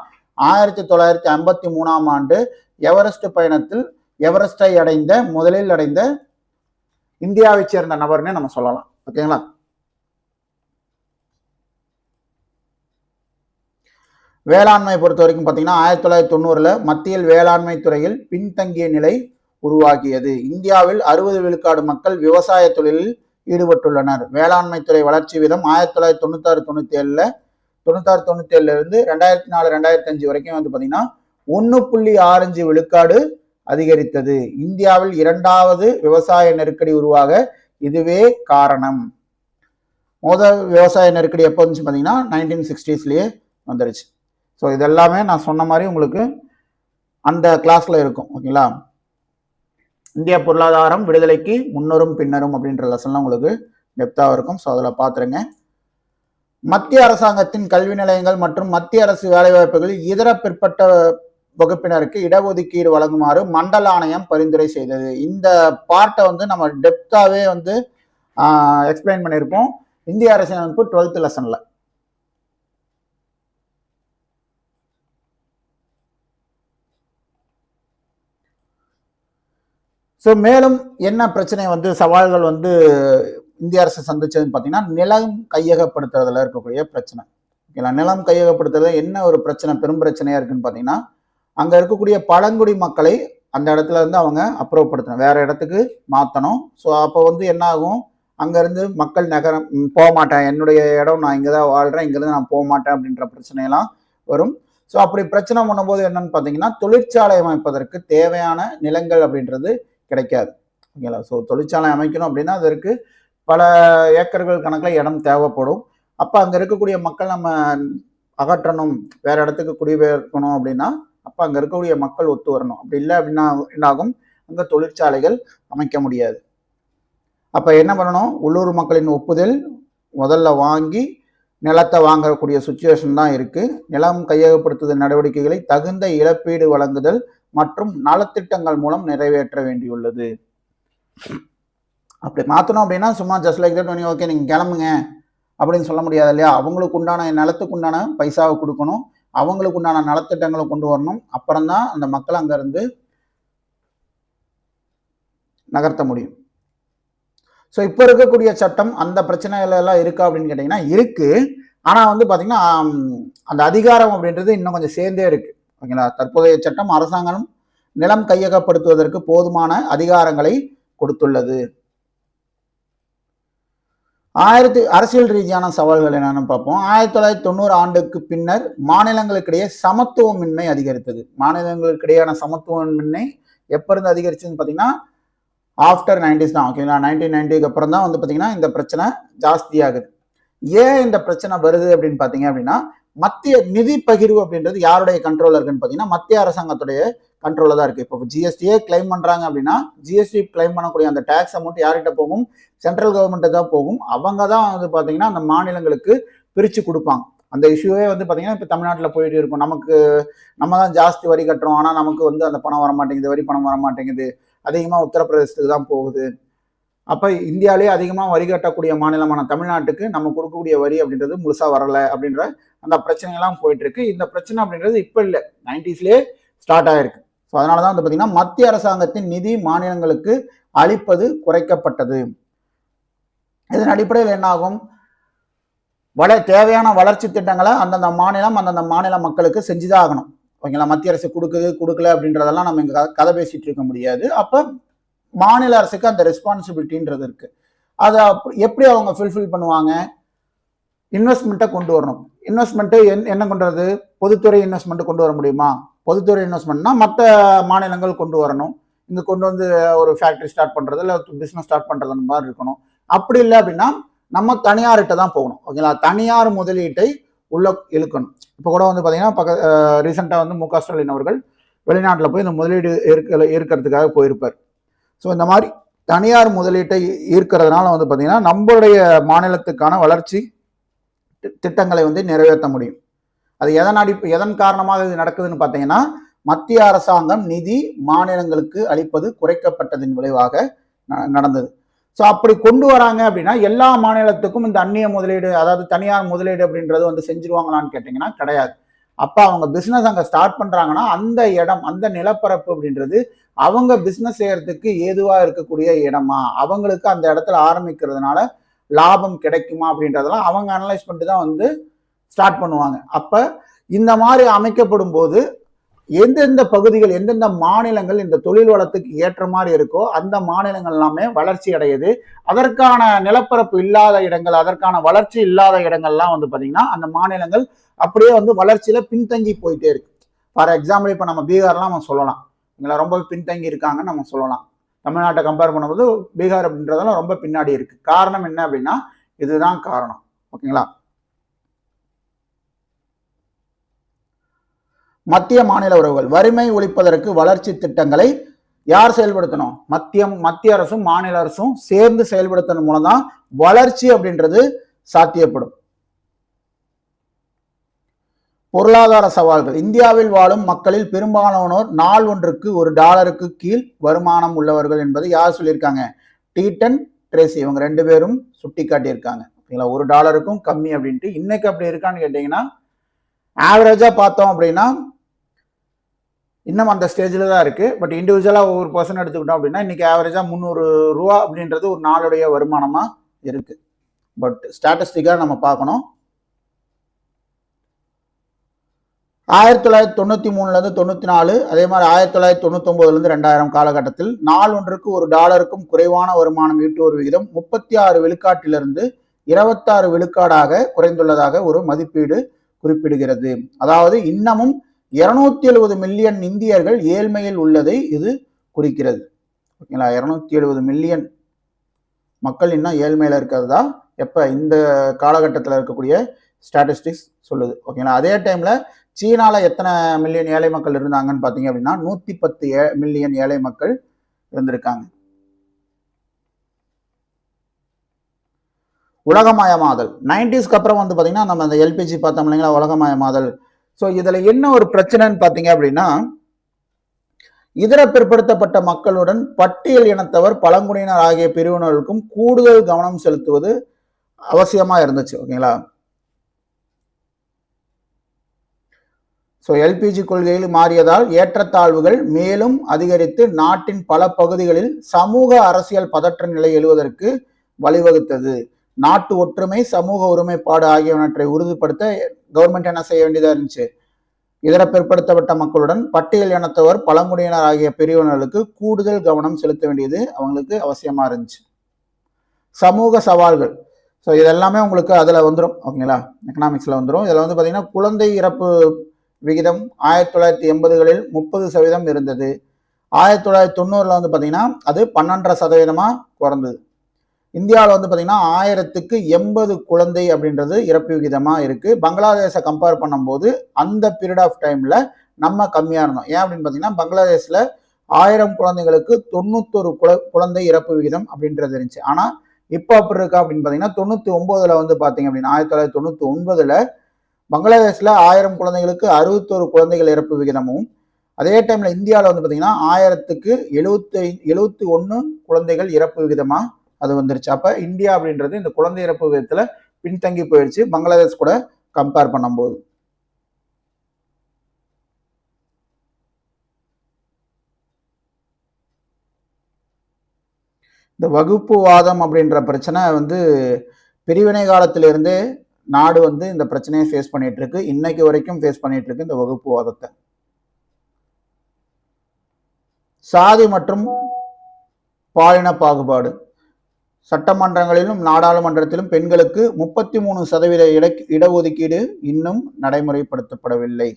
1953ஆம் ஆண்டு எவரெஸ்ட் பயணத்தில் எவரெஸ்டை முதலில் அடைந்த இந்தியாவை சேர்ந்த நபர்னே நம்ம சொல்லலாம். ஓகேங்களா? வேளாண்மை பொறுத்த வரைக்கும் பார்த்தீங்கன்னா 1990 மத்தியில் வேளாண்மை துறையில் பின்தங்கிய நிலை உருவாகியது. இந்தியாவில் 60 விழுக்காடு மக்கள் விவசாய தொழிலில் ஈடுபட்டுள்ளனர். வேளாண்மை துறை வளர்ச்சி வீதம் 1996-97 இருந்து 2004-2005 வரைக்கும் வந்து பார்த்தீங்கன்னா 1.65 விழுக்காடு அதிகரித்தது. இந்தியாவில் 2வது விவசாய நெருக்கடி உருவாக இதுவே காரணம். முதல் விவசாய நெருக்கடி எப்போ வந்துச்சு பார்த்தீங்கன்னா 1960ஸ்லயே வந்துருச்சு. ஸோ இதெல்லாமே நான் சொன்ன மாதிரி உங்களுக்கு அந்த கிளாஸ்ல இருக்கும். ஓகேங்களா? இந்திய பொருளாதாரம் விடுதலைக்கு முன்னரும் பின்னரும் அப்படின்ற லெசன்லாம் உங்களுக்கு டெப்த்தாக இருக்கும். ஸோ அதில் பார்த்துருங்க. மத்திய அரசாங்கத்தின் கல்வி நிலையங்கள் மற்றும் மத்திய அரசு வேலைவாய்ப்புகளில் இதர பிற்பட்ட வகுப்பினருக்கு இடஒதுக்கீடு வழங்குமாறு மண்டல ஆணையம் பரிந்துரை செய்தது. இந்த பார்ட்டை வந்து நம்ம டெப்த்தாவே வந்து எக்ஸ்பிளைன் பண்ணியிருப்போம் இந்திய அரசியலமைப்பு 12th லெசன்ல. ஸோ மேலும் என்ன பிரச்சனை வந்து சவால்கள் வந்து இந்திய அரசு சந்திச்சதுன்னு பார்த்தீங்கன்னா நிலம் கையகப்படுத்துறதுல இருக்கக்கூடிய பிரச்சனை. ஓகேங்களா? நிலம் கையகப்படுத்துறது என்ன ஒரு பிரச்சனை, பெரும் பிரச்சனையா இருக்குன்னு பார்த்தீங்கன்னா, அங்க இருக்கக்கூடிய பழங்குடி மக்களை அந்த இடத்துல இருந்து அவங்க அப்புறப்படுத்தணும், வேற இடத்துக்கு மாற்றணும். ஸோ அப்போ வந்து என்ன ஆகும், அங்கேருந்து மக்கள் நகரம் போக மாட்டேன், என்னுடைய இடம் நான் இங்கே தான் வாழ்கிறேன், இங்கேருந்து நான் போக மாட்டேன் அப்படின்ற பிரச்சனையெல்லாம் வரும். ஸோ அப்படி பிரச்சனை பண்ணும்போது என்னன்னு பார்த்தீங்கன்னா, தொழிற்சாலை அமைப்பதற்கு தேவையான நிலங்கள் அப்படின்றது கிடைக்காது. ஓகேங்களா? ஸோ தொழிற்சாலை அமைக்கணும் அப்படின்னா அதற்கு பல ஏக்கர்கள் கணக்கில் இடம் தேவைப்படும். அப்போ அங்கே இருக்கக்கூடிய மக்கள் நம்ம அகற்றணும், வேற இடத்துக்கு குடிபெயர்க்கணும் அப்படின்னா அப்போ அங்கே இருக்கக்கூடிய மக்கள் ஒத்து வரணும். அப்படி இல்லை அப்படின்னா என்னாகும், அங்கே தொழிற்சாலைகள் அமைக்க முடியாது. அப்போ என்ன பண்ணணும், உள்ளூர் மக்களின் ஒப்புதல் முதல்ல வாங்கி நிலத்தை வாங்கக்கூடிய சுச்சுவேஷன் தான் இருக்கு. நிலம் கையகப்படுத்துதல் நடவடிக்கைகளை தகுந்த இழப்பீடு வழங்குதல் மற்றும் நலத்திட்டங்கள் மூலம் நிறைவேற்ற வேண்டியுள்ளது. அப்படி மாற்றணும் அப்படின்னா சும்மா ஜஸ்ட் லைக் தட் ஓகே நீங்கள் கிளம்புங்க அப்படின்னு சொல்ல முடியாது இல்லையா? அவங்களுக்கு உண்டான நிலத்துக்கு உண்டான பைசாவை கொடுக்கணும், அவங்களுக்கு உண்டான நலத்திட்டங்களை கொண்டு வரணும். அப்புறம்தான் அந்த மக்கள் அங்கேருந்து நகர்த்த முடியும். ஸோ இப்போ இருக்கக்கூடிய சட்டம் அந்த பிரச்சனைகள் எல்லாம் இருக்கா அப்படின்னு கேட்டிங்கன்னா இருக்கு. ஆனால் வந்து பார்த்தீங்கன்னா அந்த அதிகாரம் அப்படின்றது இன்னும் கொஞ்சம் சேர்ந்தே இருக்கு. ஓகேங்களா? தற்போதைய சட்டம் அரசாங்கம் நிலம் கையகப்படுத்துவதற்கு போதுமான அதிகாரங்களை கொடுத்துள்ளது. அரசியல் ரீதியான சவால்கள் என்னன்னு பார்ப்போம். 1990 ஆண்டுக்கு பின்னர் மாநிலங்களுக்கிடையே சமத்துவமின்மை அதிகரித்தது. மாநிலங்களுக்கிடையான சமத்துவமின்மை எப்ப இருந்து அதிகரிச்சுன்னு பார்த்தீங்கன்னா ஆஃப்டர் 90s தான். ஓகேங்களா? 1990க்கு அப்புறம் தான் வந்து பார்த்தீங்கன்னா இந்த பிரச்சனை ஜாஸ்தி ஆகுது. ஏன் இந்த பிரச்சனை வருது அப்படின்னு பார்த்தீங்க அப்படின்னா, மத்திய நிதி பகிர்வு அப்படின்றது யாருடைய கண்ட்ரோல் இருக்குன்னு பார்த்தீங்கன்னா மத்திய அரசாங்கத்துடைய கண்ட்ரோல தான் இருக்கு. இப்போ ஜிஎஸ்டியே கிளைம் பண்றாங்க அப்படின்னா ஜிஎஸ்டி கிளைம் பண்ணக்கூடிய அந்த டேக்ஸ் அமௌண்ட் யார்கிட்ட போகும், சென்ட்ரல் கவர்மெண்ட்டு தான் போகும். அவங்க தான் வந்து பார்த்தீங்கன்னா அந்த மாநிலங்களுக்கு பிரித்து கொடுப்பாங்க. அந்த இஷ்யூவே வந்து பார்த்தீங்கன்னா இப்போ தமிழ்நாட்டில் போயிட்டு இருக்கும். நம்ம தான் ஜாஸ்தி வரி கட்டுறோம், ஆனால் நமக்கு வந்து அந்த பணம் வர மாட்டேங்குது, வரி பணம் வர மாட்டேங்குது, அதிகமாக உத்தரப்பிரதேசத்துக்கு தான் போகுது. அப்போ இந்தியாவிலேயே அதிகமாக வரி கட்டக்கூடிய மாநிலமான தமிழ்நாட்டுக்கு நம்ம கொடுக்கக்கூடிய வரி அப்படின்றது முழுசாக வரலை அப்படின்ற அந்த பிரச்சனைகள்லாம் போயிட்டு இருக்கு. இந்த பிரச்சனை அப்படின்றது இப்போ இல்லை, 90ஸ்லேயே ஸ்டார்ட் ஆயிருக்கு. ஸோ அதனால தான் வந்து பார்த்தீங்கன்னா மத்திய அரசாங்கத்தின் நிதி மாநிலங்களுக்கு அளிப்பது குறைக்கப்பட்டது. இதன் அடிப்படையில் என்ன ஆகும், தேவையான வளர்ச்சி திட்டங்களை அந்தந்த மாநில மக்களுக்கு செஞ்சுதான் ஆகணும். ஓகேங்களா? மத்திய அரசு கொடுக்கல அப்படின்றதெல்லாம் நம்ம இங்கே கதை பேசிட்டு இருக்க முடியாது. அப்போ மாநில அரசுக்கு அந்த ரெஸ்பான்சிபிலிட்டின்றது இருக்கு. அதை எப்படி அவங்க ஃபுல்ஃபில் பண்ணுவாங்க, இன்வெஸ்ட்மெண்ட்டை கொண்டு வரணும். இன்வெஸ்ட்மெண்ட்டு என்ன கொண்டு பொதுத்துறை இன்வெஸ்ட்மெண்ட் கொண்டு வர முடியுமா? பொதுத்துறை இன்வெஸ்ட்மெண்ட்னா மற்ற மாநிலங்கள் கொண்டு வரணும். இங்கே கொண்டு வந்து ஒரு ஃபேக்ட்ரி ஸ்டார்ட் பண்ணுறது இல்லை பிஸ்னஸ் ஸ்டார்ட் பண்ணுறது மாதிரி இருக்கணும். அப்படி இல்லை அப்படின்னா நம்ம தனியார்கிட்ட தான் போகணும். ஓகேங்களா? தனியார் முதலீட்டை உள்ள இழுக்கணும். இப்போ கூட வந்து பார்த்தீங்கன்னா ரீசெண்டாக வந்து மு.க. ஸ்டாலின் அவர்கள் வெளிநாட்டில் போய் இந்த முதலீடு ஈர்க்கிறதுக்காக போயிருப்பார். ஸோ இந்த மாதிரி தனியார் முதலீட்டை ஈர்க்கிறதுனால வந்து பார்த்தீங்கன்னா நம்மளுடைய மாநிலத்துக்கான வளர்ச்சி திட்டங்களை வந்து நிறைவேற்ற முடியும். அது எதன் காரணமாக இது நடக்குதுன்னு பார்த்தீங்கன்னா மத்திய அரசாங்கம் நிதி மாநிலங்களுக்கு அளிப்பது குறைக்கப்பட்டதின் விளைவாக நடந்தது. ஸோ அப்படி கொண்டு வராங்க அப்படின்னா எல்லா மாநிலத்துக்கும் இந்த அந்நிய முதலீடு, அதாவது தனியார் முதலீடு அப்படின்றது வந்து செஞ்சிருவாங்களான்னு கேட்டிங்கன்னா கிடையாது. அப்போ அவங்க பிஸ்னஸ் அங்கே ஸ்டார்ட் பண்ணுறாங்கன்னா அந்த இடம், அந்த நிலப்பரப்பு அப்படின்றது அவங்க பிஸ்னஸ் செய்யறதுக்கு ஏதுவாக இருக்கக்கூடிய இடமா, அவங்களுக்கு அந்த இடத்துல ஆரம்பிக்கிறதுனால லாபம் கிடைக்குமா அப்படின்றதெல்லாம் அவங்க அனலைஸ் பண்ணிட்டு தான் வந்து ஸ்டார்ட் பண்ணுவாங்க. அப்போ இந்த மாதிரி அமைக்கப்படும் போது எந்தெந்த பகுதிகள், எந்தெந்த மாநிலங்கள் இந்த தொழில் வளத்துக்கு ஏற்ற மாதிரி இருக்கோ அந்த மாநிலங்கள் எல்லாமே வளர்ச்சி அடையுது. அதற்கான நிலப்பரப்பு இல்லாத இடங்கள், அதற்கான வளர்ச்சி இல்லாத இடங்கள்லாம் வந்து பார்த்தீங்கன்னா அந்த மாநிலங்கள் அப்படியே வந்து வளர்ச்சியில பின்தங்கி போயிட்டே இருக்கு. ஃபார் எக்ஸாம்பிள் இப்போ நம்ம பீகார்லாம் நம்ம சொல்லலாம், இங்கே ரொம்ப பின்தங்கி இருக்காங்கன்னு நம்ம சொல்லலாம். தமிழ்நாட்டை கம்பேர் பண்ணும்போது பீகார் அப்படின்றதெல்லாம் ரொம்ப பின்னாடி இருக்கு. காரணம் என்ன அப்படின்னா இதுதான் காரணம். ஓகேங்களா. மத்திய மாநில உறவுகள், வறுமை ஒழிப்பதற்கு வளர்ச்சி திட்டங்களை யார் செயல்படுத்தணும்? மத்திய அரசும் மாநில அரசும் சேர்ந்து செயல்படுத்தணும் மூலம் தான் வளர்ச்சி அப்படின்றது சாத்தியப்படும். பொருளாதார சவால்கள், இந்தியாவில் வாழும் மக்களில் பெரும்பாலானோர் நாள் ஒன்றுக்கு $1 கீழ் வருமானம் உள்ளவர்கள் என்பது யார் சொல்லியிருக்காங்க? டீட்டன், ட்ரேசி, இவங்க 2 பேரும் சுட்டி காட்டியிருக்காங்க. ஓகேங்களா. $1 கம்மி அப்படின்ட்டு. இன்னைக்கு அப்படி இருக்கான்னு கேட்டீங்கன்னா ஆவரேஜா பார்த்தோம் அப்படின்னா இன்னும் அந்த ஸ்டேஜில் தான் இருக்கு. பட் இண்டிவிஜுவலாக ஒவ்வொரு பர்சன் எடுத்துக்கிட்டோம் அப்படின்னா இன்னைக்கு ஆவரேஜா $300 அப்படின்றது ஒரு நாளுடைய வருமானமா இருக்கு. பட் ஸ்டாட்டிஸ்டிக்காக நம்ம பார்க்கணும். 1993 94, அதே மாதிரி 1999 2000 காலகட்டத்தில் நாள் ஒன்றுக்கு $1 குறைவான வருமானம் ஈட்டுவோர் விகிதம் 36 விழுக்காட்டிலிருந்து 26 விழுக்காடாக குறைந்துள்ளதாக ஒரு மதிப்பீடு குறிப்பிடுகிறது. அதாவது இன்னமும் 270 மில்லியன் இந்தியர்கள் ஏழ்மையில் உள்ளதை இது குறிக்கிறது. ஓகேங்களா. 270 மில்லியன் மக்கள் இன்னும் ஏழ்மையில இருக்கிறதா எப்ப இந்த காலகட்டத்தில் இருக்கக்கூடிய ஸ்டாட்டிஸ்டிக்ஸ் சொல்லுது. ஓகேங்களா. அதே டைம்ல சீனால எத்தனை மில்லியன் ஏழை மக்கள் இருந்தாங்கன்னு பார்த்தீங்க அப்படின்னா 110 மில்லியன் ஏழை மக்கள் இருந்திருக்காங்க. உலகமயமாதல் 90ஸ்க்கு அப்புறம் வந்து பார்த்தீங்கன்னா நம்ம அந்த எல்பிஜி பார்த்தோம் இல்லைங்களா, உலகமயமாதல். ஸோ இதில் என்ன ஒரு பிரச்சனைன்னு பார்த்தீங்க அப்படின்னா இதர பிற்படுத்தப்பட்ட மக்களுடன் பட்டியல் இனத்தவர், பழங்குடியினர் ஆகிய பிரிவினருக்கும் கூடுதல் கவனம் செலுத்துவது அவசியமா இருந்துச்சு. ஓகேங்களா. ஸோ எல்பிஜி கொள்கையில் மாறியதால் ஏற்றத்தாழ்வுகள் மேலும் அதிகரித்து நாட்டின் பல பகுதிகளில் சமூக அரசியல் பதற்ற நிலை எழுவதற்கு வழிவகுத்தது. நாட்டு ஒற்றுமை, சமூக ஒருமைப்பாடு ஆகியவற்றை உறுதிப்படுத்த கவர்மெண்ட் என்ன செய்ய வேண்டியதா இருந்துச்சு? இதர பிற்படுத்தப்பட்ட மக்களுடன் பட்டியல் இனத்தவர், பழங்குடியினர் ஆகிய பிரிவினர்களுக்கு கூடுதல் கவனம் செலுத்த வேண்டியது அவங்களுக்கு அவசியமா இருந்துச்சு. சமூக சவால்கள், ஸோ இதெல்லாமே உங்களுக்கு அதில் வந்துடும். ஓகேங்களா. எக்கனாமிக்ஸில் வந்துடும். இதில் வந்து பார்த்தீங்கன்னா குழந்தை இறப்பு விகிதம் 1980களில் 30% இருந்தது. 1990 வந்து பார்த்தீங்கன்னா அது 12.5% குறைந்தது. இந்தியாவில் வந்து பார்த்தீங்கன்னா 1000க்கு 80 குழந்தை அப்படின்றது இறப்பு விகிதமாக இருக்கு. பங்களாதேஷை கம்பேர் பண்ணும்போது அந்த பீரியட் ஆஃப் டைம்ல நம்ம கம்மியாக இருந்தோம். ஏன் அப்படின்னு பார்த்தீங்கன்னா பங்களாதேஷில் 1000 குழந்தைகளுக்கு 91 குழந்தை இறப்பு விகிதம் அப்படின்றது இருந்துச்சு. ஆனால் இப்போ அப்படி இருக்கா அப்படின்னு பார்த்தீங்கன்னா 99 வந்து பார்த்தீங்க அப்படின்னா 1999 பங்களாதேஷில் 1000 குழந்தைகளுக்கு 61 குழந்தைகள் இறப்பு விகிதமும், அதே டைம்ல இந்தியாவில் வந்து பார்த்தீங்கன்னா 1000க்கு 71 குழந்தைகள் இறப்பு விகிதமா அது வந்துருச்சு. அப்ப இந்தியா அப்படின்றது இந்த குழந்தை இறப்பு விகிதத்துல பின்தங்கி போயிடுச்சு பங்களாதேஷ் கூட கம்பேர் பண்ணும்போது. இந்த வகுப்புவாதம் அப்படின்ற பிரச்சனை வந்து பிரிவினை காலத்திலிருந்தே நாடு வந்து இந்த பிரச்சனையை ஃபேஸ் பண்ணிட்டு இருக்கு. இன்னைக்கு வரைக்கும் ஃபேஸ் பண்ணிட்டு இருக்கு இந்த வகுப்புவாதத்தை. சாதி மற்றும் பாலின பாகுபாடு, சட்டமன்றங்களிலும் நாடாளுமன்றத்திலும் பெண்களுக்கு 33% இடஒதுக்கீடு இன்னும் நடைமுறைப்படுத்தப்படவில்லை.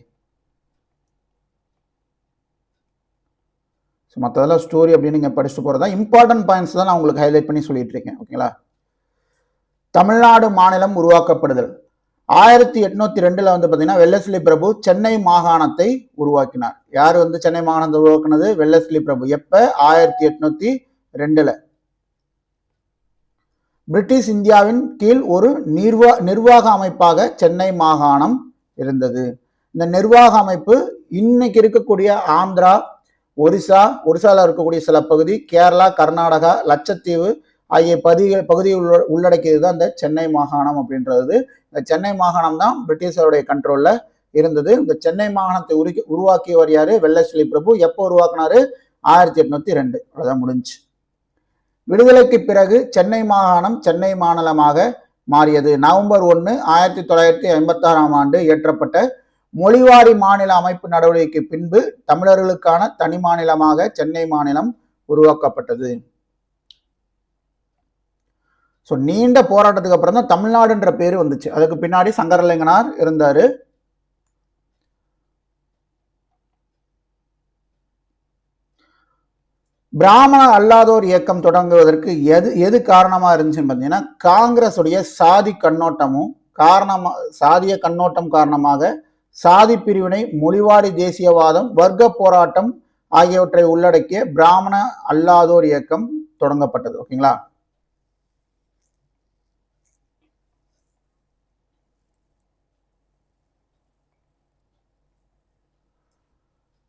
மற்றதெல்லாம் ஸ்டோரி அப்படின்னு நீங்க படிச்சுட்டு போறதா. இம்பார்ட்டன்ட் பாயிண்ட்ஸ் தான் நான் உங்களுக்கு ஹைலைட் பண்ணி சொல்லிட்டு இருக்கேன். ஓகேங்களா. தமிழ்நாடு மாநிலம் உருவாக்கப்படுதல் 1802 வந்து பார்த்தீங்கன்னா வெல்லஸ்லி பிரபு சென்னை மாகாணத்தை உருவாக்கினார். யார் வந்து சென்னை மாகாணத்தை உருவாக்குனது? வெல்லஸ்லி பிரபு. எப்ப? 1802. பிரிட்டிஷ் இந்தியாவின் கீழ் ஒரு நிர்வாக அமைப்பாக சென்னை மாகாணம் இருந்தது. இந்த நிர்வாக அமைப்பு இன்னைக்கு இருக்கக்கூடிய ஆந்திரா, ஒரிசால இருக்கக்கூடிய சில பகுதி, கேரளா, கர்நாடகா, லட்சத்தீவு ஆகிய பகுதியை உள்ளடக்கியது தான் இந்த சென்னை மாகாணம் அப்படின்றது. இந்த சென்னை மாகாணம் தான் பிரிட்டிஷாருடைய கண்ட்ரோல்ல இருந்தது. இந்த சென்னை மாகாணத்தை உருவாக்கியவர் யாரு? வெள்ளஸ்லி பிரபு. எப்போ உருவாக்குனாரு? 1802. அதான் முடிஞ்சு. விடுதலைக்கு பிறகு சென்னை மாகாணம் சென்னை மாநிலமாக மாறியது. நவம்பர் 1, 1956ஆம் ஆண்டு இயற்றப்பட்ட மொழிவாரி மாநில அமைப்பு நடவடிக்கைக்கு பின்பு தமிழர்களுக்கான தனி மாநிலமாக சென்னை மாநிலம் உருவாக்கப்பட்டது. ஸோ நீண்ட போராட்டத்துக்கு அப்புறம் தான் தமிழ்நாடுன்ற பேரு வந்துச்சு. அதுக்கு பின்னாடி சங்கரலிங்கனார் இருந்தாரு. பிராமண அல்லாதோர் இயக்கம் தொடங்குவதற்கு எது காரணமா இருந்துச்சுன்னு பார்த்தீங்கன்னா, காங்கிரஸ் உடைய சாதிய கண்ணோட்டம் காரணமாக சாதி பிரிவினை, மொழிவாரி தேசியவாதம், வர்க்க போராட்டம் ஆகியவற்றை உள்ளடக்கிய பிராமண அல்லாதோர் இயக்கம் தொடங்கப்பட்டது. ஓகேங்களா?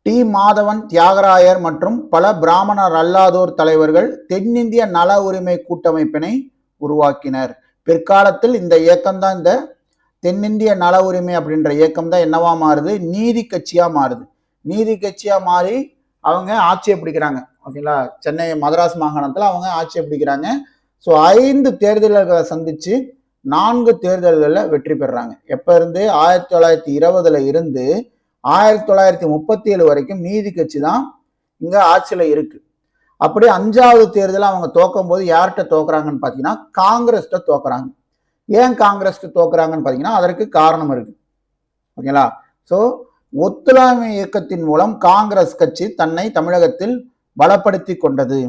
டி. மாதவன், தியாகராயர் மற்றும் பல பிராமணர் அல்லாதோர் தலைவர்கள் தென்னிந்திய நல உரிமை கூட்டமைப்பினை உருவாக்கினர். பிற்காலத்தில் இந்த இயக்கம் தான், இந்த தென்னிந்திய நல உரிமை அப்படின்ற இயக்கம் தான் என்னவா மாறுது? நீதி கட்சியா மாறுது. நீதி கட்சியா மாறி அவங்க ஆட்சியை பிடிக்கிறாங்க. ஓகேங்களா? சென்னை மதராஸ் மாகாணத்துல அவங்க ஆட்சியை பிடிக்கிறாங்க. ஸோ 5 தேர்தல்களை சந்திச்சு 4 தேர்தல்களில் வெற்றி பெறாங்க. எப்ப இருந்து? 1920 இருந்து 1937 வரைக்கும் நீதி கட்சி தான் இங்க ஆட்சியில இருக்கு. அப்படி 5வது தேர்தல் அவங்க தோக்கும் போது யார்கிட்ட தோக்குறாங்கன்னு பாத்தீங்கன்னா, காங்கிரஸ்ட தோக்குறாங்க. ஏன் காங்கிரஸ்ட தோக்குறாங்கன்னு பாத்தீங்கன்னா, அதற்கு காரணம் இருக்கு. ஓகேங்களா? சோ ஒத்துழையாமை இயக்கத்தின் மூலம் காங்கிரஸ் கட்சி தன்னை தமிழகத்தில் பலப்படுத்தி கொண்டது.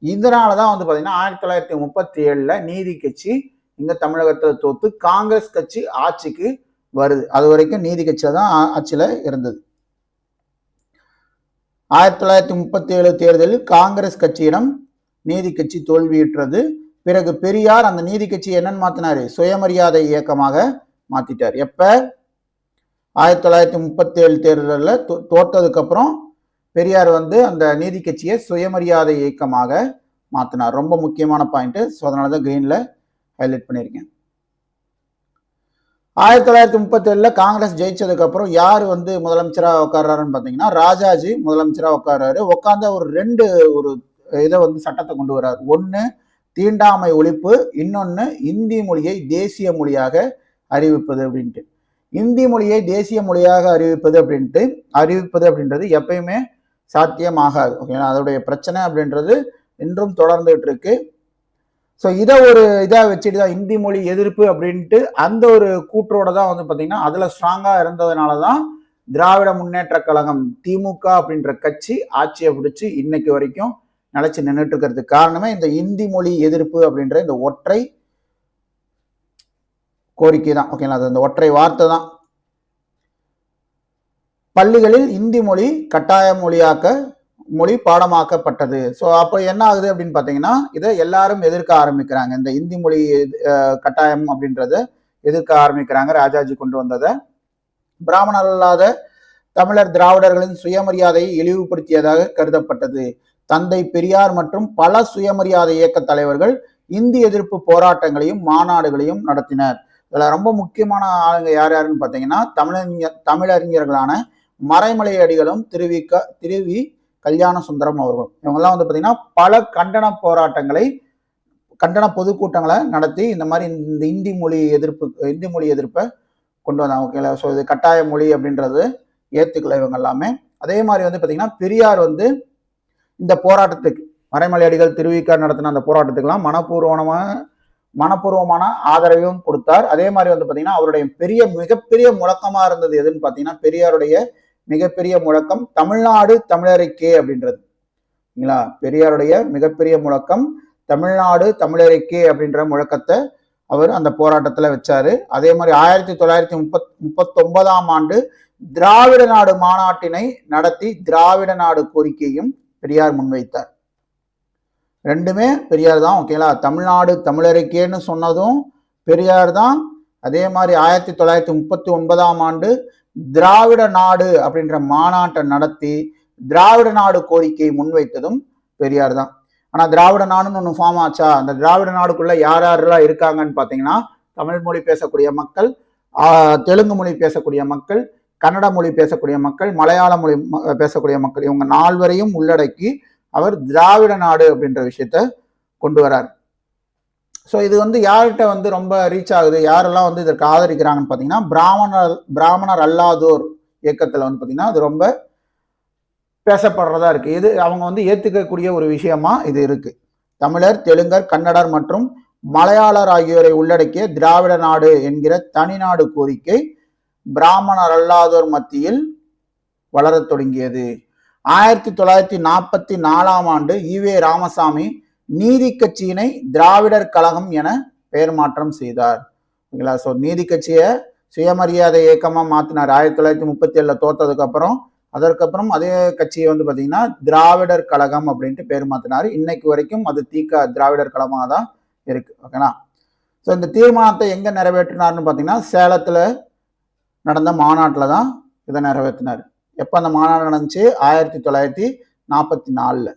இதனாலதான் பாத்தீங்கன்னா 1937 நீதி கட்சி இங்க தமிழகத்துல தோத்து காங்கிரஸ் கட்சி ஆட்சிக்கு வருது. அது வரைக்கும் நீதி கட்சியில தான் ஆட்சியில இருந்தது. 1937 தேர்தலில் காங்கிரஸ் கட்சியிடம் நீதி கட்சி தோல்வியுற்றது. பிறகு பெரியார் அந்த நீதி கட்சி என்னன்னு மாத்தினாரு? சுயமரியாதை இயக்கமாக மாத்திட்டார். எப்ப? 1937 தேர்தலில் தோற்றதுக்கு அப்புறம் பெரியார் அந்த நீதி கட்சியை சுயமரியாதை இயக்கமாக மாத்தினார். ரொம்ப முக்கியமான பாயிண்ட். ஸோ அதனாலதான் கிரீன்ல ஹைலைட் பண்ணியிருக்கேன். 1937 காங்கிரஸ் ஜெயிச்சதுக்கு அப்புறம் யார் முதலமைச்சராக உட்கார்றாருன்னு பார்த்தீங்கன்னா, ராஜாஜி முதலமைச்சராக உட்கார்றாரு. உட்கார்ந்த ஒரு 2 இதை சட்டத்தை கொண்டு வர்றாரு. ஒன்று தீண்டாமை ஒழிப்பு, இன்னொன்று இந்தி மொழியை தேசிய மொழியாக அறிவிப்பது அப்படின்ட்டு. இந்தி மொழியை தேசிய மொழியாக அறிவிப்பது அப்படின்றது எப்பயுமே சாத்தியமாகாது. ஓகேங்களா? அதோடைய பிரச்சனை அப்படின்றது இன்றும் தொடர்ந்துட்டு இருக்கு. ஸோ இதை ஒரு இதாக வச்சுட்டு தான் இந்தி மொழி எதிர்ப்பு அப்படின்ட்டு அந்த ஒரு கூற்றோட தான் பார்த்தீங்கன்னா அதில் ஸ்ட்ராங்காக இருந்ததுனால தான் திராவிட முன்னேற்ற கழகம் திமுக அப்படின்ற கட்சி ஆட்சியை பிடிச்சி இன்னைக்கு வரைக்கும் நிலைச்சு நின்றுட்டு இருக்கிறதுக்கு காரணமே இந்த இந்தி மொழி எதிர்ப்பு அப்படின்ற இந்த ஒற்றை கோரிக்கை தான். ஓகேங்களா? அது இந்த ஒற்றை வார்த்தை தான். பள்ளிகளில் இந்தி மொழி கட்டாய மொழி பாடமாக்கப்பட்டது. ஸோ அப்போ என்ன ஆகுது அப்படின்னு பார்த்தீங்கன்னா, இதை எல்லாரும் எதிர்க்க ஆரம்பிக்கிறாங்க. இந்த இந்தி மொழி கட்டாயம் அப்படின்றத எதிர்க்க ஆரம்பிக்கிறாங்க. ராஜாஜி கொண்டு வந்ததை பிராமணர் அல்லாத தமிழர் திராவிடர்களின் சுயமரியாதையை இழிவுபடுத்தியதாக கருதப்பட்டது. தந்தை பெரியார் மற்றும் பல சுயமரியாதை இயக்க தலைவர்கள் இந்தி எதிர்ப்பு போராட்டங்களையும் மாநாடுகளையும் நடத்தினர். இதுல ரொம்ப முக்கியமான ஆளுங்க யாருன்னு பார்த்தீங்கன்னா, தமிழறிஞர்களான மறைமலை அடிகளும் திருவி கல்யாண சுந்தரம் அவர்களும். இவங்கெல்லாம் பார்த்தீங்கன்னா பல கண்டன பொதுக்கூட்டங்களை நடத்தி இந்த மாதிரி இந்த இந்தி மொழி எதிர்ப்பை கொண்டு வந்தாங்க. ஓகேங்களா? ஸோ இது கட்டாய மொழி அப்படின்றது ஏத்துக்கல இவங்க எல்லாமே. அதே மாதிரி பார்த்தீங்கன்னா பெரியார் இந்த போராட்டத்துக்கு மறைமலை அடிகள் திருவிக்க நடத்தின அந்த போராட்டத்துக்கெல்லாம் மனப்பூர்வமான ஆதரவையும் கொடுத்தார். அதே மாதிரி பார்த்தீங்கன்னா அவருடைய மிகப்பெரிய முழக்கமா இருந்தது எதுன்னு பார்த்தீங்கன்னா, பெரியாருடைய மிகப்பெரிய முழக்கம் தமிழ்நாடு தமிழருக்கே அப்படின்றது. பெரியாருடைய மிகப்பெரிய முழக்கம் தமிழ்நாடு தமிழருக்கே அப்படின்ற முழக்கத்தை அவர் அந்த போராட்டத்துல வச்சாரு. அதே மாதிரி 1939ஆம் ஆண்டு திராவிட நாடு மாநாட்டினை நடத்தி திராவிட நாடு கோரிக்கையும் பெரியார் முன்வைத்தார். ரெண்டுமே பெரியார் தான். ஓகேங்களா? தமிழ்நாடு தமிழருக்கேன்னு சொன்னதும் பெரியார் தான். அதே மாதிரி 1939ஆம் ஆண்டு திராவிட நாடு அப்படின்ற மாநாட்டை நடத்தி திராவிட நாடு கோரிக்கையை முன்வைத்ததும் பெரியார் தான். ஆனால் திராவிட நாடுன்னு ஒன்று ஃபார்ம் ஆச்சா? அந்த திராவிட நாடுக்குள்ள யார் யாரெல்லாம் இருக்காங்கன்னு பார்த்தீங்கன்னா, தமிழ் மொழி பேசக்கூடிய மக்கள், தெலுங்கு மொழி பேசக்கூடிய மக்கள், கன்னட மொழி பேசக்கூடிய மக்கள், மலையாள மொழி பேசக்கூடிய மக்கள், இவங்க 4 உள்ளடக்கி அவர் திராவிட நாடு அப்படின்ற விஷயத்த கொண்டு வரார். ஸோ இது யார்கிட்ட ரொம்ப ரீச் ஆகுது, யாரெல்லாம் இதற்கு ஆதரிக்கிறாங்கன்னு பார்த்தீங்கன்னா, பிராமணர் அல்லாதோர் இயக்கத்தில் பார்த்தீங்கன்னா அது ரொம்ப பேசப்படுறதா இருக்கு. இது அவங்க ஏத்துக்கக்கூடிய ஒரு விஷயமா இது இருக்கு. தமிழர், தெலுங்கர், கன்னடர் மற்றும் மலையாளர் ஆகியோரை உள்ளடக்கிய திராவிட நாடு என்கிற தனிநாடு கோரிக்கை பிராமணர் அல்லாதோர் மத்தியில் வளரத் தொடங்கியது. 1944 ஈவே ராமசாமி நீதி கட்சியினை திராவிடர் கழகம் என பெயர் மாற்றம் செய்தார். ஸோ நீதி கட்சியை சுயமரியாதை இயக்கமா மாத்தினார் 1937 தோத்ததுக்கு அப்புறம். அதற்கப்புறம் அதே கட்சியை பார்த்தீங்கன்னா திராவிடர் கழகம் அப்படின்ட்டு பேர் மாத்தினாரு. இன்னைக்கு வரைக்கும் அது திராவிடர் கழகமாக தான் இருக்கு. ஓகேனா? ஸோ இந்த தீர்மானத்தை எங்க நிறைவேற்றினார்னு பார்த்தீங்கன்னா, சேலத்துல நடந்த மாநாட்டில் தான் இதை நிறைவேற்றினார். எப்போ அந்த மாநாடு நடந்துச்சு? 1944.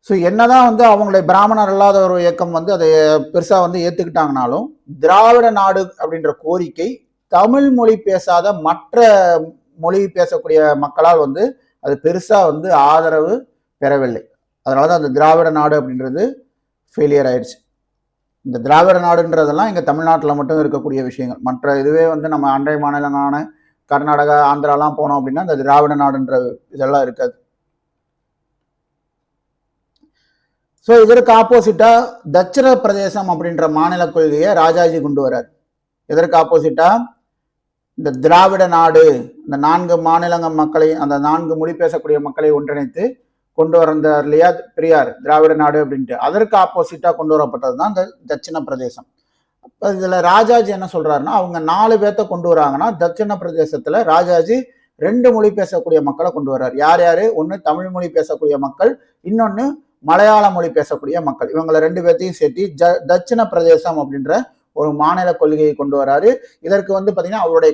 ஸோ என்னதான் அவங்களுடைய பிராமணர் இல்லாத ஒரு இயக்கம் அதை பெருசா ஏத்துக்கிட்டாங்கனாலும், திராவிட நாடு அப்படின்ற கோரிக்கை தமிழ் மொழி பேசாத மற்ற மொழி பேசக்கூடிய மக்களால் அது பெருசா ஆதரவு பெறவில்லை. அதனாலதான் அந்த திராவிட நாடு அப்படின்றது ஃபெயிலியர் ஆயிடுச்சு. இந்த திராவிட நாடுன்றதெல்லாம் இங்க தமிழ்நாட்டில் மட்டும் இருக்கக்கூடிய விஷயங்கள். மற்ற இதுவே நம்ம அண்டை மாநிலங்களான கர்நாடகா, ஆந்திராலாம் போனோம் அப்படின்னா இந்த திராவிட நாடுன்ற இதெல்லாம் இருக்காது. ஸோ இதற்கு ஆப்போசிட்டா தட்சிண பிரதேசம் அப்படின்ற மாநில கொள்கையை ராஜாஜி கொண்டு வரார். இதற்கு ஆப்போசிட்டா இந்த திராவிட நாடு, இந்த 4 மாநிலங்கள் மக்களை, அந்த 4 மொழி பேசக்கூடிய மக்களை ஒன்றிணைத்து கொண்டு வந்தார் இல்லையா பெரியார், திராவிட நாடு அப்படின்ட்டு. அதற்கு ஆப்போசிட்டா கொண்டு வரப்பட்டது தான் இந்த தட்சிண பிரதேசம். இதுல ராஜாஜி என்ன சொல்றாருன்னா, அவங்க 4 பேர்த்த கொண்டு வராங்கன்னா, தட்சிண பிரதேசத்துல ராஜாஜி 2 மொழி பேசக்கூடிய மக்களை கொண்டு வர்றாரு. யார் யாரு? ஒன்னு தமிழ் மொழி பேசக்கூடிய மக்கள், இன்னொன்னு மலையாள மொழி பேசக்கூடிய மக்கள். இவங்களை 2 பேர்த்தையும் சேர்த்து தட்சிண பிரதேசம் அப்படின்ற ஒரு மாநில கொள்கையை கொண்டு வராரு. இதற்கு பாத்தீங்கன்னா அவருடைய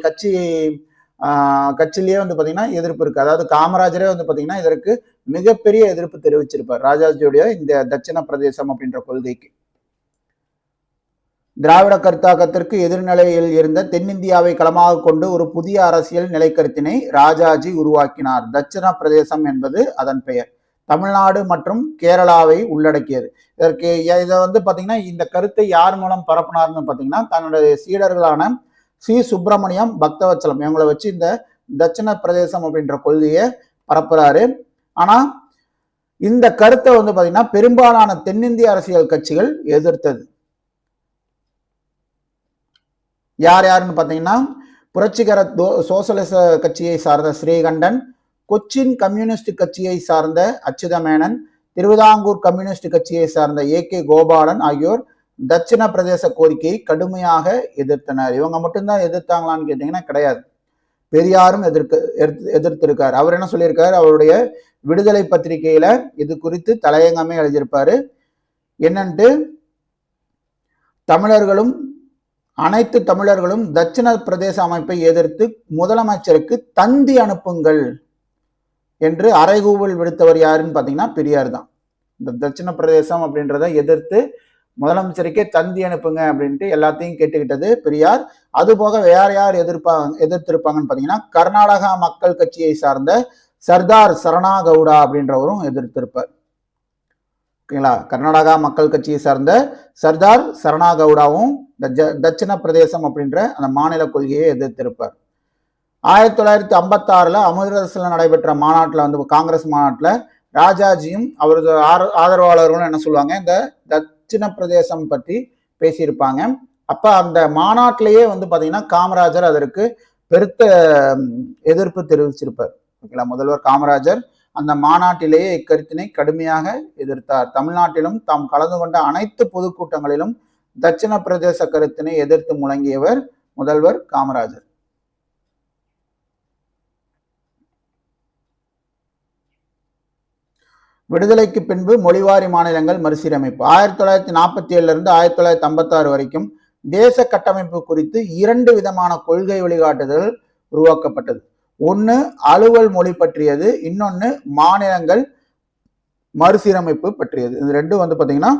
கட்சியிலேயே பாத்தீங்கன்னா எதிர்ப்பு இருக்கு. அதாவது காமராஜரே பாத்தீங்கன்னா இதற்கு மிகப்பெரிய எதிர்ப்பு தெரிவிச்சிருப்பார், ராஜாஜியுடைய இந்த தட்சிண பிரதேசம் அப்படின்ற கொள்கைக்கு. திராவிட கருத்தாக்கத்திற்கு எதிர்நிலையில் இருந்த தென்னிந்தியாவை களமாக கொண்டு ஒரு புதிய அரசியல் நிலைக்கருத்தினை ராஜாஜி உருவாக்கினார். தட்சிண பிரதேசம் என்பது அதன் பெயர். தமிழ்நாடு மற்றும் கேரளாவை உள்ளடக்கியது. இதற்கு இதை பாத்தீங்கன்னா இந்த கருத்தை யார் மூலம் பரப்புனார்னு பாத்தீங்கன்னா, தன்னுடைய சீடர்களான சி சுப்பிரமணியம், பக்தவச்சலம் இவங்களை வச்சு இந்த தட்சிண பிரதேசம் அப்படின்ற கொள்கையை பரப்புறாரு. ஆனா இந்த கருத்தை பாத்தீங்கன்னா பெரும்பாலான தென்னிந்திய அரசியல் கட்சிகள் எதிர்த்தது. யார் யாருன்னு பாத்தீங்கன்னா, புரட்சிகர சோசலிச கட்சியை சார்ந்த ஸ்ரீகண்டன், கொச்சின் கம்யூனிஸ்ட் கட்சியை சார்ந்த அச்சுதமேனன், திருவிதாங்கூர் கம்யூனிஸ்ட் கட்சியை சார்ந்த AK கோபாலன் ஆகியோர் தட்சிண பிரதேச கோரிக்கையை கடுமையாக எதிர்த்தனர். இவங்க மட்டும்தான் எதிர்த்தாங்களான்னு கேட்டீங்கன்னா கிடையாது. பெரியாரும் எதிர்த்திருக்காரு. அவர் என்ன சொல்லியிருக்காரு? அவருடைய விடுதலை பத்திரிகையில இது குறித்து தலையங்கமே எழுதியிருப்பாரு. என்னன்ட்டு, அனைத்து தமிழர்களும் தட்சிண பிரதேச அமைப்பை எதிர்த்து முதலமைச்சருக்கு தந்தி அனுப்புங்கள் என்று அறைகூவல் விடுத்தவர் யாருன்னு பாத்தீங்கன்னா பெரியார் தான். இந்த தட்சிண பிரதேசம் அப்படின்றத எதிர்த்து முதலமைச்சருக்கே தந்தி அனுப்புங்க அப்படின்ட்டு எல்லாத்தையும் கேட்டுக்கிட்டது பெரியார். அது போக வேற யார் எதிர்த்திருப்பாங்கன்னு பாத்தீங்கன்னா, கர்நாடகா மக்கள் கட்சியை சார்ந்த சர்தார் சரணாகவுடா அப்படின்றவரும் எதிர்த்திருப்பார். ஓகேங்களா? கர்நாடகா மக்கள் கட்சியை சார்ந்த சர்தார் சரணாகவுடாவும் தட்சிண பிரதேசம் அப்படின்ற அந்த மாநில கொள்கையை எதிர்த்திருப்பார். 1956 அமிர்தசரஸ்ல நடைபெற்ற மாநாட்டில் காங்கிரஸ் மாநாட்டில் ராஜாஜியும் அவரது ஆதரவாளர்களும் என்ன சொல்லுவாங்க, இந்த தட்சிண பிரதேசம் பற்றி பேசியிருப்பாங்க. அப்ப அந்த மாநாட்டிலேயே பாத்தீங்கன்னா காமராஜர் அதற்கு பெருத்த எதிர்ப்பு தெரிவிச்சிருப்பார். ஓகேங்களா? முதல்வர் காமராஜர் அந்த மாநாட்டிலேயே இக்கருத்தினை கடுமையாக எதிர்த்தார். தமிழ்நாட்டிலும் தாம் கலந்து கொண்ட அனைத்து பொதுக்கூட்டங்களிலும் தட்சிண பிரதேச கருத்தினை எதிர்த்து முழங்கியவர் முதல்வர் காமராஜர். விடுதலைக்கு பின்பு மொழிவாரி மாநிலங்கள் மறுசீரமைப்பு. 1947 1956 வரைக்கும் தேச கட்டமைப்பு குறித்து 2 விதமான கொள்கை வழிகாட்டுதல்கள் உருவாக்கப்பட்டது. ஒன்று அலுவல் மொழி பற்றியது, இன்னொன்று மாநிலங்கள் மறுசீரமைப்பு பற்றியது. இது ரெண்டும் வந்து பார்த்தீங்கன்னா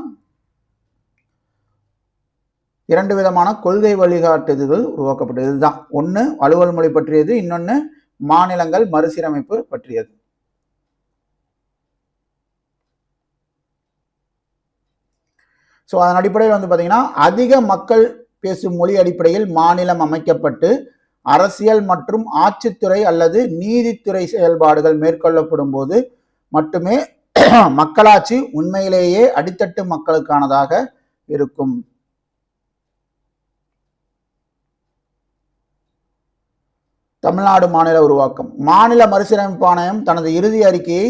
2 விதமான கொள்கை வழிகாட்டுதல்கள் உருவாக்கப்பட்டது. இதுதான், ஒன்று அலுவல் மொழி பற்றியது, இன்னொன்று மாநிலங்கள் மறுசீரமைப்பு பற்றியது. ஸோ அதன் அடிப்படையில் வந்து பார்த்தீங்கன்னா அதிக மக்கள் பேசும் மொழி அடிப்படையில் மாநிலம் அமைக்கப்பட்டு அரசியல் மற்றும் ஆட்சித்துறை அல்லது நீதித்துறை செயல்பாடுகள் மேற்கொள்ளப்படும் போது மட்டுமே மக்களாட்சி உண்மையிலேயே அடித்தட்டு மக்களுக்கானதாக இருக்கும். தமிழ்நாடு மாநில உருவாக்கம். மாநில மறுசீரமைப்பு ஆணையம் தனது இறுதி அறிக்கையை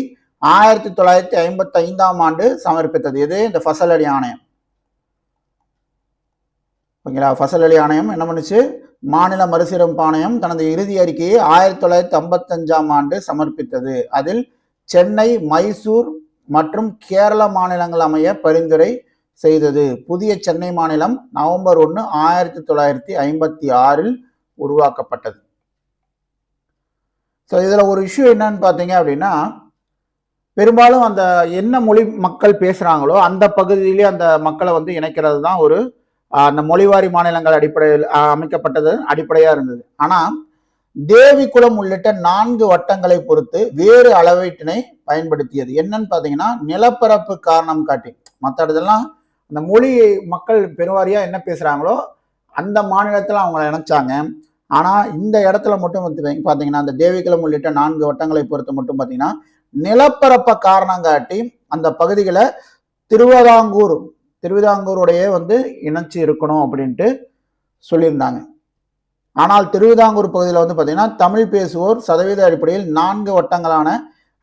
1955ஆம் ஆண்டு சமர்ப்பித்தது. இது இந்த ஃபசல் அலி ஆணையம். ஓகேங்களா? ஃபசல் அலி ஆணையம் என்ன பண்ணுச்சு? மாநில மறுசீரமைப்பு ஆணையம் தனது இறுதி அறிக்கையை 1955ஆம் ஆண்டு சமர்ப்பித்தது. அதில் சென்னை, மைசூர் மற்றும் கேரள மாநிலங்கள் அமைய பரிந்துரை செய்தது. புதிய சென்னை மாநிலம் நவம்பர் 1, 1956 உருவாக்கப்பட்டது. ஸோ இதில் ஒரு இஷ்யூ என்னன்னு பார்த்தீங்க அப்படின்னா, பெரும்பாலும் அந்த என்ன மொழி மக்கள் பேசுகிறாங்களோ அந்த பகுதியிலே அந்த மக்களை வந்து இணைக்கிறது தான் ஒரு அந்த மொழிவாரி மாநிலங்கள் அடிப்படையில் அமைக்கப்பட்டது அடிப்படையாக இருந்தது. ஆனால் தேவிக்குளம் உள்ளிட்ட 4 வட்டங்களை பொறுத்து வேறு அளவீட்டினை பயன்படுத்தியது. என்னன்னு பார்த்தீங்கன்னா, நிலப்பரப்பு காரணம் காட்டி மற்ற இடத்துலாம் அந்த மொழி மக்கள் பெருவாரியாக என்ன பேசுகிறாங்களோ அந்த மாநிலத்தில் அவங்கள இணைச்சாங்க. ஆனால் இந்த இடத்துல மட்டும் வந்து பார்த்தீங்கன்னா அந்த தேவிக்குளம் உள்ளிட்ட 4 வட்டங்களை பொறுத்து மட்டும் பார்த்தீங்கன்னா நிலப்பரப்பை காரணம் காட்டி அந்த பகுதிகளை திருவிதாங்கூருடைய வந்து இணைச்சி இருக்கணும் அப்படின்ட்டு சொல்லியிருந்தாங்க. ஆனால் திருவிதாங்கூர் பகுதியில் வந்து பார்த்தீங்கன்னா தமிழ் பேசுவோர் சதவீத அடிப்படையில் 4 வட்டங்களான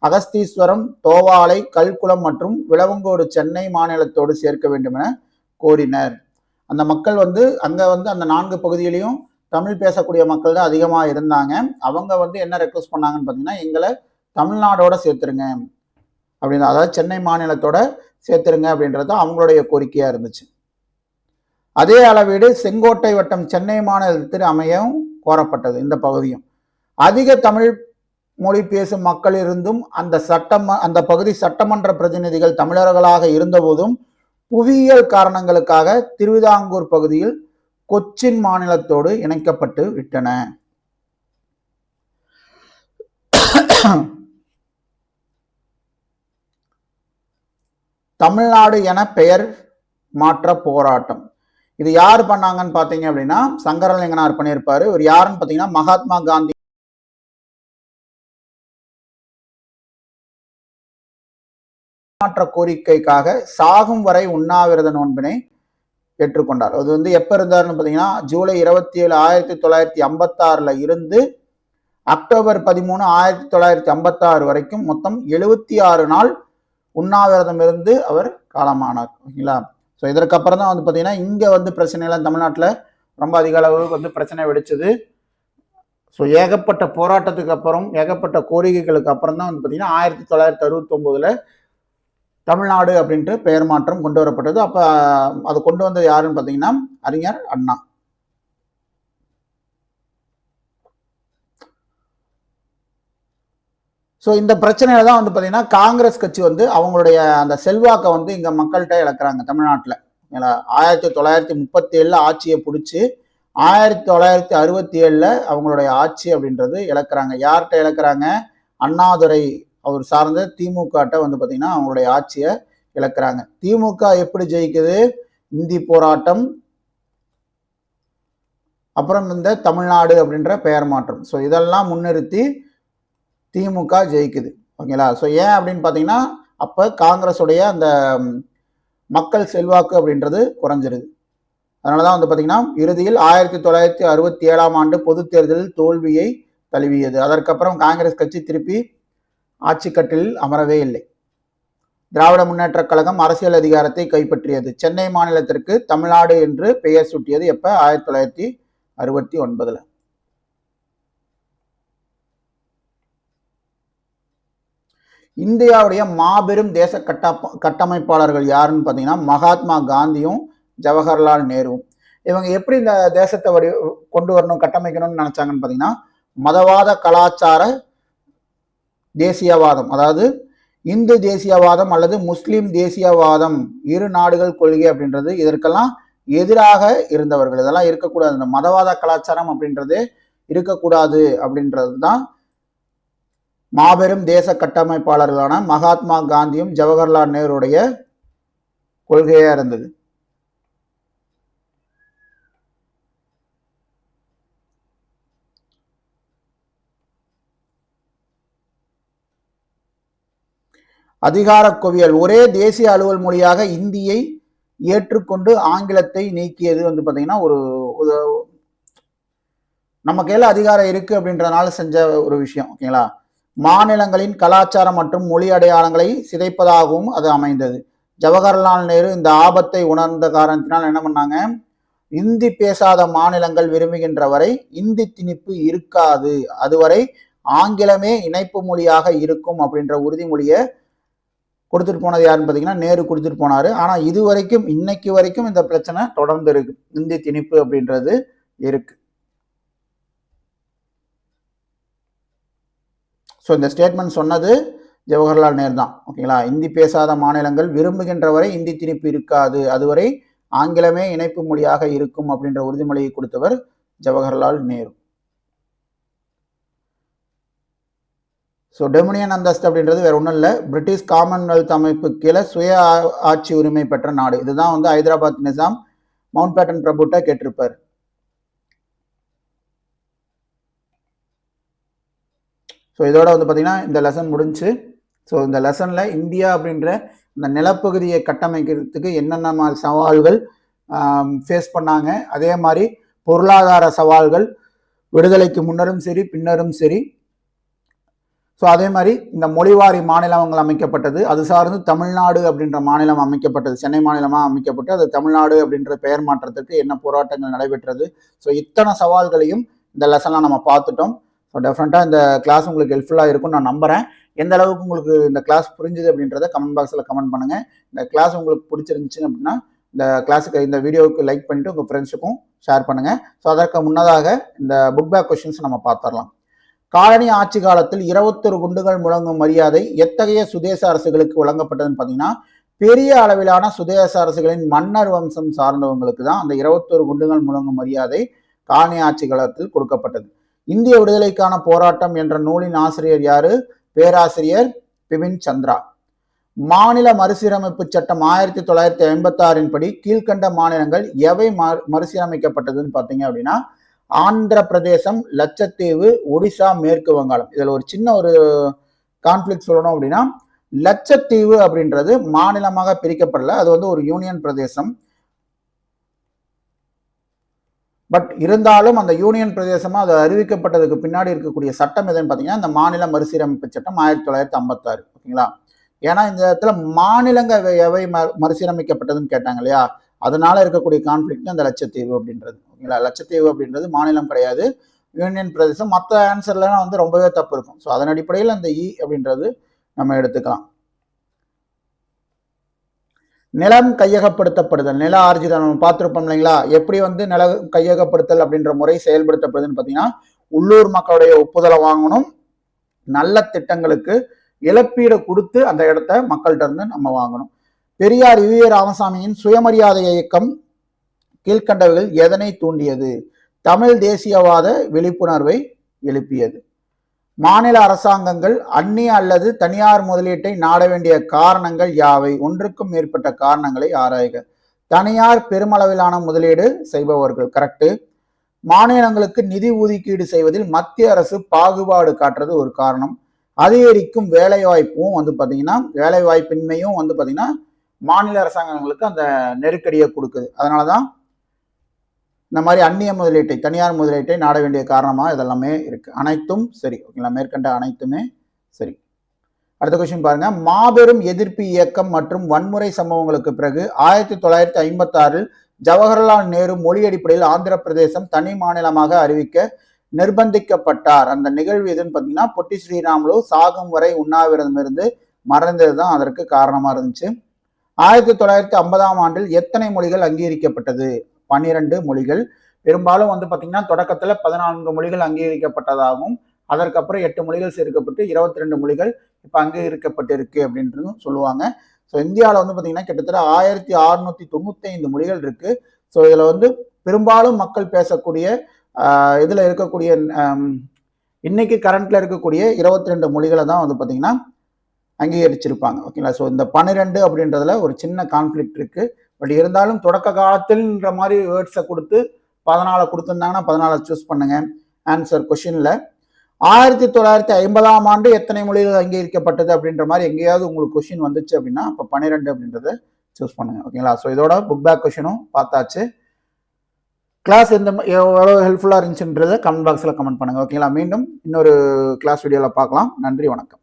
அகஸ்தீஸ்வரம், தோவாலை, கல்குளம் மற்றும் விளவங்கோடு சென்னை மாநிலத்தோடு சேர்க்க வேண்டும் என கோரினர். அந்த மக்கள் வந்து அங்கே வந்து அந்த 4 பகுதியிலையும் தமிழ் பேசக்கூடிய மக்கள் தான் அதிகமாக இருந்தாங்க. அவங்க வந்து என்ன ரெக்வஸ்ட் பண்ணாங்கன்னு பார்த்தீங்கன்னா, எங்களை தமிழ்நாடோட சேர்த்துருங்க அப்படின்னு, அதாவது சென்னை மாநிலத்தோட சேர்த்துருங்க அப்படின்றது அவங்களுடைய கோரிக்கையாக இருந்துச்சு. அதே அளவீடு செங்கோட்டை வட்டம் சென்னை மாநிலத்தில் அமையவும் கோரப்பட்டது. இந்த பகுதியும் அதிக தமிழ் மொழி பேசும் மக்கள் இருந்தும் அந்த பகுதி சட்டமன்ற பிரதிநிதிகள் தமிழர்களாக இருந்தபோதும் புவியியல் காரணங்களுக்காக திருவிதாங்கூர் பகுதியில் கொச்சின் மாநிலத்தோடு இணைக்கப்பட்டு விட்டன. தமிழ்நாடு என பெயர் மாற்ற போராட்டம். இது யார் பண்ணாங்கன்னு பார்த்தீங்க அப்படின்னா சங்கரலிங்கனார் பண்ணியிருப்பாரு. ஒரு யாருன்னு பார்த்தீங்கன்னா மகாத்மா காந்தி மாற்ற கோரிக்கைக்காக சாகும் வரை உண்ணாவிரத நோன்பினை ஏற்றுக்கொண்டார். அது வந்து எப்ப இருந்தாருன்னு பார்த்தீங்கன்னா ஜூலை 27, 1956 இருந்து அக்டோபர் 13, 1956 வரைக்கும் மொத்தம் 76 நாள் உண்ணாவிரதம் இருந்து அவர் காலமானார். ஓகேங்களா? ஸோ இதற்கப்புறம் தான் வந்து பார்த்தீங்கன்னா இங்கே வந்து பிரச்சனைலாம் தமிழ்நாட்டில் ரொம்ப அதிக அளவு வந்து பிரச்சனை வெடிச்சது. ஸோ ஏகப்பட்ட போராட்டத்துக்கு அப்புறம் ஏகப்பட்ட கோரிக்கைகளுக்கு அப்புறம் தான் வந்து பார்த்தீங்கன்னா 1969 தமிழ்நாடு அப்படின்ட்டு பெயர் மாற்றம் கொண்டு வரப்பட்டது. அப்போ அது கொண்டு வந்தது யாருன்னு பார்த்தீங்கன்னா அறிஞர் அண்ணா. ஸோ இந்த பிரச்சனையில தான் வந்து பார்த்தீங்கன்னா காங்கிரஸ் கட்சி வந்து அவங்களுடைய அந்த செல்வாக்கை வந்து இங்கே மக்கள்கிட்ட இழக்கிறாங்க தமிழ்நாட்டில். 1937 ஆட்சியை பிடிச்சி 1967 அவங்களுடைய ஆட்சி அப்படின்றது இழக்கிறாங்க. யார்கிட்ட இழக்கிறாங்க? அண்ணாதுரை அவர் சார்ந்த திமுகட்ட வந்து பார்த்தீங்கன்னா அவங்களுடைய ஆட்சியை இழக்கிறாங்க. திமுக எப்படி ஜெயிக்குது? இந்தி போராட்டம், அப்புறம் இந்த தமிழ்நாடு அப்படின்ற பெயர் மாற்றம். ஸோ இதெல்லாம் முன்னிறுத்தி திமுக ஜெயிக்குது. ஓகேங்களா? ஸோ ஏன் அப்படின்னு பார்த்தீங்கன்னா அப்போ காங்கிரஸுடைய அந்த மக்கள் செல்வாக்கு அப்படின்றது குறைஞ்சிருது. அதனால தான் வந்து பார்த்தீங்கன்னா இறுதியில் 1967 ஆண்டு பொது தேர்தலில் தோல்வியை தழுவியது. அதற்கப்புறம் காங்கிரஸ் கட்சி திருப்பி ஆட்சி கட்டிலில் அமரவே இல்லை. திராவிட முன்னேற்ற கழகம் அரசியல் அதிகாரத்தை கைப்பற்றியது. சென்னை மாநிலத்திற்கு தமிழ்நாடு என்று பெயர் சூட்டியது எப்ப? 1969. இந்தியாவுடைய மாபெரும் தேச கட்டமைப்பாளர்கள் யாருன்னு பார்த்தீங்கன்னா மகாத்மா காந்தியும் ஜவஹர்லால் நேருவும். இவங்க எப்படி இந்த தேசத்தை கொண்டு வரணும், கட்டமைக்கணும்னு நினைச்சாங்கன்னு பார்த்தீங்கன்னா மதவாத கலாச்சார தேசியவாதம், அதாவது இந்து தேசியவாதம் அல்லது முஸ்லிம் தேசியவாதம், இரு நாடுகள் கொள்கை அப்படின்றது இதற்கெல்லாம் எதிராக இருந்தவர்கள். இதெல்லாம் இருக்கக்கூடாது, இந்த மதவாத கலாச்சாரம் அப்படின்றது இருக்கக்கூடாது அப்படின்றது தான் மாபெரும் தேச கட்டமைப்பாளர்களான மகாத்மா காந்தியும் ஜவஹர்லால் நேருடைய கொள்கையா இருந்தது. அதிகார குவியல், ஒரே தேசிய அலுவல் மொழியாக இந்தியை ஏற்றுக்கொண்டு ஆங்கிலத்தை நீக்கியது வந்து பாத்தீங்கன்னா ஒரு நம்ம கையில அதிகாரம் இருக்கு அப்படின்றதுனால செஞ்ச ஒரு விஷயம். ஓகேங்களா, மாநிலங்களின் கலாச்சாரம் மற்றும் மொழி அடையாளங்களை சிதைப்பதாகவும் அது அமைந்தது. ஜவஹர்லால் நேரு இந்த ஆபத்தை உணர்ந்த காரணத்தினால் என்ன பண்ணாங்க, இந்தி பேசாத மாநிலங்கள் விரும்புகின்ற வரை இந்தி திணிப்பு இருக்காது, அதுவரை ஆங்கிலமே இணைப்பு மொழியாக இருக்கும் அப்படின்ற உறுதிமொழியை கொடுத்துட்டு போனது யாருன்னு பார்த்தீங்கன்னா நேரு கொடுத்துட்டு போனாரு. ஆனா இது வரைக்கும் இன்னைக்கு வரைக்கும் இந்த பிரச்சனை தொடர்ந்து இருக்கு, இந்தி திணிப்பு அப்படின்றது இருக்கு. ஸோ இந்த ஸ்டேட்மெண்ட் சொன்னது ஜவஹர்லால் நேரு தான். ஓகேங்களா, இந்தி பேசாத மாநிலங்கள் விரும்புகின்ற வரை இந்தி திணிப்பு இருக்காது, அதுவரை ஆங்கிலமே இணைப்பு மொழியாக இருக்கும் அப்படின்ற உறுதிமொழியை கொடுத்தவர் ஜவஹர்லால் நேரு. ஸோ டொமினியன் அந்தஸ்து அப்படின்றது வேற ஒன்றும் இல்லை, பிரிட்டிஷ் காமன்வெல்த் அமைப்பு கீழே சுய ஆட்சி உரிமை பெற்ற நாடு. இதுதான் வந்து ஹைதராபாத் நிசாம் மவுண்ட் பேட்டன் பிரபுட்ட கேட்டிருப்பார். ஸோ இதோட வந்து பார்த்தீங்கன்னா இந்த லெசன் முடிஞ்சு. ஸோ இந்த லெசனில் இந்தியா அப்படின்ற இந்த நிலப்பகுதியை கட்டமைக்கிறதுக்கு என்னென்ன சவால்கள் ஃபேஸ் பண்ணாங்க, அதே மாதிரி பொருளாதார சவால்கள் விடுதலைக்கு முன்னரும் சரி பின்னரும் சரி. ஸோ அதே மாதிரி இந்த மொழிவாரி மாநிலங்கள் அமைக்கப்பட்டது, அது சார்ந்து தமிழ்நாடு அப்படின்ற மாநிலம் அமைக்கப்பட்டது, சென்னை மாநிலமாக அமைக்கப்பட்டு அது தமிழ்நாடு அப்படின்ற பெயர் மாற்றத்துக்கு என்ன போராட்டங்கள் நடைபெற்றது. ஸோ இத்தனை சவால்களையும் இந்த லெசன்லாம் நம்ம பார்த்துட்டோம். ஸோ டெஃபினட்டாக இந்த கிளாஸ் உங்களுக்கு ஹெல்ப்ஃபுல்லாக இருக்கும்னு நான் நம்புகிறேன். எந்த அளவுக்கு உங்களுக்கு இந்த கிளாஸ் புரிஞ்சுது அப்படின்றத கமெண்ட் பாக்ஸில் கமெண்ட் பண்ணுங்கள். இந்த கிளாஸ் உங்களுக்கு பிடிச்சிருந்துச்சு அப்படின்னா இந்த கிளாஸுக்கு இந்த வீடியோவுக்கு லைக் பண்ணிவிட்டு உங்கள் ஃப்ரெண்ட்ஸுக்கும் ஷேர் பண்ணுங்கள். ஸோ அதற்கு முன்னதாக இந்த புக் பேக் கொஸ்டின்ஸ் நம்ம பார்த்துடலாம். காலனி ஆட்சி காலத்தில் 21 குண்டுகள் முழங்கும் மரியாதை எத்தகைய சுதேச அரசுகளுக்கு வழங்கப்பட்டதுன்னு பார்த்தீங்கன்னா பெரிய அளவிலான சுதேச அரசுகளின் மன்னர் வம்சம் சார்ந்தவங்களுக்கு தான் அந்த 21 குண்டுகள் முழங்கும் மரியாதை காலனி ஆட்சி காலத்தில் கொடுக்கப்பட்டது. இந்திய விடுதலைக்கான போராட்டம் என்ற நூலின் ஆசிரியர் யாரு? பேராசிரியர் பிபின் சந்திரா. மாநில மறுசீரமைப்பு சட்டம் 1956 படி கீழ்கண்ட மாநிலங்கள் எவை மறுசீரமைக்கப்பட்டதுன்னு பார்த்தீங்க அப்படின்னா ஆந்திர பிரதேசம், லட்சத்தீவு, ஒடிசா, மேற்கு வங்காளம். இதுல ஒரு சின்ன ஒரு கான்ஃபிளிக்ட் சொல்லணும் அப்படின்னா லட்சத்தீவு அப்படின்றது மாநிலமாக பிரிக்கப்படல, அது வந்து ஒரு யூனியன் பிரதேசம். பட் இருந்தாலும் அந்த யூனியன் பிரதேசமா அது அறிவிக்கப்பட்டதுக்கு பின்னாடி இருக்கக்கூடிய சட்டம் எதுன்னு பார்த்தீங்கன்னா இந்த மாநில மறுசீரமைப்பு சட்டம் 1956. ஓகேங்களா, ஏன்னா இந்த இடத்துல மாநிலங்கள் எவை மறுசீரமைக்கப்பட்டதுன்னு கேட்டாங்க இல்லையா, அதனால இருக்கக்கூடிய கான்ஃபிளிக்ட் அந்த லட்சத்தீவு அப்படின்றது. ஓகேங்களா, லட்சத்தீவு அப்படின்றது மாநிலம் கிடையாது, யூனியன் பிரதேசம். மற்ற ஆன்சர்லாம் வந்து ரொம்பவே தப்பு இருக்கும். ஸோ அதன் அடிப்படையில் அந்த இ அப்படின்றது நம்ம எடுத்துக்கலாம். நிலம் கையகப்படுத்தப்படுதல், நில ஆர்ஜிதம் நம்ம பார்த்துருப்போம் இல்லைங்களா, எப்படி வந்து நில கையகப்படுத்தல் அப்படின்ற முறை செயல்படுத்தப்படுதுன்னு பார்த்தீங்கன்னா உள்ளூர் மக்களுடைய ஒப்புதலை வாங்கணும், நல்ல திட்டங்களுக்கு இழப்பீடு கொடுத்து அந்த இடத்த மக்கள்கிட்ட இருந்து நம்ம வாங்கணும். பெரியார் வி ராமசாமியின் சுயமரியாதை இயக்கம் கீழ்கண்டவைகள் எதனை தூண்டியது? தமிழ் தேசியவாத விழிப்புணர்வை எழுப்பியது. மாநில அரசாங்கங்கள் அந்நிய அல்லது தனியார் முதலீட்டை நாட வேண்டிய காரணங்கள் யாவை? ஒன்றுக்கும் மேற்பட்ட காரணங்களை ஆராய்க. தனியார் பெருமளவிலான முதலீடு செய்பவர்கள், கரெக்டு. மாநிலங்களுக்கு நிதி ஒதுக்கீடு செய்வதில் மத்திய அரசு பாகுபாடு காட்டுறது ஒரு காரணம். அதிகரிக்கும் வேலைவாய்ப்பும் வந்து பார்த்தீங்கன்னா வேலைவாய்ப்பின்மையும் வந்து பார்த்தீங்கன்னா மாநில அரசாங்கங்களுக்கு அந்த நெருக்கடியை கொடுக்குது. அதனாலதான் இந்த மாதிரி அந்நிய முதலீட்டை, தனியார் முதலீட்டை நாட வேண்டிய காரணமா இதெல்லாமே இருக்கு. அனைத்தும் சரி. ஓகேங்களா, மேற்கண்ட அனைத்துமே சரி. அடுத்த கொஸ்டின் பாருங்க. மாபெரும் எதிர்ப்பு இயக்கம் மற்றும் வன்முறை சம்பவங்களுக்கு பிறகு 1956 ஜவஹர்லால் நேரு மொழி அடிப்படையில் ஆந்திர பிரதேசம் தனி மாநிலமாக அறிவிக்க நிர்பந்திக்கப்பட்டார். அந்த நிகழ்வு எதுன்னு பார்த்தீங்கன்னா பொட்டி ஸ்ரீராமுலு சாகும் வரை உண்ணாவிரதம் இருந்து மறைந்தது தான் அதற்கு காரணமா இருந்துச்சு. 1950 எத்தனை மொழிகள் அங்கீகரிக்கப்பட்டது? 12 மொழிகள். பெரும்பாலும் வந்து பார்த்தீங்கன்னா தொடக்கத்தில் 14 மொழிகள் அங்கீகரிக்கப்பட்டதாகவும் அதற்கப்புறம் 8 மொழிகள் சேர்க்கப்பட்டு 22 மொழிகள் இப்போ அங்கீகரிக்கப்பட்டிருக்கு அப்படின்றதும் சொல்லுவாங்க. ஸோ இந்தியாவில் வந்து பார்த்தீங்கன்னா கிட்டத்தட்ட 1695 மொழிகள் இருக்கு. ஸோ இதில் வந்து பெரும்பாலும் மக்கள் பேசக்கூடிய இதில் இருக்கக்கூடிய இன்னைக்கு கரண்ட்ல இருக்கக்கூடிய 22 மொழிகளை தான் வந்து பார்த்தீங்கன்னா அங்கீகரிச்சிருப்பாங்க. ஓகேங்களா? ஸோ இந்த 12 அப்படின்றதுல ஒரு சின்ன கான்ஃபிளிக்ட் இருக்கு. பட் இருந்தாலும் தொடக்க காலத்தில்ன்ற மாதிரி வேர்ட்ஸை கொடுத்து 14 கொடுத்துருந்தாங்கன்னா 14 சூஸ் பண்ணுங்க. ஆன்சர் கொஸ்டின்ல 1950ஆம் ஆண்டு எத்தனை மொழிகள் அங்கீகரிக்கப்பட்டது அப்படின்ற மாதிரி எங்கேயாவது உங்களுக்கு கொஸ்டின் வந்துச்சு அப்படின்னா அப்போ 12 அப்படின்றத சூஸ் பண்ணுங்க. ஓகேங்களா? ஸோ இதோட புக் பேக் கொஸ்டினும் பார்த்தாச்சு. கிளாஸ் எவ்வளோ ஹெல்ப்ஃபுல்லாக இருந்துச்சுன்றதை கமெண்ட் பாக்ஸில் கமெண்ட் பண்ணுங்க. ஓகேங்களா? மீண்டும் இன்னொரு கிளாஸ் வீடியோவில் பார்க்கலாம். நன்றி, வணக்கம்.